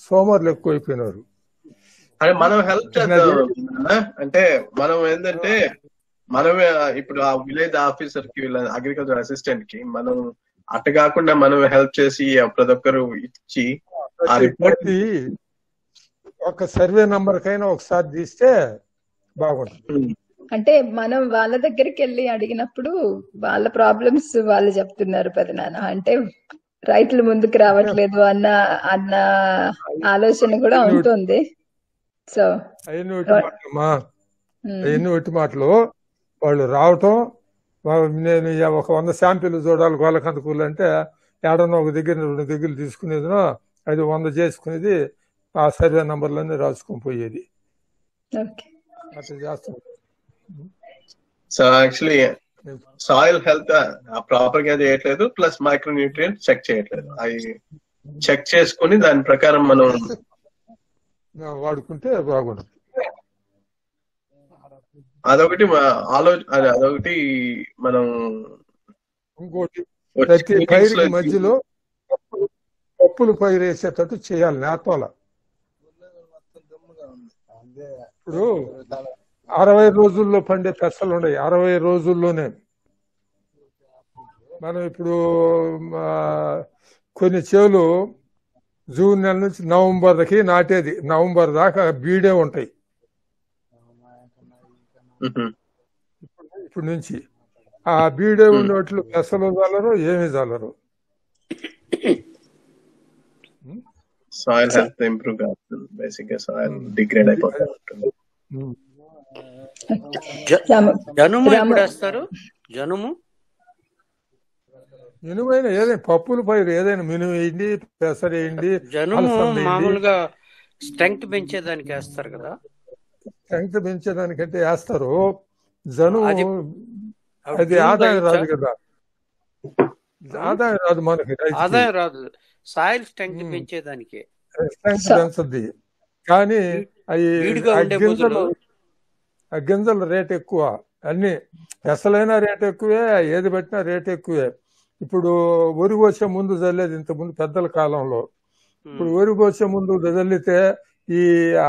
సోమవార్లు ఎక్కువైపోయినారు. మనం హెల్ప్ చేద్దాం. అంటే మనం ఏంటంటే మనమే ఇప్పుడు ఆ విలేజ్ ఆఫీసర్ కి, అగ్రికల్చర్ అసిస్టెంట్ కి మనం అట్ట కాకుండా మనం హెల్ప్ చేసి ప్రతి ఒక్కరు ఇచ్చి ఆ రిపోర్ట్ ఒక సర్వే నంబర్ కైనా ఒకసారి తీస్తే బాగుంటుంది. అంటే మనం వాళ్ళ దగ్గరికి వెళ్ళి అడిగినప్పుడు వాళ్ళ ప్రాబ్లమ్స్ వాళ్ళు చెప్తున్నారు పెదనాన్న, అంటే రైతులు ముందుకు రావట్లేదు అన్న ఆలోచన కూడా ఉంటుంది. సో ఎన్ని ఒట్టి మాటలు వాళ్ళు రావటం, నేను ఒక 100 శాంపిల్ చూడాలి గోలకందకూలు అంటే ఏడన్నా ఒక దగ్గర 2 దగ్గర తీసుకునేదినో అది 100 చేసుకునేది, ఆ సర్వే నంబర్లన్నీ రాసుకొని పోయేది. అట్లా చేస్తాం. So actually soil health proper గా చేయట్లేదు, ప్లస్ మైక్రో న్యూట్రియంట్ చెక్ చేయట్లేదు. అవి చెక్ చేసుకుని దాని ప్రకారం మనం వాడుకుంటే బాగుంటుంది. అదొకటి అదొకటి మనం. ఇంకోటి ప్రతి పైరుకి మధ్యలో పప్పులు పైరు వేసేటట్టు చేయాలి నేతల. ఇప్పుడు 60 రోజుల్లో పండే పెసలు ఉన్నాయి, 60 రోజుల్లోనే. మనం ఇప్పుడు కొన్ని చేలు జూన్ నెల నుంచి నవంబర్కి నాటేది, నవంబర్ దాకా బీడే ఉంటాయి. ఇప్పుడు నుంచి ఆ బీడే ఉండేట్లు పెసలు చల్లరు, ఏమీ చల్లరు. సాయిల్ హెల్త్ ఇంప్రూవ్ కాదు, బేసిక్ గా సాయిల్ డిగ్రేడ్ అయిపోతుంది. జనుము ఎప్పుడు వేస్తారు? జనుము మినుమైనా ఏదైనా పప్పుల పైరు ఏదైనా మినుము వేయండి, పెసర వేయండి. జనుము మామూలుగా స్ట్రెంగ్త్ పెంచేదానికి వేస్తారు కదా. స్ట్రెంగ్త్ పెంచేదానికంటే వేస్తారు. జనుము అది ఆదాయం రాదు కదా, ఆదాయం రాదు మనకి, ఆదాయం రాదు. సాయిల్ స్ట్రెంగ్త్ పెంచేదానికి స్ట్రెంగ్త్ పెంచుద్ది. కానీ అవి గింజల రేట్ ఎక్కువ, అన్ని పెసలైనా రేట్ ఎక్కువే, ఏది పెట్టినా రేట్ ఎక్కువే. ఇప్పుడు వరి కోసే ముందు చల్లేది ఇంతకుముందు పెద్దల కాలంలో, ఇప్పుడు వరి కోసే ముందు చల్లితే ఈ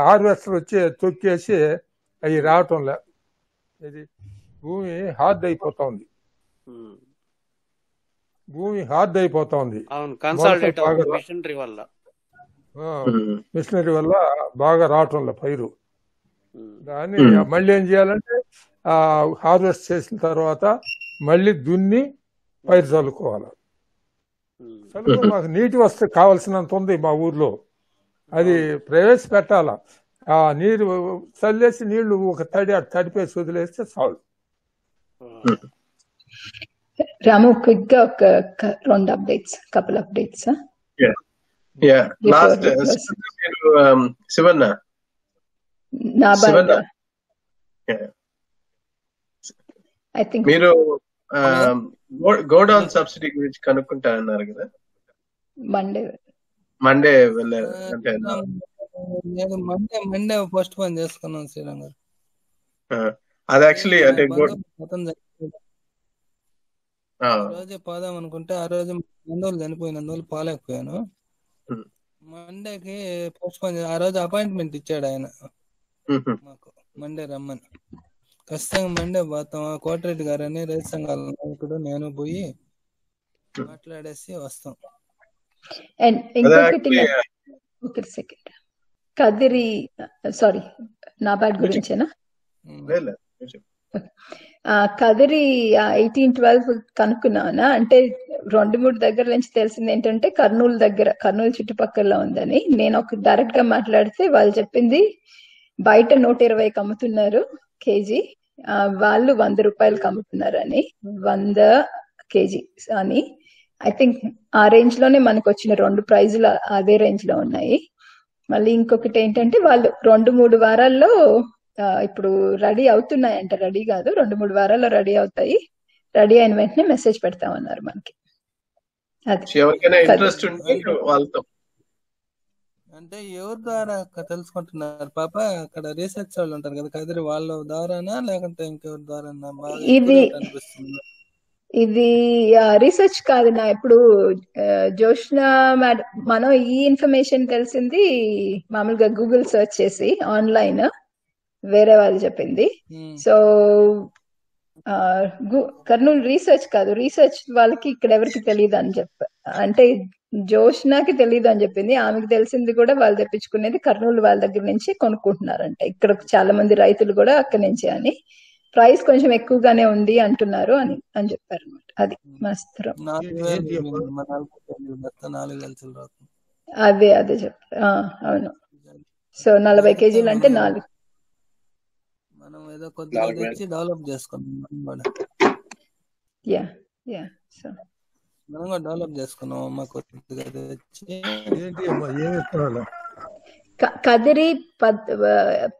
హార్వెస్టర్ వచ్చి తొక్కేసి అవి రావటంలే. ఇది భూమి హార్డ్ అయిపోతా ఉంది, భూమి హార్డ్ అయిపోతా ఉంది. మిషనరీ వల్ల బాగా రావటంలే పైరు. దాన్ని మళ్ళీ ఏం చేయాలంటే హార్వెస్ట్ చేసిన తర్వాత మళ్ళీ దున్ని పైరు చల్లుకోవాలి. మాకు నీటి వస్తే కావాల్సినంత ఉంది మా ఊర్లో, అది ప్రవేశపెట్టాల. ఆ నీరు చల్లేసి నీళ్లు ఒక తడిపేసి వదిలేస్తే చాలు. రాము, క్విక్ గా ఒక 2 అప్డేట్స్, కపుల్ అప్డేట్స్. శివన్న మీరు గోడౌన్ సబ్సిడీ గురించి కనుక్కుంటారన్నారు కదా, మండే వెళ్ళారు అంటే మండే పోస్ట్ పోన్ చేసుకున్నాం శ్రీరామ్ గారు. అది యాక్చువల్లీ అంటే రోజే పోదాం అనుకుంటే ఆ రోజు మందులు చనిపోయినందువల్ల పోలేకపోయాను. మండేకి పోస్ట్ పోన్, ఆ రోజు అపాయింట్మెంట్ ఇచ్చాడు ఆయన మాకు, మండే రమ్మని. ఖచ్చితంగా మండే పోతాం. కోటిరెడ్డి గారని రైతు సంఘాల నాయకుడు, నేను పోయి మాట్లాడేసి వస్తాం. అండ్ ఇంకొకటి ఒక సెకండ్, కదిరి సారీ నాబార్డ్ గురించేనా? కదిరి 1812 కనుక్కున్నానా అంటే 2-3 దగ్గర నుంచి తెలిసింది ఏంటంటే కర్నూలు చుట్టుపక్కల ఉందని. నేను ఒక డైరెక్ట్ గా మాట్లాడితే వాళ్ళు చెప్పింది బయట 120కి అమ్ముతున్నారు కేజీ, వాళ్ళు 100 రూపాయలకి అమ్ముతున్నారు అని, 100 కేజీ అని. ఐ థింక్ ఆ రేంజ్ లోనే మనకు వచ్చిన 2 ప్రైజులు అదే రేంజ్ లో ఉన్నాయి. మళ్ళీ ఇంకొకటి ఏంటంటే వాళ్ళు 2-3 వారాల్లో ఇప్పుడు రెడీ అవుతున్నాయంట. రెడీ కాదు, 2-3 వారాల్లో రెడీ అవుతాయి. రెడీ అయిన వెంటనే మెసేజ్ పెడతామన్నారు మనకి. అది అంటే ఎవరి ద్వారా తెలుసుకుంటున్నారు పాప? అక్కడ రీసెర్చ్ వాళ్ళు ఉంటారు కదా కదిరి, వాళ్ళ ద్వారానా లేకుంటే ఇంకెవరి ద్వారా? ఇది రీసెర్చ్ కాదు నా. ఇప్పుడు జోష్న మేడం, మనం ఈ ఇన్ఫర్మేషన్ తెలిసింది మామూలుగా గూగుల్ సెర్చ్ చేసి ఆన్లైన్, వేరే వాళ్ళు చెప్పింది. సో కర్నూలు రీసెర్చ్ కాదు, రీసెర్చ్ వాళ్ళకి ఇక్కడ ఎవరికి తెలియదు అని అంటే జోష్నాకి తెలియదు అని చెప్పింది. ఆమెకు తెలిసింది కూడా వాళ్ళు తెప్పించుకునేది కర్నూలు వాళ్ళ దగ్గర నుంచి కొనుక్కుంటున్నారంట. ఇక్కడ చాలా మంది రైతులు కూడా అక్కడి నుంచి అని. ప్రైస్ కొంచెం ఎక్కువగానే ఉంది అంటున్నారు అని చెప్పారు అనమాట. అది మస్తరం. అదే చెప్పారు. అవును. సో 40 కేజీలు అంటే 4. మనం ఏదో కొద్దిగా తెచ్చి డెవలప్ చేసుకున్నాం. సో మనం కూడా డెవలప్ చేసుకున్నాం అమ్మ, కొద్దిగా తెచ్చి. కదిరి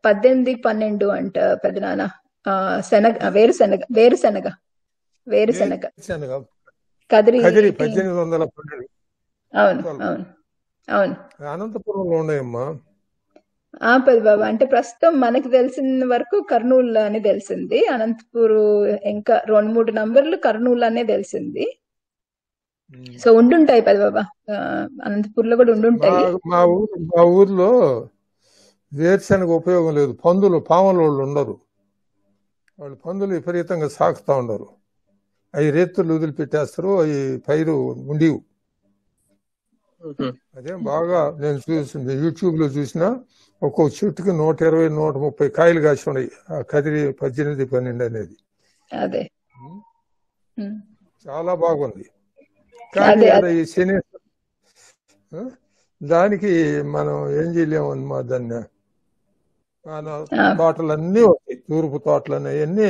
18-12 అంట పెద్దనాన్న. వేరుశనగ కదిరి 1812. అవును అనంతపురంలో ఉన్నాయమ్మా. పెద్దబాబు అంటే ప్రస్తుతం మనకి తెలిసిన వరకు కర్నూలు అని తెలిసింది. అనంతపూర్ ఇంకా 2-3 నంబర్లు కర్నూలు అనే తెలిసింది. సో ఉండుంటాయి పెద్దబాబా, అనంతపూర్ లో కూడా ఉండుంటాయి. మా ఊర్లో వేరుశనగ ఉపయోగం లేదు. పాముల వాళ్ళు ఉండరు. వాళ్ళు పందులు విపరీతంగా సాకుతా ఉండరు. అవి రేతులు వదిలిపెట్టేస్తారు. అవి పైరు ఉండివు. అదే బాగా నేను చూసింది, యూట్యూబ్ లో చూసిన ఒక్కొక్క చెట్టుకి 120-130 కాయలు కాసి ఉన్నాయి. ఆ కదిరి 18-12 అనేది అదే చాలా బాగుంది. కానీ ఈ శని దానికి మనం ఏం చేయలేము అన్నమాట. దాన్ని మన తోటలన్నీ వస్తాయి, తూర్పు తోటలు అవన్నీ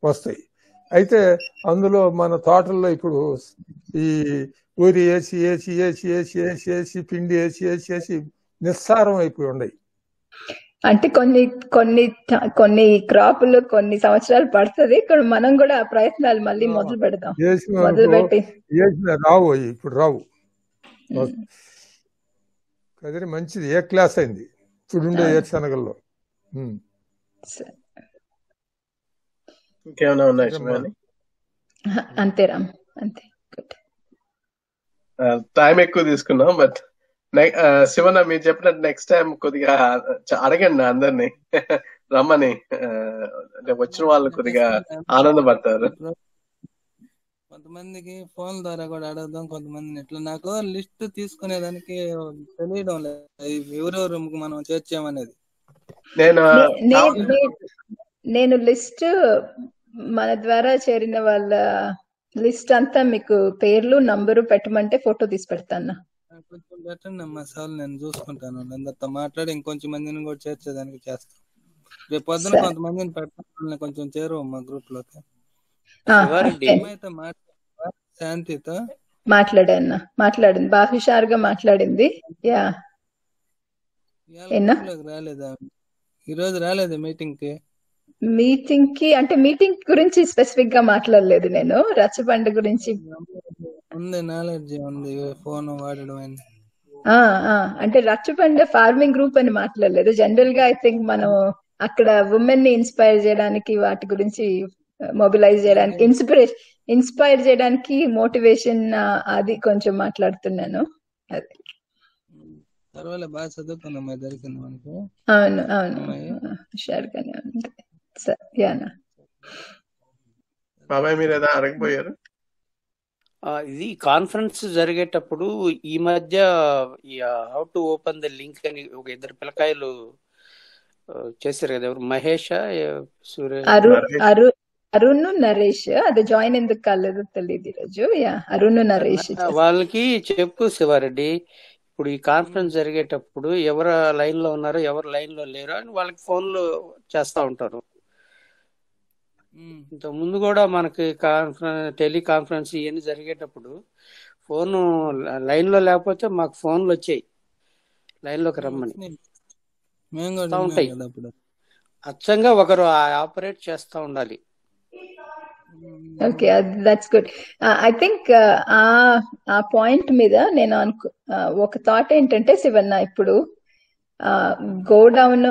వస్తాయి. అయితే అందులో మన తోటల్లో ఇప్పుడు ఈ ఊరి వేసి పిండి వేసి నిస్సారం అయిపోయి ఉన్నాయి. అంటే కొన్ని క్రాపులు కొన్ని సంవత్సరాలు పడుతుంది. ఇక్కడ మనం కూడా ఆ ప్రయత్నాలు మళ్ళీ మొదలు పెడదాం. రావు ఇప్పుడు రావు. కదిరి మంచిది, ఏ క్లాస్ అయింది ఇప్పుడుండే ఏరుశనగల్లో. ఇంకేమైనా ఉన్నాయి? అంతే రామ్, అంతే. టైం ఎక్కువ తీసుకున్నాం. బట్ శివన్న మీరు చెప్పినట్టు నెక్స్ట్ టైం కొద్దిగా అడగండి అందరినీ రమ్మని. అంటే వచ్చిన వాళ్ళు కొద్దిగా ఆనందపడతారు. కొంతమందికి ఫోన్ ద్వారా కూడా అడగదాం, కొంతమందిని ఇట్లా. నాకు లిస్ట్ తీసుకునేదానికి తెలియడం లేదు ఎవరెవరు మనం చేర్చామనేది. నేను లిస్ట్ మన ద్వారా చేరిన వాళ్ళ లిస్ట్ అంతా మీకు పేర్లు నంబరు పెట్టమంటే ఫోటో తీసి పెడతాను. కొంచెం పెట్టండి అమ్మా సార్, నేను చూసుకుంటాను. అందరితో మాట్లాడి ఇంకొంచెం మందిని కూడా చేర్చేదానికి చేస్తాను. రేపు పొద్దున కొంతమందిని పెట్టాలని కొంచెం చేరువమ్మా గ్రూప్ లోకి. శాంతితో మాట్లాడింది బాగా హుషారుగా మాట్లాడింది. రాలేదా ఈ రోజు? రాలేదా మీటింగ్ కి? అంటే మీటింగ్ గురించి స్పెసిఫిక్ గా మాట్లాడలేదు నేను. రచ్చబండ గురించి ఉంది, నాలెడ్జ్ ఉంది, ఫోన్ వాడడం. అంటే రచ్చబండ ఫార్మింగ్ గ్రూప్ అని మాట్లాడలేదు. జనరల్ గా ఐ థింక్ మనం అక్కడ ఉమెన్ ని ఇన్స్పైర్ చేయడానికి, వాటి గురించి మొబిలైజ్ చేయడానికి, ఇన్స్పైర్ చేయడానికి, మోటివేషన్ అది కొంచెం మాట్లాడుతున్నాను. అది బాగా చదువుకున్నా దొరికింది మనకు. అవును హుషారుగానే ఉంది. యానా బాబాయ్ మీరు ఏదో అడగపోయారు. ఇది కాన్ఫరెన్స్ జరిగేటప్పుడు ఈ మధ్య how to open the link అని ఒక ఇద్దరు పిల్లకాయలు చేశారు కదా, ఎవరు మహేష్ అరుణ్ నరేష్, అది జాయిన్ ఎందుకు కాలేదు తెలియదు ఈరోజు. అరుణ్ నరేష్ వాళ్ళకి చెప్పు శివారెడ్డి, ఇప్పుడు ఈ కాన్ఫరెన్స్ జరిగేటప్పుడు ఎవరు లైన్ లో ఉన్నారో ఎవరు లైన్ లో లేరో అని వాళ్ళకి ఫోన్లు చేస్తా ఉంటారు. ఇంత ముందు కూడా మనకి టెలికాన్ఫరెన్స్ ఇవన్నీ జరిగేటప్పుడు ఫోన్ లైన్ లో లేకపోతే మాకు ఫోన్లు వచ్చాయి లైన్ లోకి రమ్మని ఉంటాయి. అచ్చంగా ఒకరు ఆపరేట్ చేస్తా ఉండాలి. Okay, that's good. I think ఆ పాయింట్ మీద నేను ఒక థాట్ ఏంటంటే శివన్న, ఇప్పుడు గోడౌన్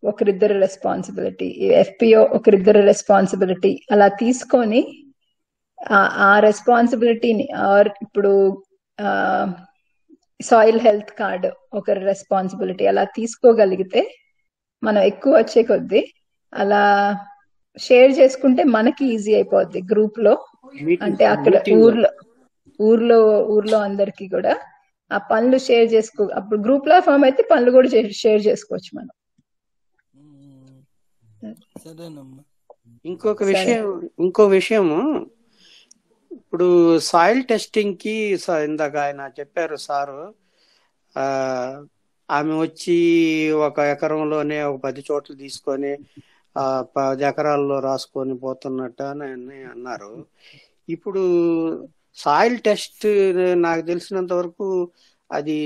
ఒకరిద్దరు రెస్పాన్సిబిలిటీ, ఎఫ్పిఓ ఒకరిద్దరు రెస్పాన్సిబిలిటీ అలా తీసుకొని ఆ రెస్పాన్సిబిలిటీని, ఆర్ ఇప్పుడు సాయిల్ హెల్త్ కార్డ్ ఒకరి రెస్పాన్సిబిలిటీ అలా తీసుకోగలిగితే మనం ఎక్కువ వచ్చే కొద్దీ అలా షేర్ చేసుకుంటే మనకి ఈజీ అయిపోద్ది గ్రూప్ లో. అంటే అక్కడ ఊర్లో అందరికి కూడా ఆ పనులు షేర్ చేసుకో, అప్పుడు గ్రూప్ లా ఫామ్ అయితే పనులు కూడా షేర్ చేసుకోవచ్చు మనం. ఇంకో విషయము, ఇప్పుడు సాయిల్ టెస్టింగ్ కి ఇందాక ఆయన చెప్పారు సారు, ఆమె వచ్చి ఒక ఎకరంలోనే ఒక 10 చోట్ల తీసుకొని 10 ఎకరాల్లో రాసుకొని పోతున్నట్టు అని అన్నారు. ఇప్పుడు సాయిల్ టెస్ట్ నాకు తెలిసినంత వరకు అది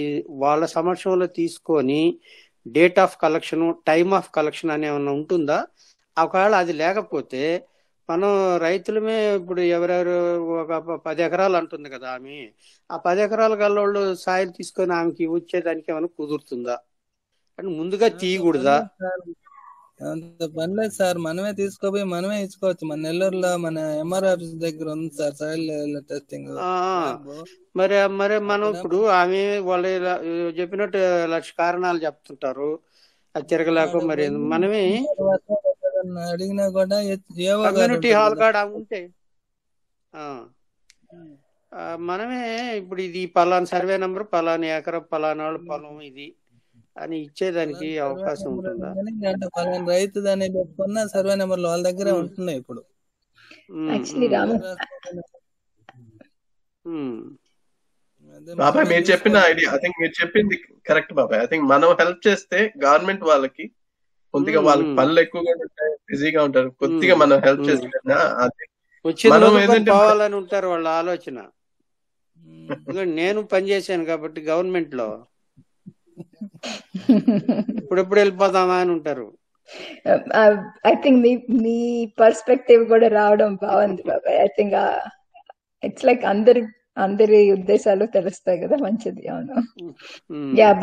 వాళ్ళ సమక్షంలో తీసుకొని date of collection, time of collection అనే ఏమన్నా ఉంటుందా? ఒకవేళ అది లేకపోతే మనం రైతులమే, ఇప్పుడు ఎవరెవరు ఒక 10 ఎకరాలు అంటుంది కదా ఆమె, ఆ 10 ఎకరాల గల్లోళ్ళు సాయిల్ తీసుకొని ఆమెకి వచ్చేదానికి ఏమైనా కుదురుతుందా అని ముందుగా తీయకూడదా? అంత పనిలేదు సార్, మనమే తీసుకోపోయి మనమే ఇచ్చుకోవచ్చు. మన నెల్లూరులో మన ఎంఆర్ ఆఫీస్ దగ్గర ఉంది సార్ సాయిల్ టెస్టింగ్. మరి మనం ఇప్పుడు ఆమె వాళ్ళు చెప్పినట్టు 1,00,000 కారణాలు చెప్తుంటారు, అది తిరగలేక మరి మనమే అడిగినా కూడా కమ్యూనిటీ హాల్ కాడ ఉంటే మనమే ఇప్పుడు ఇది పలానా సర్వే నంబర్, పలానా ఎకరం, పలానా పొలం ఇది అని ఇచ్చేదానికి అవకాశం ఉంటుందా? పలానా రైతు దాన్ని పెట్టుకున్న సర్వే నెంబర్లు వాళ్ళ దగ్గరే ఉంటున్నాయి ఇప్పుడు. బాబాయ్ మీరు చెప్పిన ఐడియా, ఐ థింక్ మీరు చెప్పింది కరెక్ట్ బాబాయ్. ఐ థింక్ మనం హెల్ప్ చేస్తే గవర్నమెంట్ వాళ్ళకి కొద్దిగా వాళ్ళకి పనులు ఎక్కువగా ఉంటాయి, బిజీగా ఉంటారు, కొద్దిగా మనం హెల్ప్ చేస్తే మనం పోవాలని ఉంటారు వాళ్ళ ఆలోచన. నేను పనిచేశాను కాబట్టి గవర్నమెంట్ లో ఇప్పుడెప్పుడు వెళ్ళిపోదామా అని ఉంటారు. ఐ థింక్ మీ పర్స్పెక్టివ్ కూడా రావడం బాగుంది బాబాయ్. ఐ థింక్ ఇట్స్ లైక్ అందరి ఉద్దేశాలు తెలుస్తాయి కదా, మంచిది. అవును,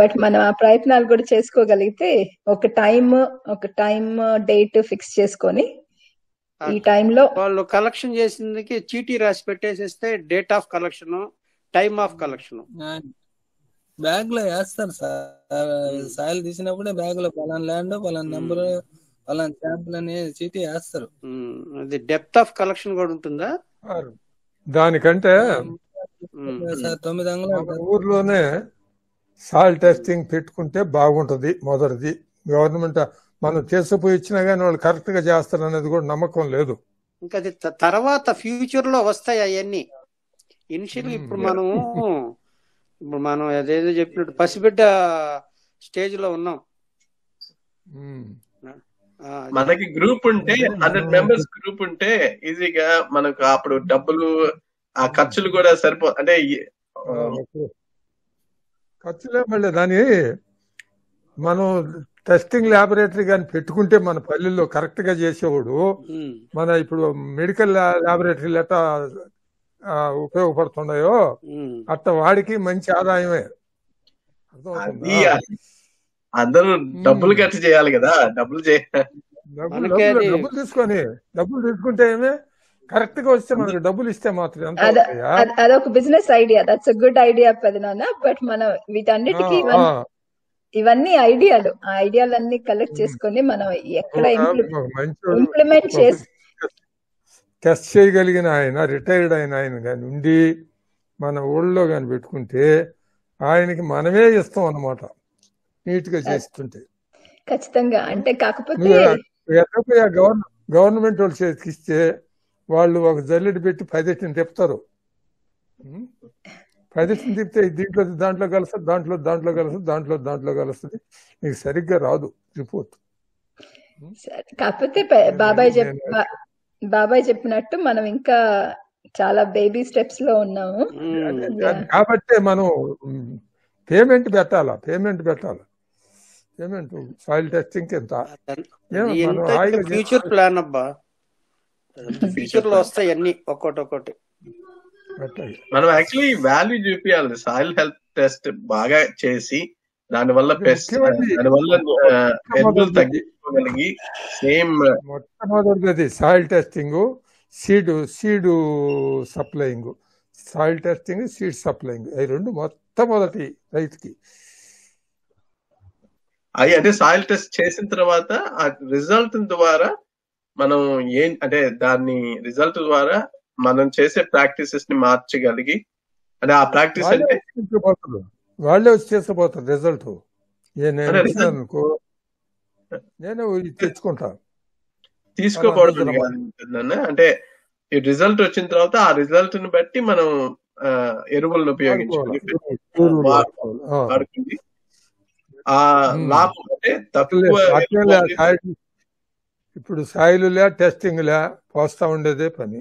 బట్ మనం ఆ ప్రయత్నాలు కూడా చేసుకోగలిగితే ఒక టైం డేట్ ఫిక్స్ చేసుకొని ఈ టైంలో వాళ్ళు కలెక్షన్ చేసిందికి చీటీ రాసి పెట్టేసేస్తే date of collection, time of collection bag లో వేస్తారు సార్. సాయిల్ తీసినప్పుడే బ్యాగ్ లో పలానా ల్యాండ్, పలానా నెంబర్, పలానా శాంపుల్ అని చీటీ వేస్తారు. అది డెప్త్ ఆఫ్ కలెక్షన్ కూడా ఉంటుందా? దానికంటే 9 అంగుళాలు ఊర్లోనే సాయిల్ టెస్టింగ్ పెట్టుకుంటే బాగుంటది. మొదటిది గవర్నమెంట్ మనం చేసుకుపోయి ఇచ్చినా గానీ వాళ్ళు కరెక్ట్ గా చేస్తారు అనేది కూడా నమ్మకం లేదు. ఇంకా అది తర్వాత ఫ్యూచర్ లో వస్తాయి అవన్నీ. ఇనిషియల్ ఇప్పుడు మనం అదేదో చెప్పినట్టు పసిబిడ్డ స్టేజ్ లో ఉన్నాం. మనకి గ్రూప్ ఉంటే 100 మెంబర్స్ గ్రూప్ ఉంటే ఈజీగా మనకు అప్పుడు డబ్బులు, ఆ ఖర్చులు కూడా అంటే ఖర్చులే మళ్ళీ దాని మనం టెస్టింగ్ ల్యాబొరేటరీ కానీ పెట్టుకుంటే మన పల్లెల్లో కరెక్ట్ గా చేసేవాడు మన ఇప్పుడు మెడికల్ ల్యాబొరేటరీలు ఎట్టా ఉపయోగపడుతున్నాయో అట్ట వాడికి మంచి ఆదాయమే. అందరూ డబ్బులు ఖర్చు చేయాలి కదా, డబ్బులు తీసుకుంటే ఏమే కరెక్ట్ గా వస్తే మనకి డబ్బులు ఇస్తే మాత్రం అదొక business idea. That's a good idea పెదనాన్న. బట్ మనం వీటన్నిటికీ ఇవన్నీ ఐడియాలు, ఆ ఐడియాలన్నీ కలెక్ట్ చేసుకొని మనం ఎక్కడ ఇంప్లిమెంట్ చేసి టెస్ట్ చేయగలిగిన ఆయన, రిటైర్డ్ అయిన ఆయన కానీ ఉండి మన ఊళ్ళో కానీ పెట్టుకుంటే ఆయనకి మనమే ఇస్తాం అన్నమాట, నీట్ గా చేస్తుంటే. ఖచ్చితంగా. అంటే కాకపోతే గవర్నమెంట్ వాళ్ళు చేతికిస్తే వాళ్ళు ఒక జల్లెడి పెట్టి 10 తిప్పుతారు. 10 తిప్పితే దీంట్లో దాంట్లో కలుస్తుంది, దాంట్లో కలుస్తుంది, దాంట్లో కలుస్తుంది, నీకు సరిగ్గా రాదు రిపోర్ట్. కాకపోతే బాబాయ్ చెప్పినట్టు మనం ఇంకా చాలా బేబీ స్టెప్స్ లో ఉన్నాము. కాబట్టి మనం పేమెంట్ పెట్టాలా, పేమెంట్ సాయిల్ టెస్టింగ్ ఎంత ఫ్యూచర్ ప్లాన్ అబ్బా, ఫ్యూచర్ లో వస్తాయి అన్ని ఒక్కొక్కటి. మనం యాక్చువల్లీ వాల్యూ చూపించాలి, సాయిల్ హెల్త్ టెస్ట్ బాగా చేసి దానివల్ల ఎరువులు తగ్గించుకోగలిగి సేమ్ మొట్టమొదటిది soil testing, seed supplying, soil testing, seed supplying, అవి రెండు మొట్టమొదటి రైతుకి. అవి అంటే సాయిల్ టెస్ట్ చేసిన తర్వాత ఆ రిజల్ట్ ద్వారా మనం దాన్ని రిజల్ట్ ద్వారా మనం చేసే ప్రాక్టీసెస్ ని మార్చగలిగి, అంటే ఆ ప్రాక్టీస్ అంటే వాళ్ళే వచ్చి చేసిపోతారు రిజల్ట్. అనుకో నేను తెచ్చుకుంటా, తీసుకోకూడదు. అంటే ఈ రిజల్ట్ వచ్చిన తర్వాత ఆ రిజల్ట్ ని బట్టి మనం ఎరువులను ఉపయోగించుకుని వాడుకుంది. ఆ లాభం అంటే తక్కువ. ఇప్పుడు సాయిలులే టెస్టింగ్ లే పోస్తా ఉండేదే పని.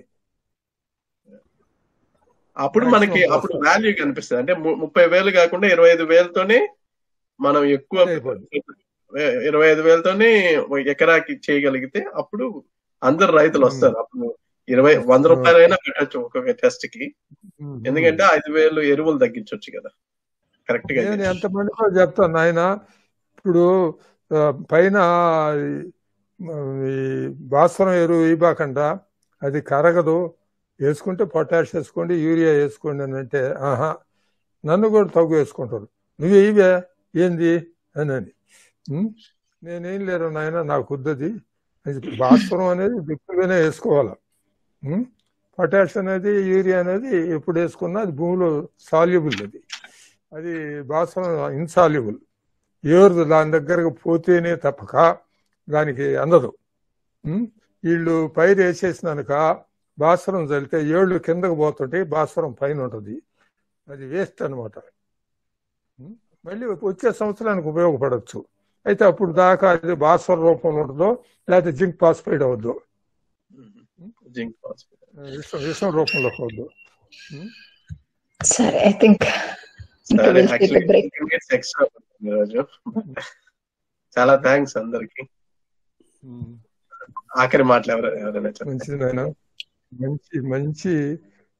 అప్పుడు మనకి వాల్యూ కనిపిస్తుంది. అంటే 30,000 కాకుండా 25,000తోనే మనం ఎక్కువ 25,000తోనే ఎకరాకి చేయగలిగితే అప్పుడు అందరు రైతులు వస్తారు. అప్పుడు 100 రూపాయలైనా పెట్టచ్చు ఒక్కొక్క టెస్ట్ కి, ఎందుకంటే 5,000 ఎరువులు తగ్గించవచ్చు కదా. కరెక్ట్ గా నేను ఎంతమందికో చెప్తాను ఆయన. ఇప్పుడు పైన భాస్వరం ఎరువు ఇవ్వకుండా అది కరగదు, వేసుకుంటే పొటాష్ వేసుకోండి, యూరియా వేసుకోండి అని అంటే, ఆహా నన్ను కూడా తగ్గు వేసుకుంటారు, నువ్వు ఇవే ఏంది అని. నేనేం లేరు నాయన, నాకు వద్దది. భాస్వరం అనేది దిక్కుగానే వేసుకోవాలి, పొటాష్ అనేది యూరియా అనేది ఎప్పుడు వేసుకున్నా అది భూమిలో సాల్యుబుల్, అది భాస్వరం ఇన్సాల్యుబుల్. ఎవరు దాని దగ్గరకు పోతేనే తప్పక దానికి అందదు. వీళ్ళు పైరు వేసేసినాక భాస్వరం చల్లితే ఏళ్ళు కిందకు పోతుంటే భాస్వరం పైన ఉంటుంది, అది వేస్ట్ అనమాట. మళ్ళీ వచ్చే సంవత్సరానికి ఉపయోగపడవచ్చు. అయితే అప్పుడు దాకా అది భాస్వరం రూపంలో ఉంటుందో లేకపోతే జింక్ ఫాస్ఫైడ్ అవద్దు, విషం రూపంలో అవద్దు. సరే, ఐ థింక్ చాలా థ్యాంక్స్ అందరికి. ఆఖరి మాటలు ఎవరైనా మంచిదైనా మంచి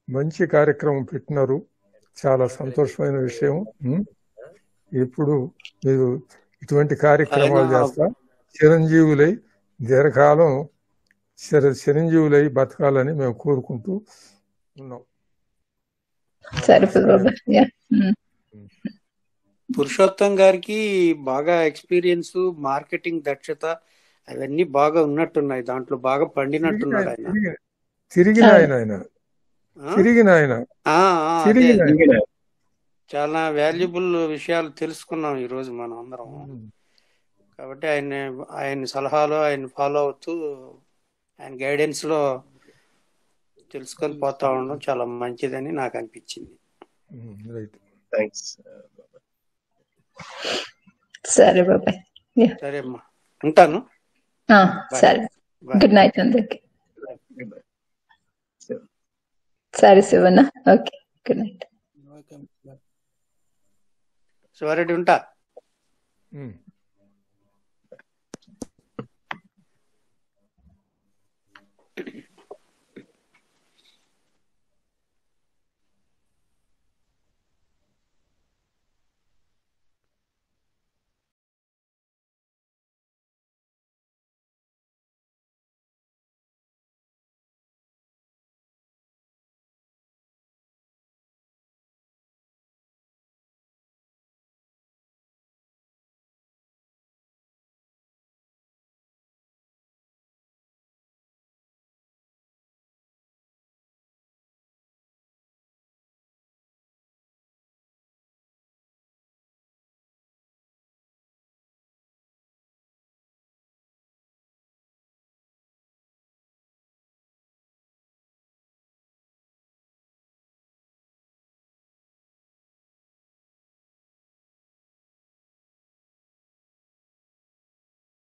మంచి కార్యక్రమం పెట్టినారు, చాలా సంతోషమైన విషయం. ఇప్పుడు మీరు ఇటువంటి కార్యక్రమాలు చేస్తా చిరంజీవులై దీర్ఘకాలం చిరంజీవులై బతకాలని మేము కోరుకుంటూ ఉన్నాం. పురుషోత్తం గారికి బాగా ఎక్స్పీరియన్స్, మార్కెటింగ్ దక్షత అవన్నీ బాగా ఉన్నట్టున్నాయి, దాంట్లో బాగా పండినట్టున్నాడు ఆయన. చాలా వాల్యుబుల్ విషయాలు తెలుసుకున్నాం ఈ రోజు మనం అందరం. కాబట్టి ఆయన సలహాలు ఆయన ఫాలో అవుతూ ఆయన గైడెన్స్ లో తెలుసుకొని పోతా ఉండడం చాలా మంచిదని నాకు అనిపించింది. సరే బాబాయ్, సరే అమ్మా, ఉంటాను. సరే, గుడ్ నైట్ అందరికి. సరే Sivanna, okay, good night. Siva Reddy ఉంటా.